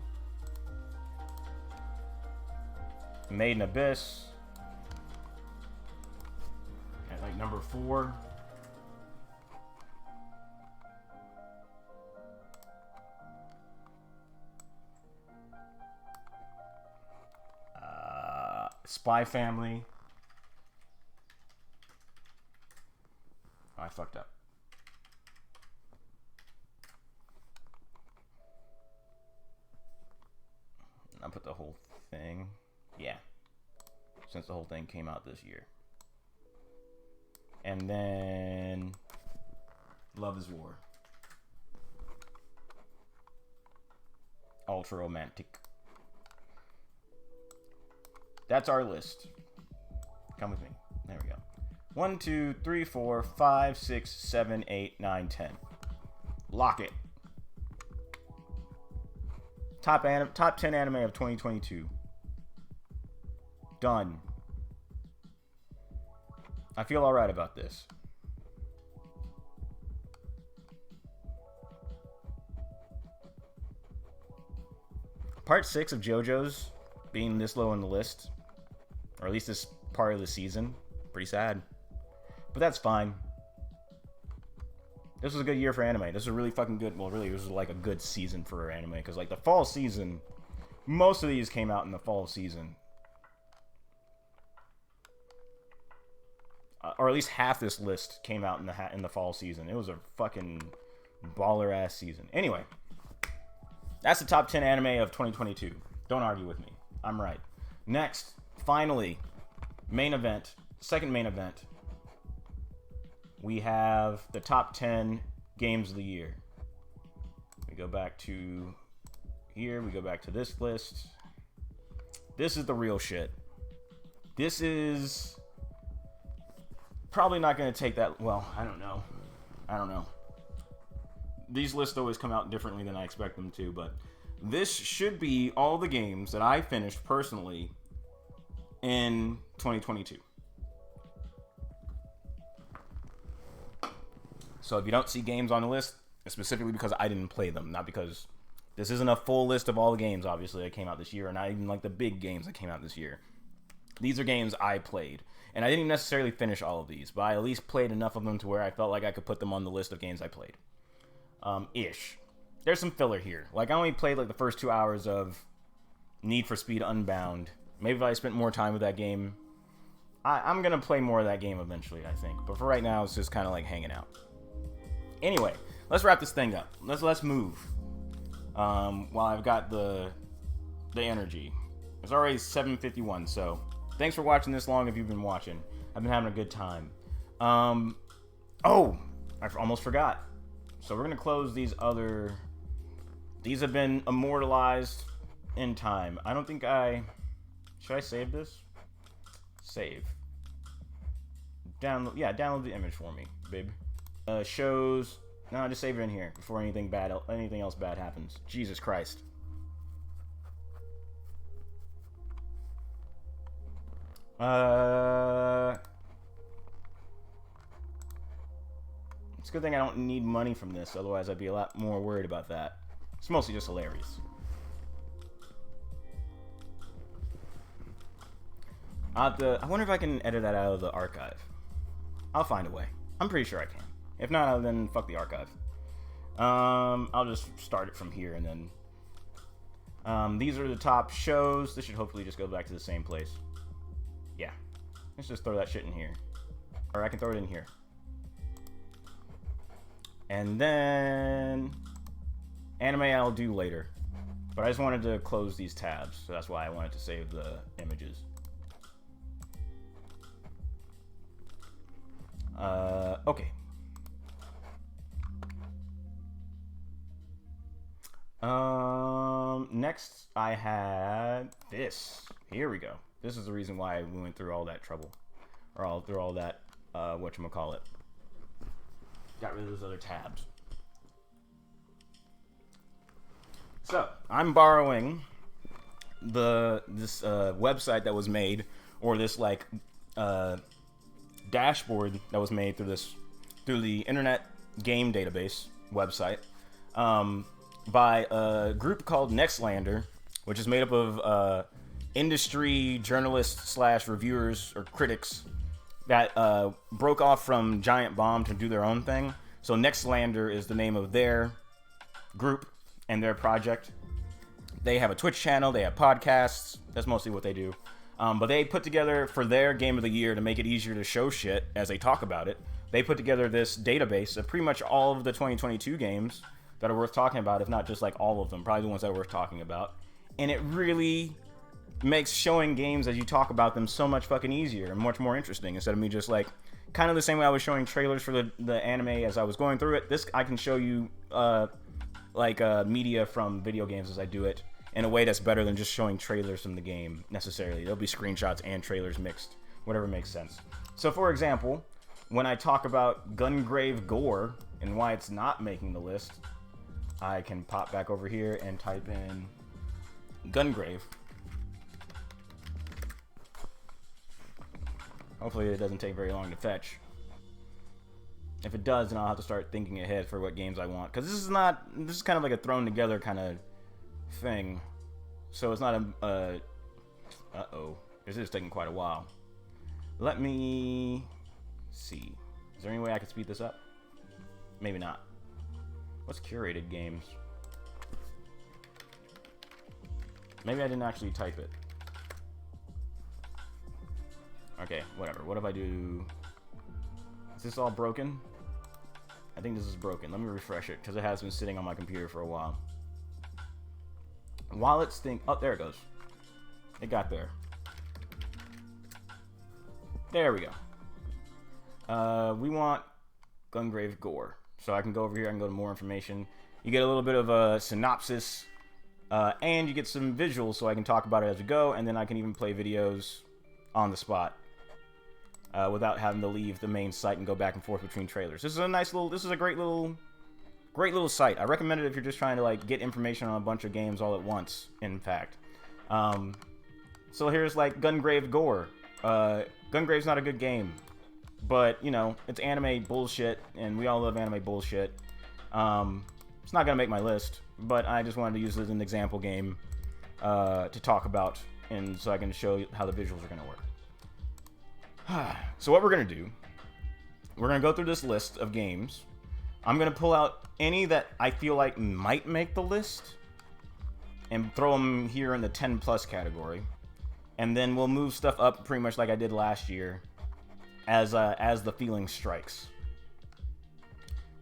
Made in Abyss at like number 4. Spy Family. Oh, I fucked up. put the whole thing. Yeah. Since the whole thing came out this year. And then Love is War. Ultra romantic. That's our list. Come with me. There we go. 1, 2, 3, 4, 5, 6, 7, 8, 9, 10. Lock it. Top 10 anime of 2022. Done. I feel alright about this. Part 6 of JoJo's being this low on the list, or at least this part of the season, pretty sad. But that's fine. This was a good year for anime. This was a really fucking good, well, really, it was like a good season for anime, because like the fall season, most of these came out in the fall season. Or at least half this list came out in the fall season. It was a fucking baller ass season. Anyway, that's the top 10 anime of 2022. Don't argue with me. I'm right. Next, finally, main event, second main event. We have the top 10 games of the year. We go back to here. We go back to this list. This is the real shit. This is probably not going to take that... Well, I don't know. These lists always come out differently than I expect them to, but this should be all the games that I finished personally in 2022. So if you don't see games on the list, it's specifically because I didn't play them, not because this isn't a full list of all the games, obviously, that came out this year, and not even like the big games that came out this year. These are games I played, and I didn't necessarily finish all of these, but I at least played enough of them to where I felt like I could put them on the list of games I played. Ish. There's some filler here. Like, I only played like the first 2 hours of Need for Speed Unbound. Maybe if I spent more time with that game, I'm gonna play more of that game eventually, I think. But for right now, it's just kind of like hanging out. Anyway, let's wrap this thing up. Let's move. While I've got the energy. It's already 7:51, so thanks for watching this long if you've been watching. I've been having a good time. Oh, I almost forgot. So we're gonna close these other. These have been immortalized in time. I don't think should I save this? Save. Download. Yeah, download the image for me, babe. Shows. No, just save it in here before anything else bad happens. Jesus Christ. It's a good thing I don't need money from this, otherwise I'd be a lot more worried about that. It's mostly just hilarious. I wonder if I can edit that out of the archive. I'll find a way. I'm pretty sure I can. If not, then fuck the archive. I'll just start it from here, and then these are the top shows. This should hopefully just go back to the same place. Yeah. Let's just throw that shit in here. Or I can throw it in here. And then anime I'll do later. But I just wanted to close these tabs, so that's why I wanted to save the images. Okay. Next I had this. Here we go. This is the reason why we went through all that trouble. Or through all that, whatchamacallit. Got rid of those other tabs. So, I'm borrowing this website that was made, or this like dashboard that was made through the Internet Game Database website, by a group called Nextlander, which is made up of industry journalists / reviewers or critics that broke off from Giant Bomb to do their own thing. So Nextlander is the name of their group and their project. They have a Twitch channel, they have podcasts, that's mostly what they do. But they put together, for their game of the year, to make it easier to show shit as they talk about it, they put together this database of pretty much all of the 2022 games that are worth talking about, if not just like all of them, probably the ones that are worth talking about. And it really makes showing games as you talk about them so much fucking easier and much more interesting, instead of me just like kind of the same way I was showing trailers for the anime as I was going through it. This I can show you media from video games as I do it in a way that's better than just showing trailers from the game necessarily. There'll be screenshots and trailers mixed, whatever makes sense. So for example, when I talk about Gungrave Gore and why it's not making the list, I can pop back over here and type in Gungrave. Hopefully it doesn't take very long to fetch. If it does, then I'll have to start thinking ahead for what games I want. Because this is kind of like a thrown together kind of thing. So it's not a uh-oh. This is taking quite a while. Let me see. Is there any way I could speed this up? Maybe not. What's curated games? Maybe I didn't actually type it. Okay, whatever. What if I do... Is this all broken? I think this is broken. Let me refresh it, because it has been sitting on my computer for a while. While it's oh, there it goes. It got there. There we go. We want Gungrave Gore. So I can go over here, I can go to more information. You get a little bit of a synopsis, and you get some visuals so I can talk about it as we go, and then I can even play videos on the spot. Without having to leave the main site and go back and forth between trailers. This is a great little site. I recommend it if you're just trying to like get information on a bunch of games all at once, in fact. So here's like Gungrave Gore. Gungrave's not a good game, but you know, it's anime bullshit, and we all love anime bullshit. It's not gonna make my list, but I just wanted to use it as an example game to talk about, and so I can show you how the visuals are gonna work. So what we're going to do, we're going to go through this list of games. I'm going to pull out any that I feel like might make the list and throw them here in the 10 plus category. And then we'll move stuff up pretty much like I did last year as the feeling strikes.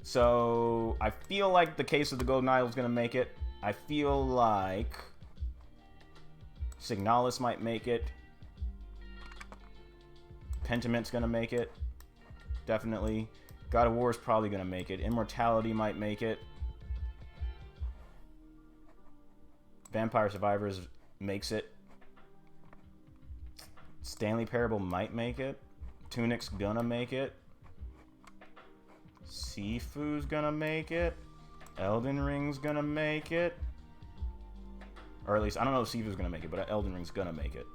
So I feel like the Case of the Golden Idol is going to make it. I feel like Signalis might make it. Pentament's gonna make it, definitely. God of War is probably gonna make it. Immortality might make it. Vampire Survivors makes it. Stanley Parable might make it. Tunic's gonna make it. Sifu's gonna make it. Elden Ring's gonna make it. Or at least, I don't know if Sifu's gonna make it, but Elden Ring's gonna make it.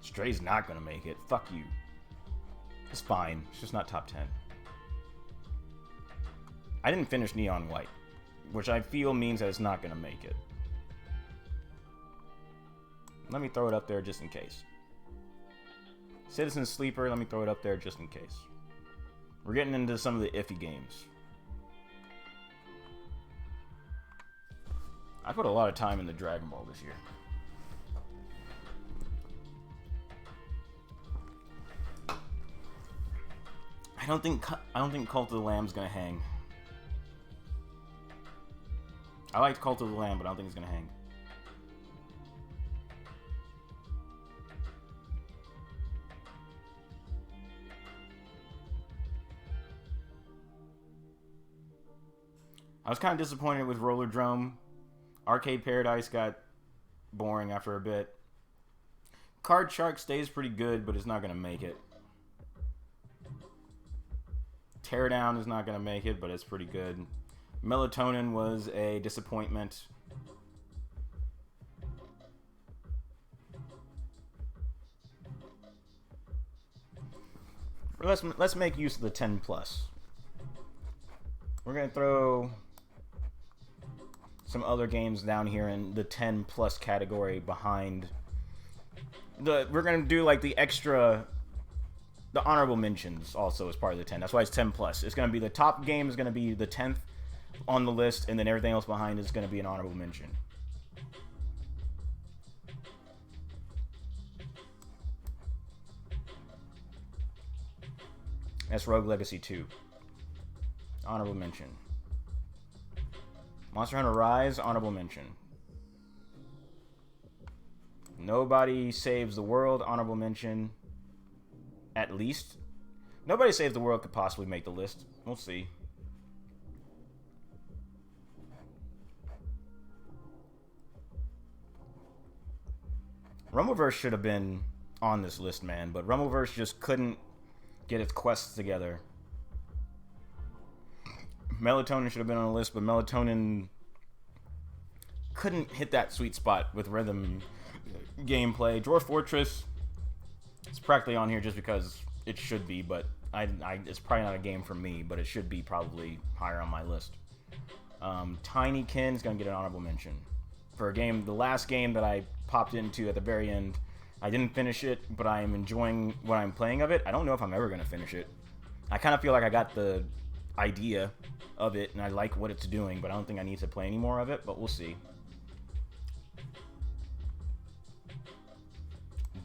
Stray's not gonna make it. Fuck you. It's fine. It's just not top 10. I didn't finish Neon White, which I feel means that it's not gonna make it. Let me throw it up there just in case. Citizen Sleeper, let me throw it up there just in case. We're getting into some of the iffy games. I put a lot of time into Dragon Ball this year. I don't think Cult of the Lamb's gonna hang. I liked Cult of the Lamb, but I don't think it's gonna hang. I was kind of disappointed with Roller Drome. Arcade Paradise got boring after a bit. Card Shark stays pretty good, but it's not gonna make it. Teardown is not going to make it, but it's pretty good. Melatonin was a disappointment. Let's make use of the 10 plus. We're going to throw some other games down here in the 10 plus category behind we're going to do like the honorable mentions also as part of the 10. That's why it's 10 plus. It's going to be the top game is going to be the 10th on the list, and then everything else behind is going to be an honorable mention. That's Rogue Legacy 2. honorable mention. Monster Hunter Rise, honorable mention. Nobody Saves the World, honorable mention. At least. Nobody Saves the World could possibly make the list. We'll see. Rumbleverse should have been on this list, man, but Rumbleverse just couldn't get its quests together. Melatonin should have been on the list, but Melatonin couldn't hit that sweet spot with rhythm gameplay. Dwarf Fortress is practically on here just because it should be, but it's probably not a game for me, but it should be probably higher on my list. Tinykin is going to get an honorable mention. For a game, the last game that I popped into at the very end, I didn't finish it, but I am enjoying what I'm playing of it. I don't know if I'm ever going to finish it. I kind of feel like I got the idea of it, and I like what it's doing, but I don't think I need to play any more of it, but we'll see.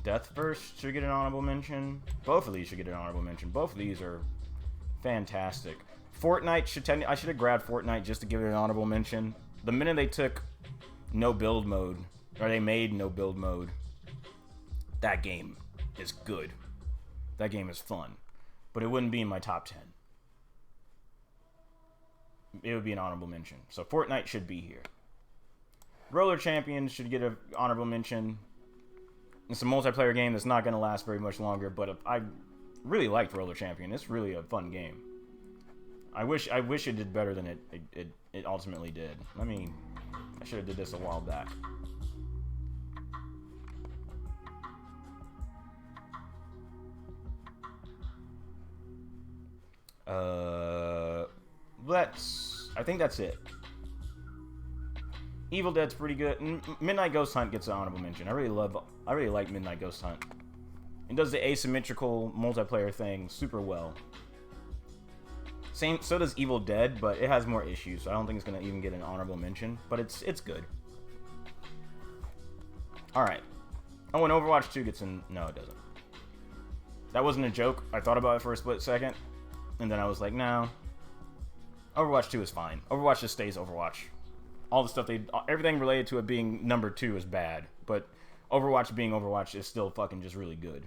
Deathverse should get an honorable mention. Both of these should get an honorable mention. Both of these are fantastic. Fortnite should I should have grabbed Fortnite just to give it an honorable mention. The minute they took no build mode, or they made no build mode, that game is good. That game is fun. But it wouldn't be in my top 10. It would be an honorable mention. So Fortnite should be here. Roller Champions should get an honorable mention. It's a multiplayer game that's not going to last very much longer, but I really liked Roller Champion. It's really a fun game. I wish it did better than it ultimately did. I should have did this a while back. I think that's it. Evil Dead's pretty good. Midnight Ghost Hunt gets an honorable mention. I really like Midnight Ghost Hunt. It does the asymmetrical multiplayer thing super well. So does Evil Dead, but it has more issues, so I don't think it's gonna even get an honorable mention. But it's good. Alright. Oh, and Overwatch 2 gets in. No, it doesn't. That wasn't a joke. I thought about it for a split second, and then I was like, no. Overwatch 2 is fine. Overwatch just stays Overwatch. All the stuff everything related to it being number 2 is bad, but Overwatch being Overwatch is still fucking just really good.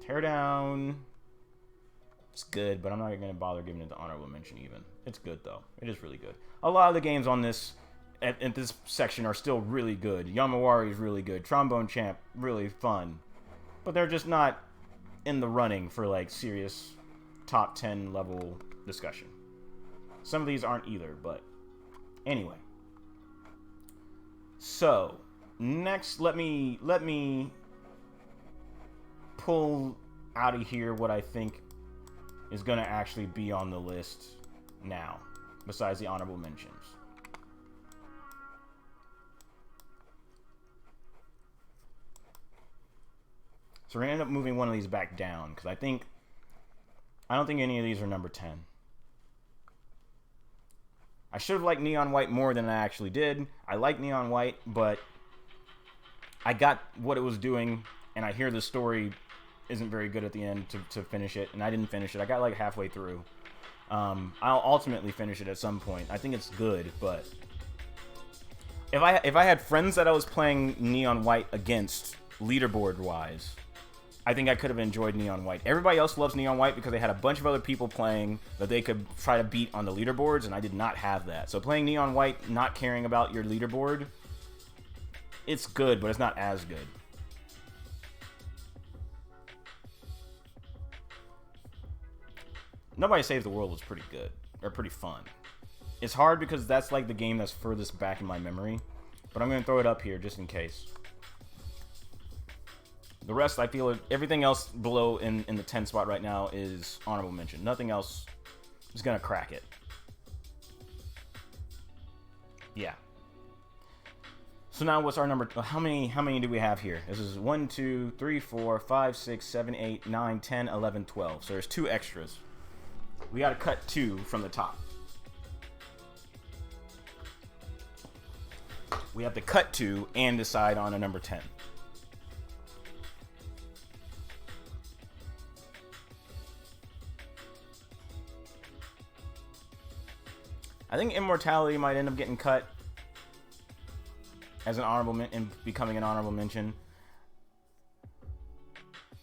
Teardown. It's good, but I'm not gonna bother giving it the honorable mention even. It's good though. It is really good. A lot of the games on this at this section are still really good. Yamawari is really good. Trombone Champ, really fun. But they're just not in the running for like serious top 10 level discussion. Some of these aren't either, but anyway. So, next let me pull out of here what I think is going to actually be on the list now, besides the honorable mentions. So we're going to end up moving one of these back down, because I don't think any of these are number 10. I should have liked Neon White more than I actually did. I like Neon White, but I got what it was doing, and I hear the story isn't very good at the end to finish it, and I didn't finish it. I got like halfway through. I'll ultimately finish it at some point. I think it's good, but if I had friends that I was playing Neon White against, leaderboard-wise, I think I could have enjoyed Neon White. Everybody else loves Neon White because they had a bunch of other people playing that they could try to beat on the leaderboards, and I did not have that. So playing Neon White, not caring about your leaderboard, it's good, but it's not as good. Nobody Saves the World was pretty good, or pretty fun. It's hard because that's like the game that's furthest back in my memory, but I'm going to throw it up here just in case. The rest, I feel, everything else below in the 10 spot right now is honorable mention. Nothing else is going to crack it. Yeah. So now what's our number? How many do we have here? This is 1, 2, 3, 4, 5, 6, 7, 8, 9, 10, 11, 12. So there's 2 extras. We got to cut 2 from the top. We have to cut 2 and decide on a number 10. I think Immortality might end up getting cut as an honorable and becoming an honorable mention.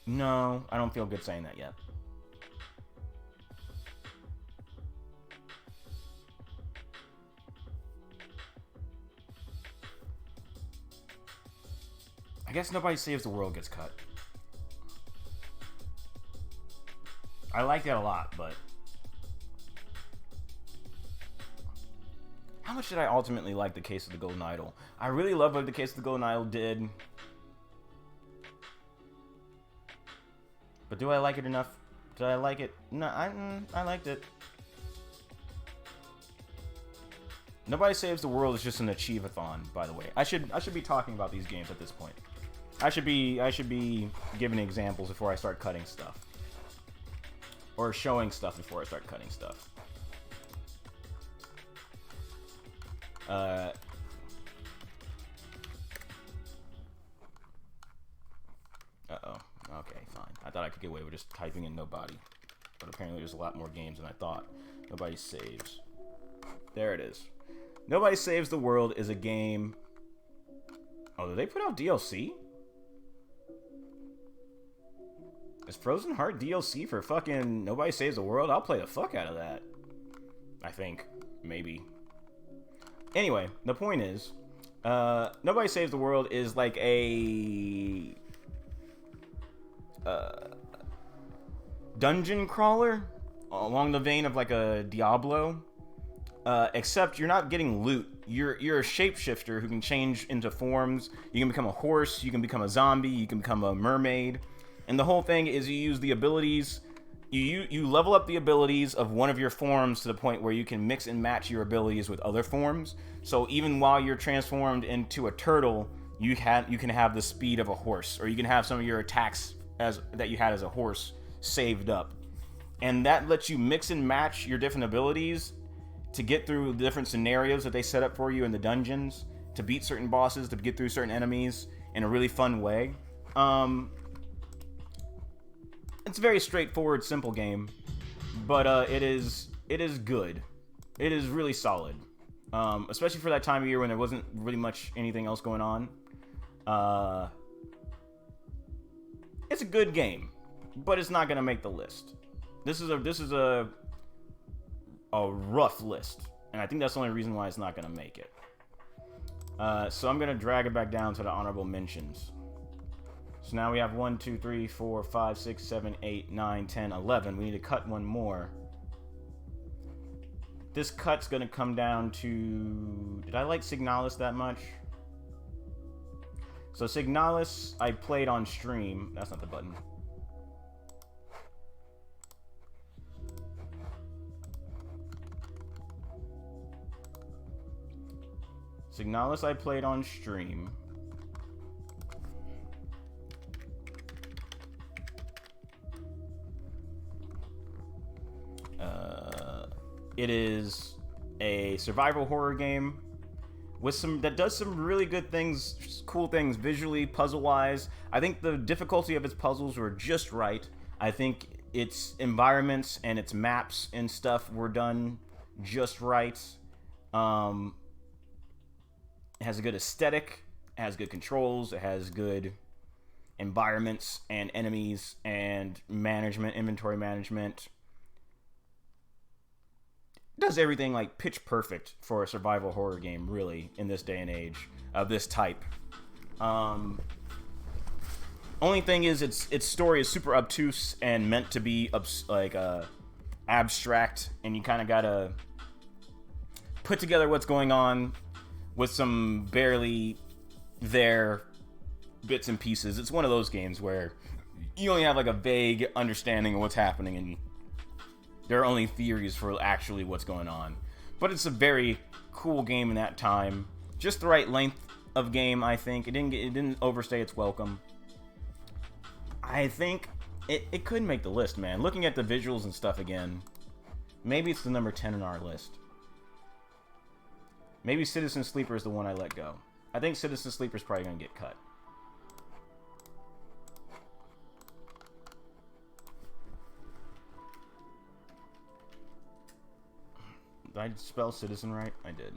No, I don't feel good saying that yet. I guess Nobody Saves the World gets cut. I like that a lot, but how much did I ultimately like The Case of the Golden Idol? I really love what The Case of the Golden Idol did. But do I like it enough? Did I like it? No, I liked it. Nobody Saves the World is just an achieve-a-thon, by the way. I should be talking about these games at this point. I should be giving examples before I start cutting stuff. Or showing stuff before I start cutting stuff. Uh-oh. Okay, fine. I thought I could get away with just typing in nobody. But apparently there's a lot more games than I thought. Nobody Saves. There it is. Nobody Saves the World is a game... Oh, did they put out DLC? Is Frozen Heart DLC for fucking Nobody Saves the World? I'll play the fuck out of that. I think. Maybe. Anyway, the point is, Nobody Saves the World is like a dungeon crawler along the vein of like a Diablo, except you're not getting loot. You're a shapeshifter who can change into forms. You can become a horse, you can become a zombie, you can become a mermaid, and the whole thing is you use the abilities. You level up the abilities of one of your forms to the point where you can mix and match your abilities with other forms. So even while you're transformed into a turtle, you can have the speed of a horse, or you can have some of your attacks that you had as a horse saved up. And that lets you mix and match your different abilities to get through the different scenarios that they set up for you in the dungeons, to beat certain bosses, to get through certain enemies in a really fun way. It's a very straightforward, simple game, but it is good. It is really solid, especially for that time of year when there wasn't really much anything else going on. It's a good game, but it's not gonna make the list. This is a rough list, and I think that's the only reason why it's not gonna make it. So I'm gonna drag it back down to the honorable mentions. So now we have 1, 2, 3, 4, 5, 6, 7, 8, 9, 10, 11. We need to cut one more. This cut's gonna come down to... Did I like Signalis that much? So Signalis, I played on stream. That's not the button. Signalis, I played on stream. It is a survival horror game with that does some really good things, cool things visually, puzzle-wise. I think the difficulty of its puzzles were just right. I think its environments and its maps and stuff were done just right. It has a good aesthetic, it has good controls, it has good environments and enemies and management, inventory management. Does everything like pitch perfect for a survival horror game, really, in this day and age of this type. Only thing is, its story is super obtuse and meant to be abstract, and you kind of gotta put together what's going on with some barely there bits and pieces. It's one of those games where you only have like a vague understanding of what's happening, and there are only theories for actually what's going on. But it's a very cool game in that time. Just the right length of game, I think. It didn't overstay its welcome. I think it could make the list, man. Looking at the visuals and stuff again, maybe it's the number 10 on our list. Maybe Citizen Sleeper is the one I let go. I think Citizen Sleeper is probably going to get cut. Did I spell Citizen right? I did.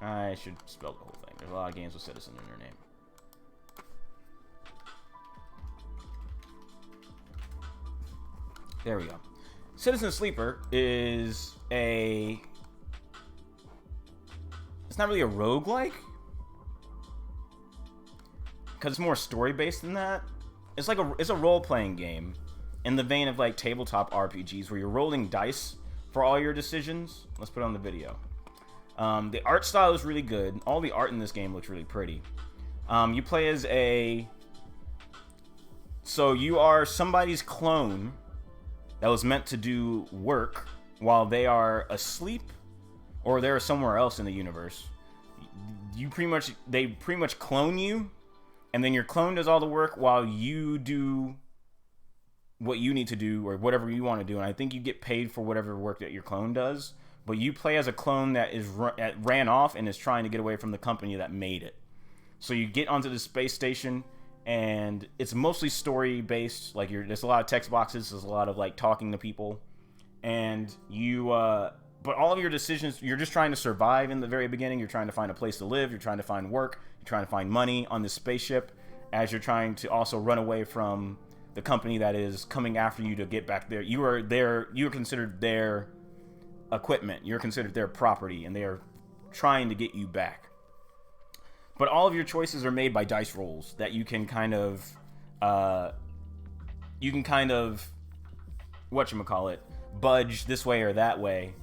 I should spell the whole thing. There's a lot of games with Citizen in their name. There we go. Citizen Sleeper is a... It's not really a roguelike, because it's more story-based than that. It's like it's a role-playing game in the vein of like tabletop RPGs where you're rolling dice for all your decisions. Let's put on the video. The art style is really good. All the art in this game looks really pretty. You play as a... So you are somebody's clone that was meant to do work while they are asleep or they're somewhere else in the universe. They pretty much clone you, and then your clone does all the work while you do what you need to do or whatever you want to do. And I think you get paid for whatever work that your clone does. But you play as a clone that ran off and is trying to get away from the company that made it. So you get onto the space station, and it's mostly story based. Like there's a lot of text boxes, there's a lot of like talking to people, and you. But all of your decisions, you're just trying to survive in the very beginning. You're trying to find a place to live. You're trying to find work. You're trying to find money on this spaceship, as you're trying to also run away from the company that is coming after you to get back there. You are considered their equipment. You're considered their property, and they are trying to get you back. But all of your choices are made by dice rolls that you can kind of whatchamacallit, budge this way or that way.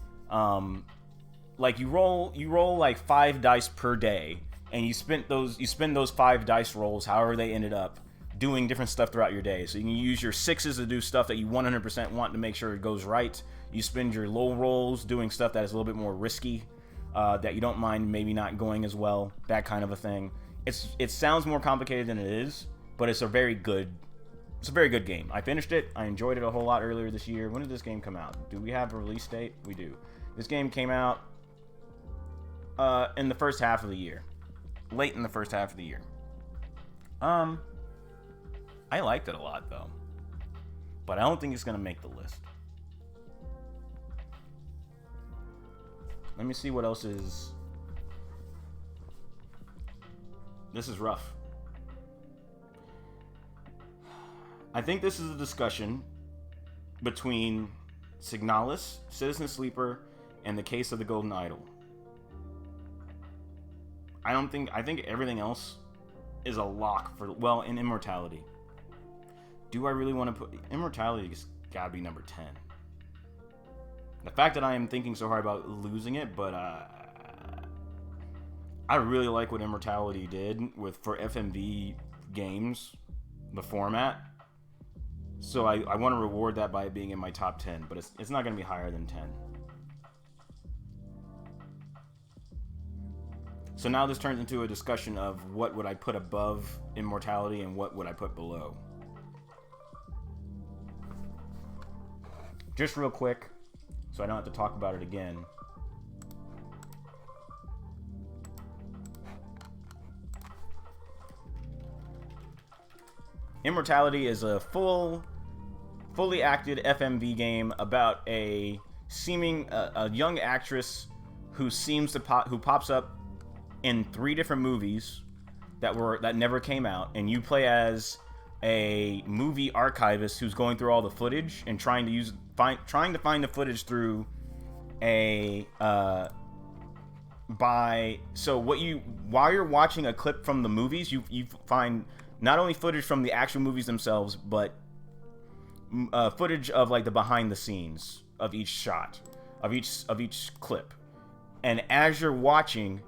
Like you roll like 5 dice per day, and you spend those 5 dice rolls, however they ended up, doing different stuff throughout your day. So you can use your 6s to do stuff that you 100% want to make sure it goes right. You spend your low rolls doing stuff that is a little bit more risky, that you don't mind maybe not going as well, that kind of a thing. It sounds more complicated than it is, but it's a very good game. I finished it. I enjoyed it a whole lot earlier this year. When did this game come out? Do we have a release date? We do. This game came out in the first half of the year. Late in the first half of the year. I liked it a lot, though. But I don't think it's going to make the list. Let me see what else is... This is rough. I think this is a discussion between Signalis, Citizen Sleeper, and The Case of the Golden Idol. I think everything else is a lock for... Well, in Immortality. Do I really want to put... Immortality has got to be number 10. The fact that I am thinking so hard about losing it, but I really like what Immortality did for FMV games, the format. So I want to reward that by it being in my top 10, but it's not going to be higher than 10. So now this turns into a discussion of what would I put above Immortality and what would I put below. Just real quick, so I don't have to talk about it again. Immortality is a fully acted FMV game about a young actress who pops up in 3 different movies that never came out, and you play as a movie archivist who's going through all the footage and trying to find the footage through while you're watching a clip from the movies, you find not only footage from the actual movies themselves, but footage of like the behind the scenes of each shot, of each clip. And as you're watching,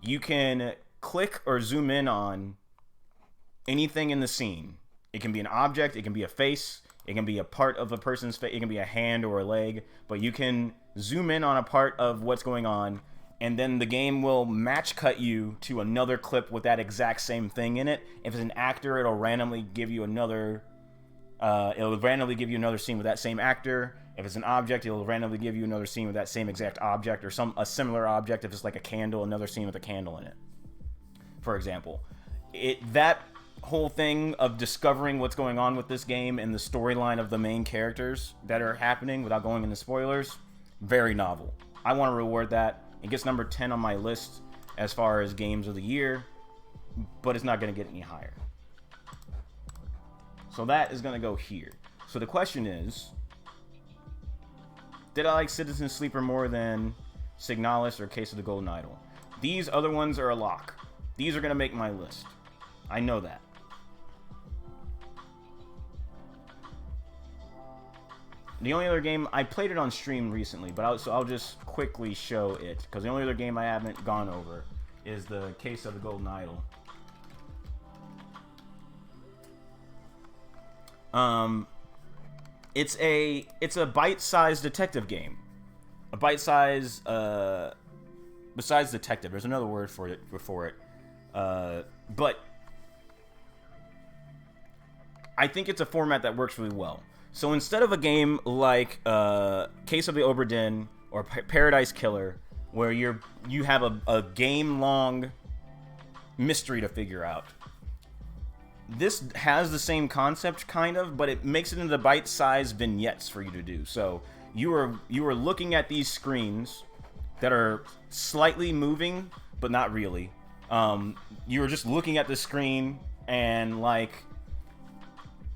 you can click or zoom in on anything in the scene. It can be an object, it can be a face, it can be a part of a person's face, it can be a hand or a leg, but you can zoom in on a part of what's going on, and then the game will match cut you to another clip with that exact same thing in it. If it's an actor, it'll randomly give you another scene with that same actor. If it's an object, it'll randomly give you another scene with that same exact object, or a similar object. If it's like a candle, another scene with a candle in it, for example. That whole thing of discovering what's going on with this game and the storyline of the main characters that are happening without going into spoilers, very novel. I want to reward that. It gets number 10 on my list as far as games of the year, but it's not going to get any higher. So that is going to go here. So the question is, did I like Citizen Sleeper more than Signalis or Case of the Golden Idol? These other ones are a lock. These are going to make my list. I know that. The only other game, I played it on stream recently, but I'll just quickly show it, because the only other game I haven't gone over is the Case of the Golden Idol. It's a bite-sized detective game. A bite-sized, besides detective, there's another word for it before it. But I think it's a format that works really well. So instead of a game like Case of the Obra Dinn or Paradise Killer, where you have a game-long mystery to figure out, this has the same concept, kind of, but it makes it into bite-sized vignettes for you to do. So you are looking at these screens that are slightly moving, but not really. You are just looking at the screen, and like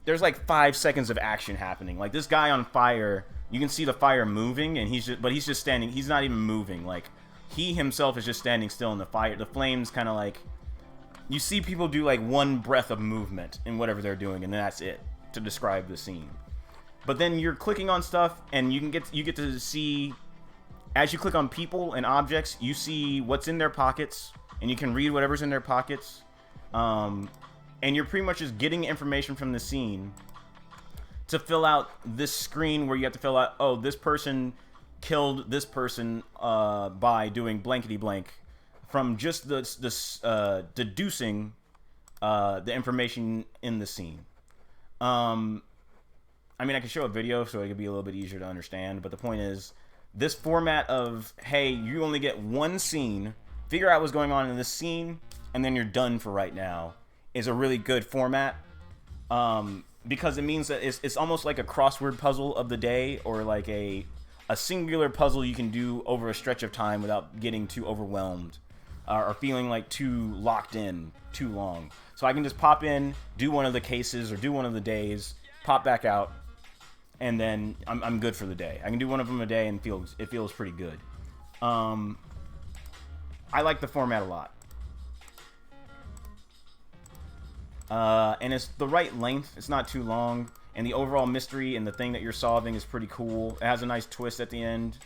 there's like 5 seconds of action happening. Like this guy on fire, you can see the fire moving, and he's just standing. He's not even moving. Like he himself is just standing still in the fire. The flames kind of like, you see people do like one breath of movement in whatever they're doing, and that's it to describe the scene. But then you're clicking on stuff, and you get to see, as you click on people and objects, you see what's in their pockets, and you can read whatever's in their pockets. And you're pretty much just getting information from the scene to fill out this screen where you have to fill out, oh, this person killed this person by doing blankety blank, from just deducing the information in the scene. I mean, I could show a video so it could be a little bit easier to understand, but the point is, this format of, hey, you only get one scene, figure out what's going on in this scene, and then you're done for right now, is a really good format. Because it means that it's almost like a crossword puzzle of the day, or like a singular puzzle you can do over a stretch of time without getting too overwhelmed or feeling like too locked in too long. So I can just pop in, do one of the cases or do one of the days, pop back out, and then I'm good for the day. I can do one of them a day and it feels pretty good. I like the format a lot. And it's the right length. It's not too long. And the overall mystery and the thing that you're solving is pretty cool. It has a nice twist at the end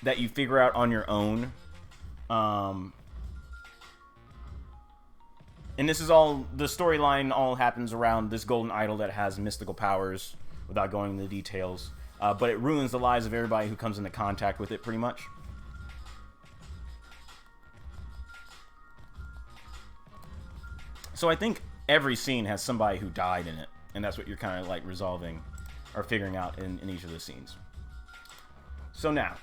that you figure out on your own. And this is all, the storyline all happens around this golden idol that has mystical powers, without going into the details. But it ruins the lives of everybody who comes into contact with it, pretty much. So I think every scene has somebody who died in it, and that's what you're kind of like resolving or figuring out in each of the scenes. So now,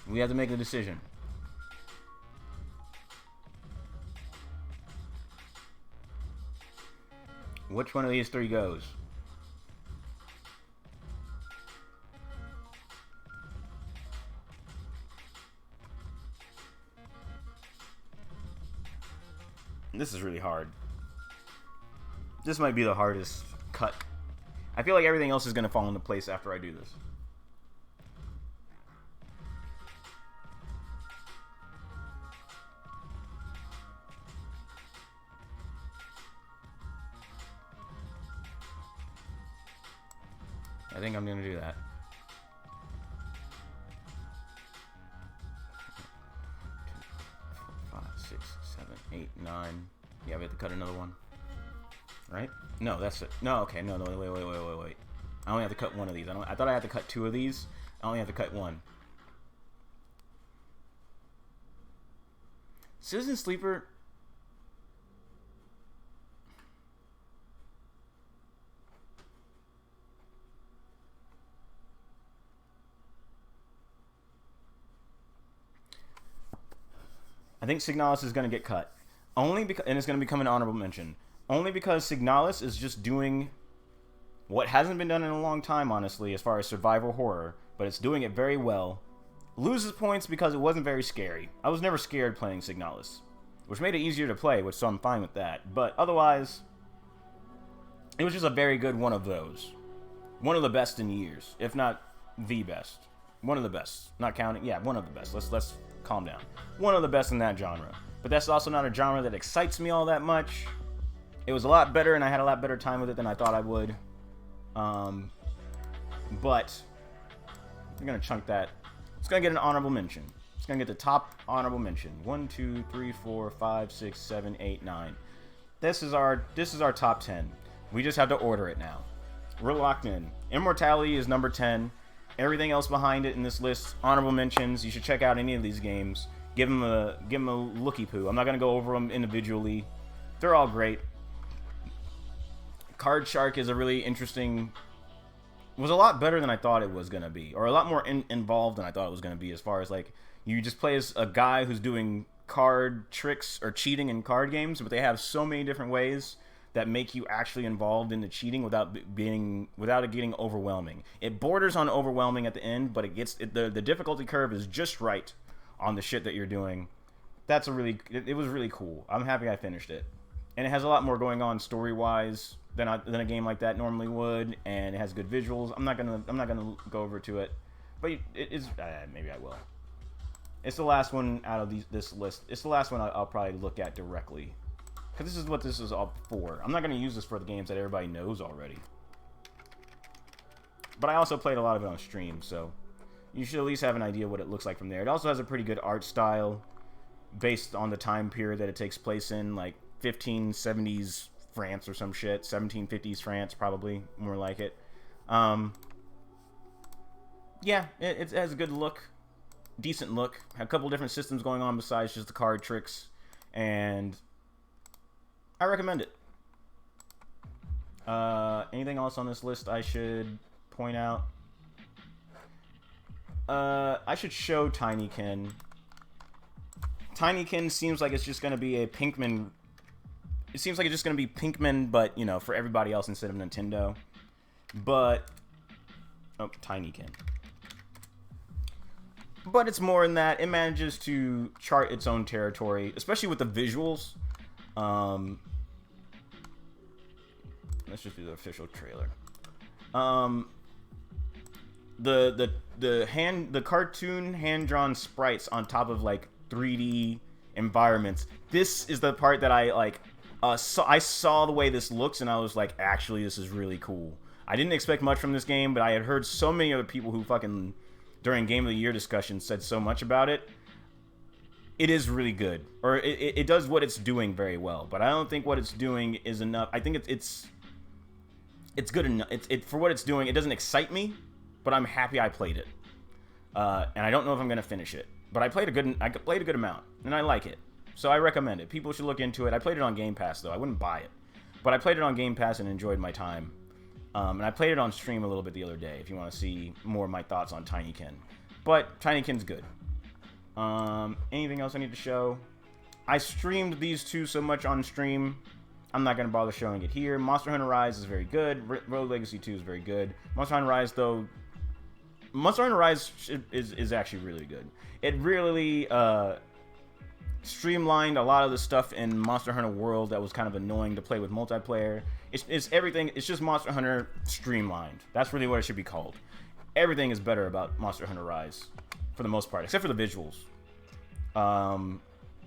we have to make a decision. Which one of these three goes? This is really hard. This might be the hardest cut. I feel like everything else is going to fall into place after I do this. I think I'm going to do that. Eight, 9. Yeah, we have to cut another one. Right? No, that's it. No, okay, no, wait. I only have to cut one of these. I thought I had to cut 2 of these. I only have to cut 1. Citizen Sleeper. I think Signalis is going to get cut. Only because, and it's going to become an honorable mention. Only because Signalis is just doing what hasn't been done in a long time, honestly, as far as survival horror, but it's doing it very well. Loses points because it wasn't very scary. I was never scared playing Signalis, which made it easier to play, which so I'm fine with that. But otherwise, it was just a very good one of those. One of the best in years, if not the best. One of the best. Not counting, yeah, one of the best. Let's calm down. One of the best in that genre. But that's also not a genre that excites me all that much. It was a lot better, and I had a lot better time with it than I thought I would. But I'm gonna chunk that. It's gonna get an honorable mention. It's gonna get the top honorable mention. 1, 2, 3, 4, 5, 6, 7, 8, 9. This is our top 10. We just have to order it now. We're locked in. Immortality is number 10. Everything else behind it in this list, honorable mentions. You should check out any of these games. Give them a looky poo. I'm not gonna go over them individually. They're all great. Card Shark is a really interesting. Was a lot better than I thought it was gonna be, or a lot more involved than I thought it was gonna be. As far as like you just play as a guy who's doing card tricks or cheating in card games, but they have so many different ways that make you actually involved in the cheating without it getting overwhelming. It borders on overwhelming at the end, but the difficulty curve is just right on the shit that you're doing. It was really cool. I'm happy I finished it, and it has a lot more going on story wise than a game like that normally would, and it has good visuals. I'm not gonna go over to it, but it is maybe I will. It's the last one out of this list. It's the last one I'll probably look at directly, because this is what this is all for. I'm not gonna use this for the games that everybody knows already, but I also played a lot of it on stream, so you should at least have an idea what it looks like from there. It also has a pretty good art style based on the time period that it takes place in, like 1570s France or some shit. 1750s France, probably more like it. Yeah, it has a good look, decent look. A couple different systems going on besides just the card tricks, and I recommend it. Anything else on this list I should point out? I should show Tinykin. Tinykin seems like it's just going to be a Pinkman. It seems like it's just going to be Pinkman, but, you know, for everybody else instead of Nintendo. But, oh, Tinykin. But it's more than that. It manages to chart its own territory, especially with the visuals. Let's just do the official trailer. The cartoon hand-drawn sprites on top of like 3D environments. This is the part that I like. So I saw the way this looks, and I was like, actually, this is really cool. I didn't expect much from this game, but I had heard so many other people who fucking during Game of the Year discussions said so much about it. It is really good, or it does what it's doing very well. But I don't think what it's doing is enough. I think it's good enough. For what it's doing, it doesn't excite me, but I'm happy I played it. And I don't know if I'm gonna finish it, but I played a good amount, and I like it. So I recommend it. People should look into it. I played it on Game Pass, though. I wouldn't buy it, but I played it on Game Pass and enjoyed my time. And I played it on stream a little bit the other day, if you want to see more of my thoughts on Tinykin. But Tinykin's good. Anything else I need to show? I streamed these two so much on stream, I'm not going to bother showing it here. Monster Hunter Rise is very good. Road Legacy 2 is very good. Monster Hunter Rise, though... Monster Hunter Rise is actually really good. It really streamlined a lot of the stuff in Monster Hunter World that was kind of annoying to play with multiplayer. It's everything. It's just Monster Hunter streamlined. That's really what it should be called. Everything is better about Monster Hunter Rise, for the most part, except for the visuals,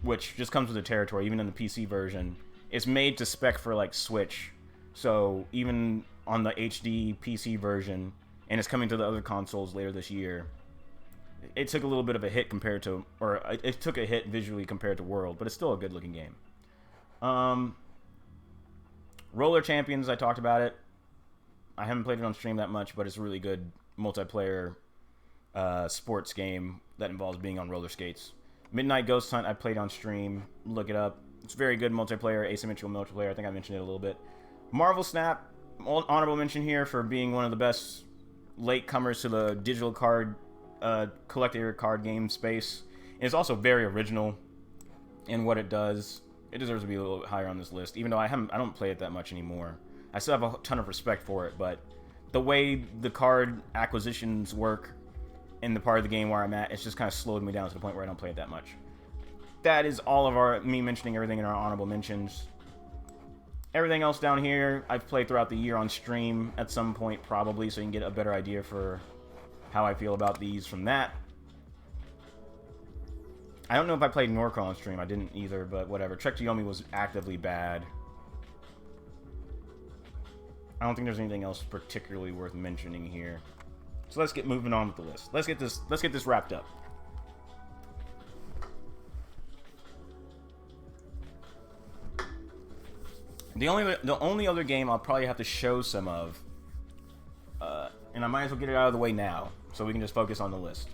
which just comes with the territory. Even in the PC version, it's made to spec for like Switch, so even on the HD PC version, and it's coming to the other consoles later this year, it took a little bit of a hit compared to, or it took a hit visually compared to World, but it's still a good looking game. Roller Champions, I talked about it. I haven't played it on stream that much, but it's a really good multiplayer sports game that involves being on roller skates. Midnight Ghost Hunt, I played on stream. Look it up. It's very good multiplayer, asymmetrical multiplayer. I think I mentioned it a little bit. Marvel Snap, honorable mention here for being one of the best latecomers to the digital card collector card game space. And it's also very original. and what it does. It deserves to be a little bit higher on this list, even though I don't play it that much anymore. I still have a ton of respect for it, but the way the card acquisitions work in the part of the game where I'm at, it's just kind of slowed me down to the point where I don't play it that much. That is all of me mentioning everything in our honorable mentions. Everything else down here, I've played throughout the year on stream at some point, probably, so you can get a better idea for how I feel about these from that. I don't know if I played Norco on stream. I didn't either, but whatever. Trek to Yomi was actively bad. I don't think there's anything else particularly worth mentioning here. So let's get moving on with the list. Let's get this wrapped up. The only other game I'll probably have to show some of, and I might as well get it out of the way now, so we can just focus on the list.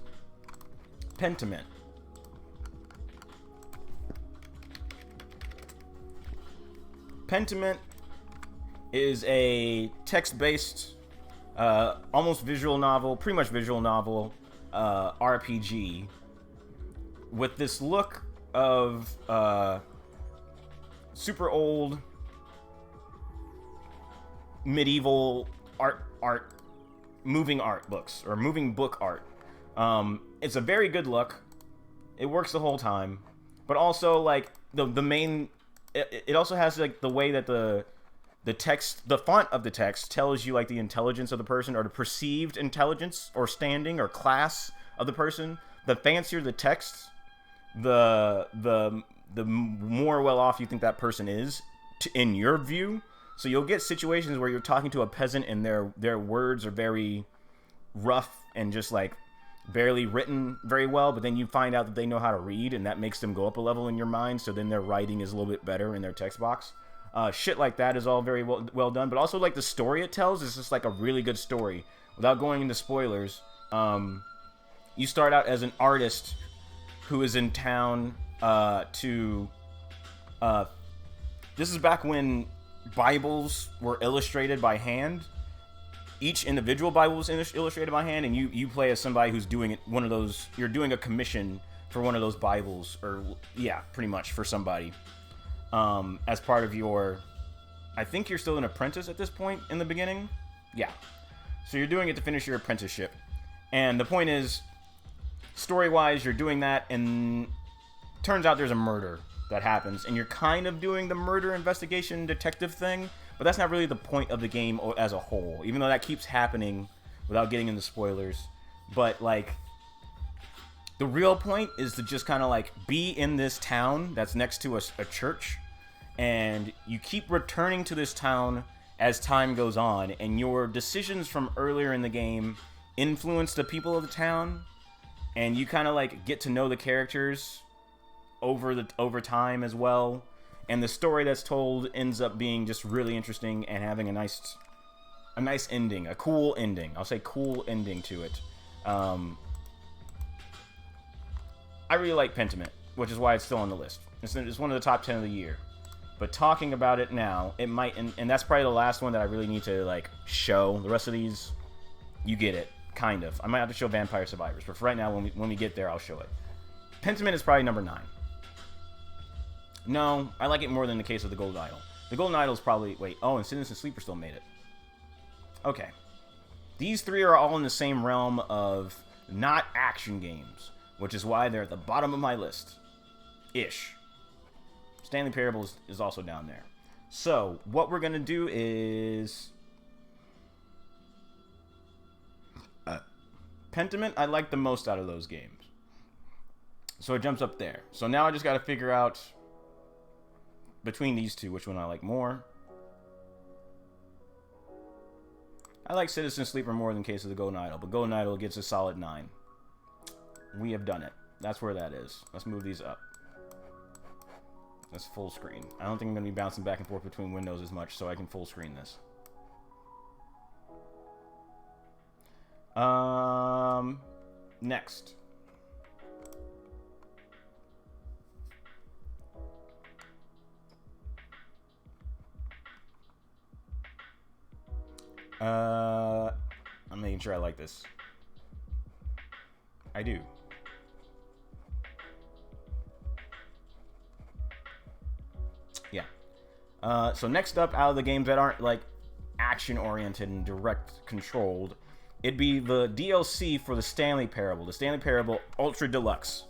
Pentiment. Pentiment is a text-based, almost visual novel, pretty much visual novel, RPG, with this look of super old medieval moving art books, or moving book art. It's a very good look. It works the whole time, but also like the main. It also has like the way that the text, the font of the text tells you like the intelligence of the person, or the perceived intelligence or standing or class of the person. The fancier the text, the more well off you think that person is in your view. So you'll get situations where you're talking to a peasant and their words are very rough and just like barely written very well, but then you find out that they know how to read, and that makes them go up a level in your mind, so then their writing is a little bit better in their text box. Shit like that is all very well done, but also like the story it tells is just like a really good story. Without going into spoilers, you start out as an artist who is in town this is back when Bibles were illustrated by hand. Each individual Bible was illustrated by hand, and you play as somebody who's doing one of those. You're doing a commission for one of those Bibles, or yeah, pretty much for somebody. As part of your, I think you're still an apprentice at this point in the beginning. Yeah, so you're doing it to finish your apprenticeship, and the point is, story-wise, you're doing that, and turns out there's a murder that happens, and you're kind of doing the murder investigation detective thing. But that's not really the point of the game as a whole, even though that keeps happening without getting into spoilers. But, like, the real point is to just kind of, like, be in this town that's next to a church, and you keep returning to this town as time goes on, and your decisions from earlier in the game influence the people of the town, and you kind of, like, get to know the characters over time as well. And the story that's told ends up being just really interesting and having a nice ending, a cool ending. I'll say cool ending to it. I really like Pentiment, which is why it's still on the list. It's one of the top 10 of the year. But talking about it now, it might, and that's probably the last one that I really need to like show. The rest of these, you get it, kind of. I might have to show Vampire Survivors, but for right now, when we get there, I'll show it. Pentiment is probably number 9. No, I like it more than the case of the Golden Idol. The Golden Idol is probably... Wait, oh, and Citizen Sleeper still made it. Okay. These three are all in the same realm of not action games, which is why they're at the bottom of my list. Ish. Stanley Parable is also down there. So, what we're going to do is... Pentiment, I like the most out of those games. So it jumps up there. So now I just got to figure out... between these two, which one I like more. I like Citizen Sleeper more than Case of the Golden Idol, but Golden Idol gets a solid 9. We have done it. That's where that is. Let's move these up. That's full screen. I don't think I'm going to be bouncing back and forth between windows as much, so I can full screen this. Next. I'm making sure I like this. I do. So next up, out of the games that aren't like action-oriented and direct-controlled, it'd be the DLC for the Stanley Parable. The Stanley Parable Ultra Deluxe,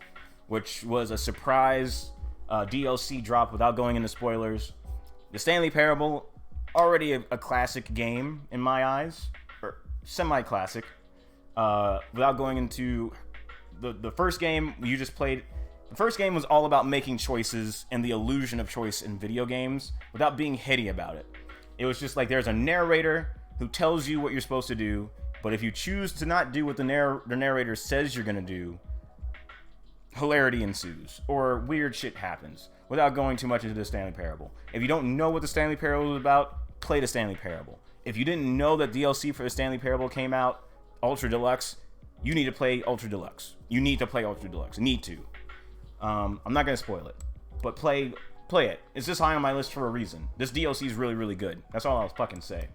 which was a surprise DLC drop without going into spoilers. The Stanley Parable, already a classic game in my eyes, or semi-classic. Without going into the first game you just played, the first game was all about making choices and the illusion of choice in video games without being heady about it. It was just like there's a narrator who tells you what you're supposed to do, but if you choose to not do what the narrator says you're gonna do, hilarity ensues or weird shit happens. Without going too much into the Stanley Parable, if you don't know what the Stanley Parable is about, play the Stanley Parable. If you didn't know that DLC for the Stanley Parable came out, Ultra Deluxe, you need to play Ultra Deluxe. You need to play Ultra Deluxe. Need to. I'm not gonna spoil it, but play it. It's just high on my list for a reason. This DLC is really, really good. That's all I'll fucking say.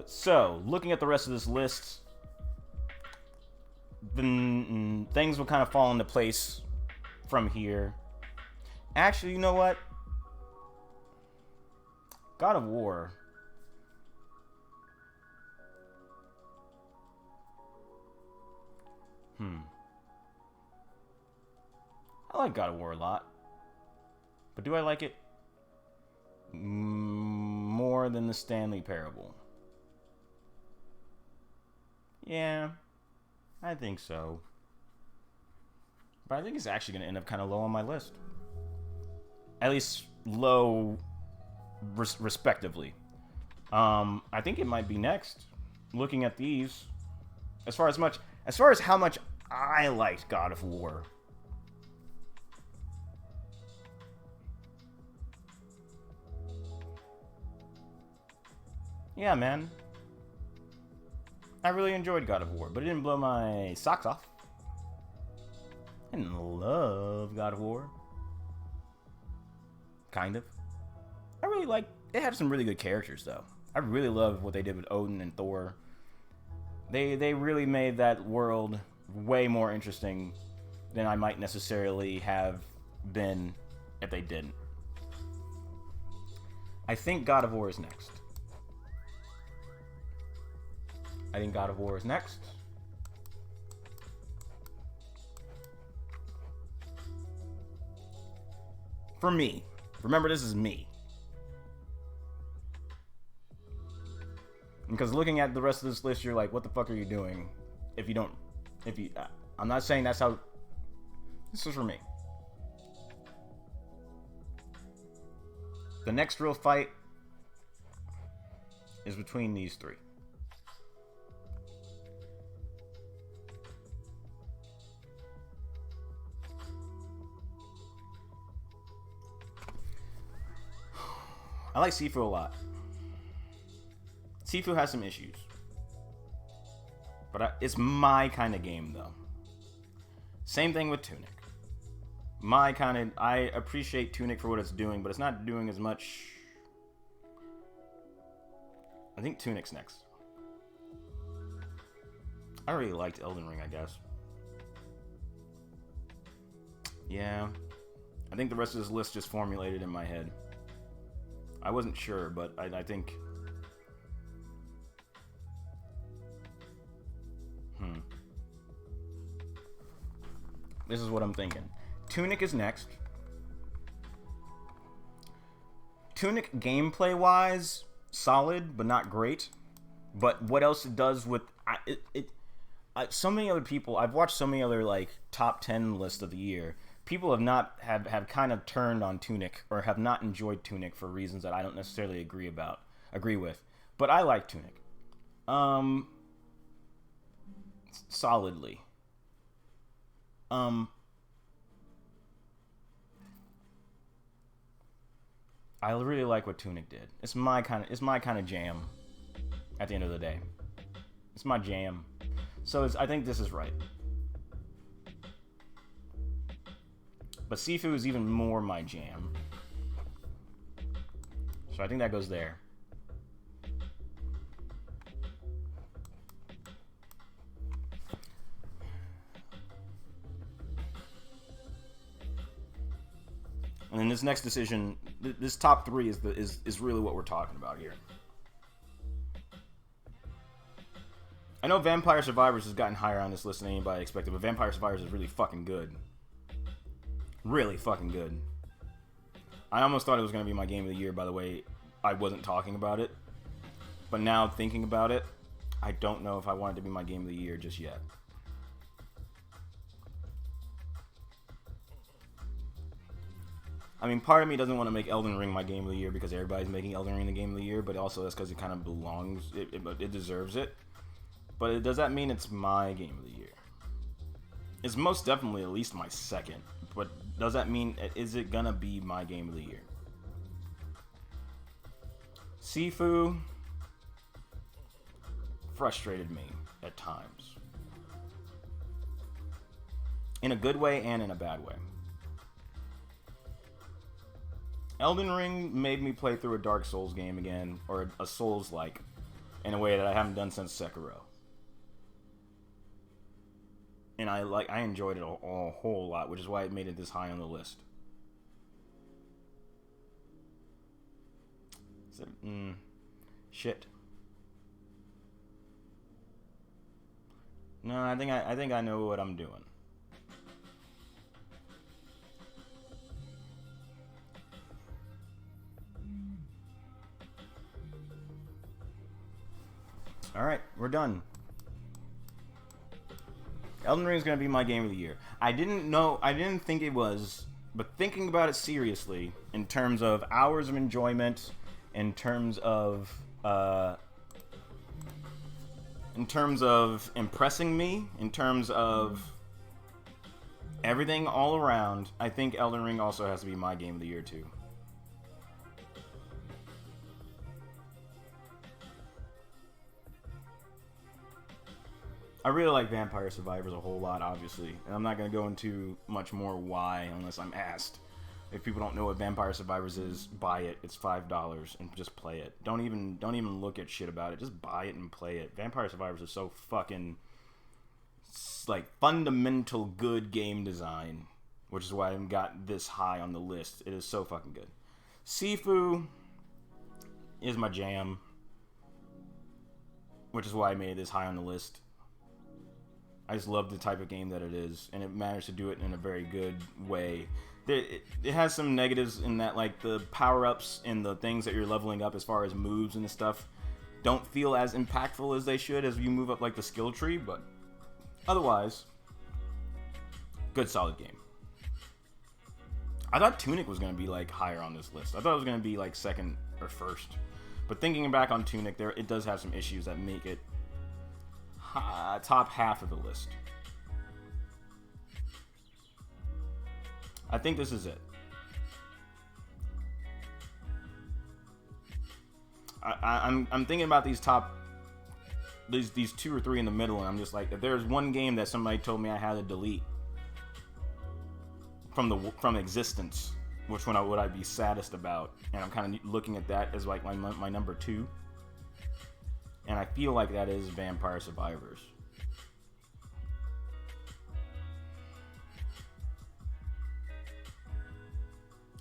So looking at the rest of this list, then things will kind of fall into place from here. Actually, you know what? God of War. I like God of War a lot. But do I like it more than the Stanley Parable? Yeah, I think so. But I think it's actually going to end up kind of low on my list. At least low respectively. I think it might be next. Looking at these, as far as how much I liked God of War. Yeah, man. I really enjoyed God of War, but it didn't blow my socks off. I didn't love God of War. Kind of. I really like. It had some really good characters, though. I really love what they did with Odin and Thor. They really made that world way more interesting than I might necessarily have been if they didn't. I think God of War is next. I think God of War is next. For me. Remember, this is me. Because looking at the rest of this list, you're like, what the fuck are you doing? I'm not saying that's how. This is for me. The next real fight is between these three. I like Sifu a lot. Sifu has some issues. But it's my kind of game, though. Same thing with Tunic. I appreciate Tunic for what it's doing, but it's not doing as much. I think Tunic's next. I really liked Elden Ring, I guess. Yeah. I think the rest of this list just formulated in my head. I wasn't sure, but I think... This is what I'm thinking. Tunic is next. Tunic gameplay-wise, solid, but not great. But what else it does with... so many other people... I've watched so many other, like, top 10 lists of the year. People have kind of turned on Tunic or have not enjoyed Tunic for reasons that I don't necessarily agree with. But I like Tunic. Solidly. I really like what Tunic did. It's my kind of jam. At the end of the day, it's my jam. So I think this is right. But Sifu is even more my jam. So I think that goes there. And then this next decision, this top 3 is really what we're talking about here. I know Vampire Survivors has gotten higher on this list than anybody expected, but Vampire Survivors is really fucking good. Really fucking good. I almost thought it was going to be my game of the year, by the way. I wasn't talking about it. But now, thinking about it, I don't know if I want it to be my game of the year just yet. I mean, part of me doesn't want to make Elden Ring my game of the year because everybody's making Elden Ring the game of the year, but also that's because it kind of belongs, it deserves it. But does that mean it's my game of the year? It's most definitely at least my second. But does that mean, is it gonna be my game of the year? Sifu frustrated me at times. In a good way and in a bad way. Elden Ring made me play through a Dark Souls game again, or a Souls-like, in a way that I haven't done since Sekiro. And I enjoyed it a whole lot, which is why it made it this high on the list. So, shit. No, I think I know what I'm doing. All right, we're done. Elden Ring is going to be my game of the year. I didn't think it was, but thinking about it seriously, in terms of hours of enjoyment, in terms of impressing me, in terms of everything all around, I think Elden Ring also has to be my game of the year too. I really like Vampire Survivors a whole lot, obviously, and I'm not going to go into much more why unless I'm asked. If people don't know what Vampire Survivors is, buy it. It's $5 and just play it. Don't even look at shit about it. Just buy it and play it. Vampire Survivors is so fucking like fundamental good game design, which is why I got this high on the list. It is so fucking good. Sifu is my jam, which is why I made it this high on the list. I just love the type of game that it is, and it managed to do it in a very good way. It has some negatives in that, like, the power-ups and the things that you're leveling up as far as moves and stuff don't feel as impactful as they should as you move up, like, the skill tree, but otherwise, good, solid game. I thought Tunic was going to be, like, higher on this list. I thought it was going to be, like, second or first. But thinking back on Tunic, it does have some issues that make it top half of the list. I think this is it. I'm thinking about these these 2 or 3 in the middle, and I'm just like, if there's one game that somebody told me I had to delete from existence, which one would I be saddest about? And I'm kind of looking at that as like my number 2. And I feel like that is Vampire Survivors.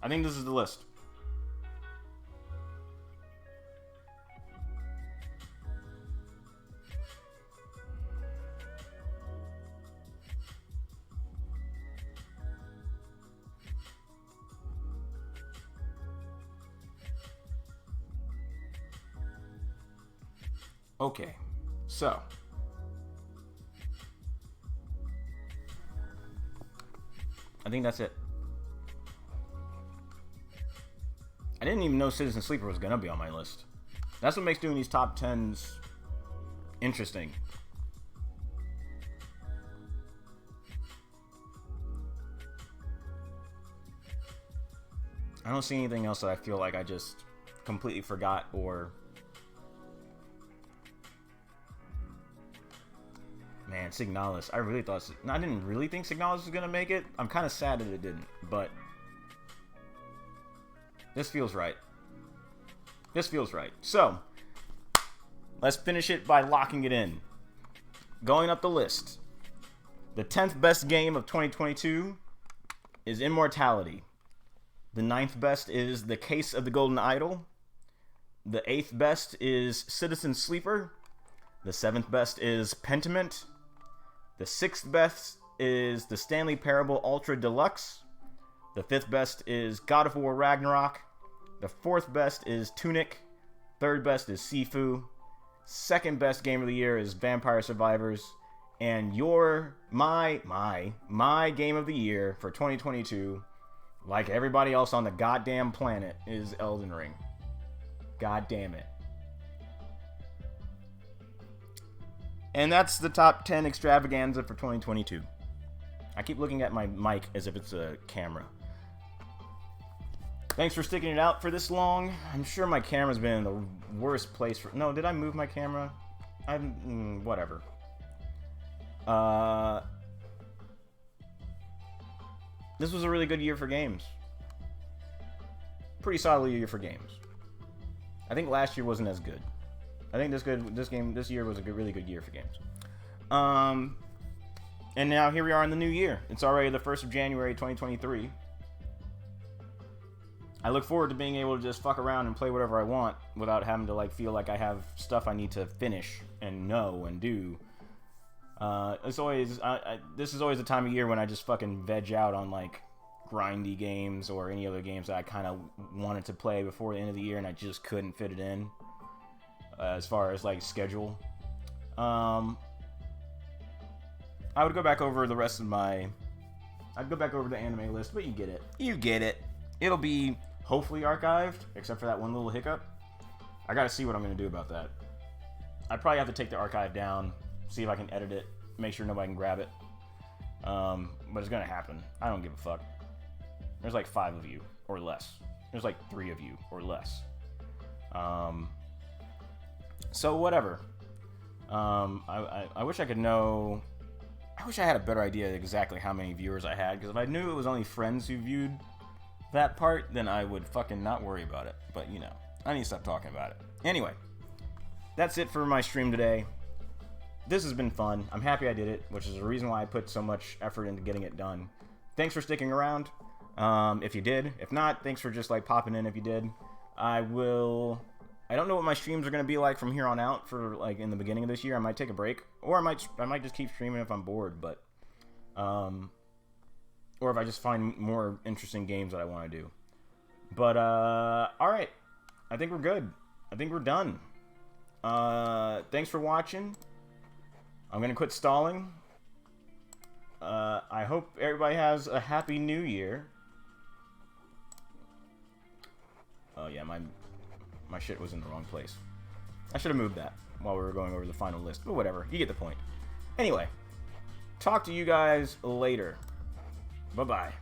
I think this is the list. Okay, so I think that's it. I didn't even know Citizen Sleeper was gonna be on my list. That's what makes doing these top 10s interesting. I don't see anything else that I feel like I just completely forgot or... Man, Signalis. I didn't really think Signalis was going to make it. I'm kind of sad that it didn't, but this feels right. This feels right. So, let's finish it by locking it in. Going up the list. The 10th best game of 2022 is Immortality. The 9th best is The Case of the Golden Idol. The 8th best is Citizen Sleeper. The 7th best is Pentiment. The 6th best is The Stanley Parable Ultra Deluxe. The 5th best is God of War Ragnarok. The 4th best is Tunic. 3rd best is Sifu. 2nd best game of the year is Vampire Survivors. And my game of the year for 2022, like everybody else on the goddamn planet, is Elden Ring. God damn it. And that's the top 10 extravaganza for 2022. I keep looking at my mic as if it's a camera. Thanks for sticking it out for this long. I'm sure my camera's been in the worst place for... No, did I move my camera? Whatever. This was a really good year for games. Pretty solid year for games. I think last year wasn't as good. I think this year was a really good year for games. And now here we are in the new year. It's already the 1st of January 2023. I look forward to being able to just fuck around and play whatever I want without having to like feel like I have stuff I need to finish and know and do. This is always the time of year when I just fucking veg out on like grindy games or any other games that I kind of wanted to play before the end of the year and I just couldn't fit it in as far as like schedule. I would go back over the rest of I'd go back over the anime list, but you get it. You get it. It'll be hopefully archived, except for that one little hiccup. I gotta see what I'm gonna do about that. I'd probably have to take the archive down, see if I can edit it, make sure nobody can grab it. But it's gonna happen. I don't give a fuck. There's like 5 of you, or less. There's like 3 of you, or less. So whatever. I wish I could know... I wish I had a better idea of exactly how many viewers I had, because if I knew it was only friends who viewed that part, then I would fucking not worry about it. But, you know, I need to stop talking about it. Anyway, that's it for my stream today. This has been fun. I'm happy I did it, which is the reason why I put so much effort into getting it done. Thanks for sticking around, if you did. If not, thanks for just, like, popping in if you did. I don't know what my streams are going to be like from here on out for, like, in the beginning of this year. I might take a break, or I might just keep streaming if I'm bored, but, or if I just find more interesting games that I want to do. But, alright. I think we're good. I think we're done. Thanks for watching. I'm going to quit stalling. I hope everybody has a happy new year. Oh, yeah, my shit was in the wrong place. I should have moved that while we were going over the final list. But whatever. You get the point. Anyway. Talk to you guys later. Bye-bye.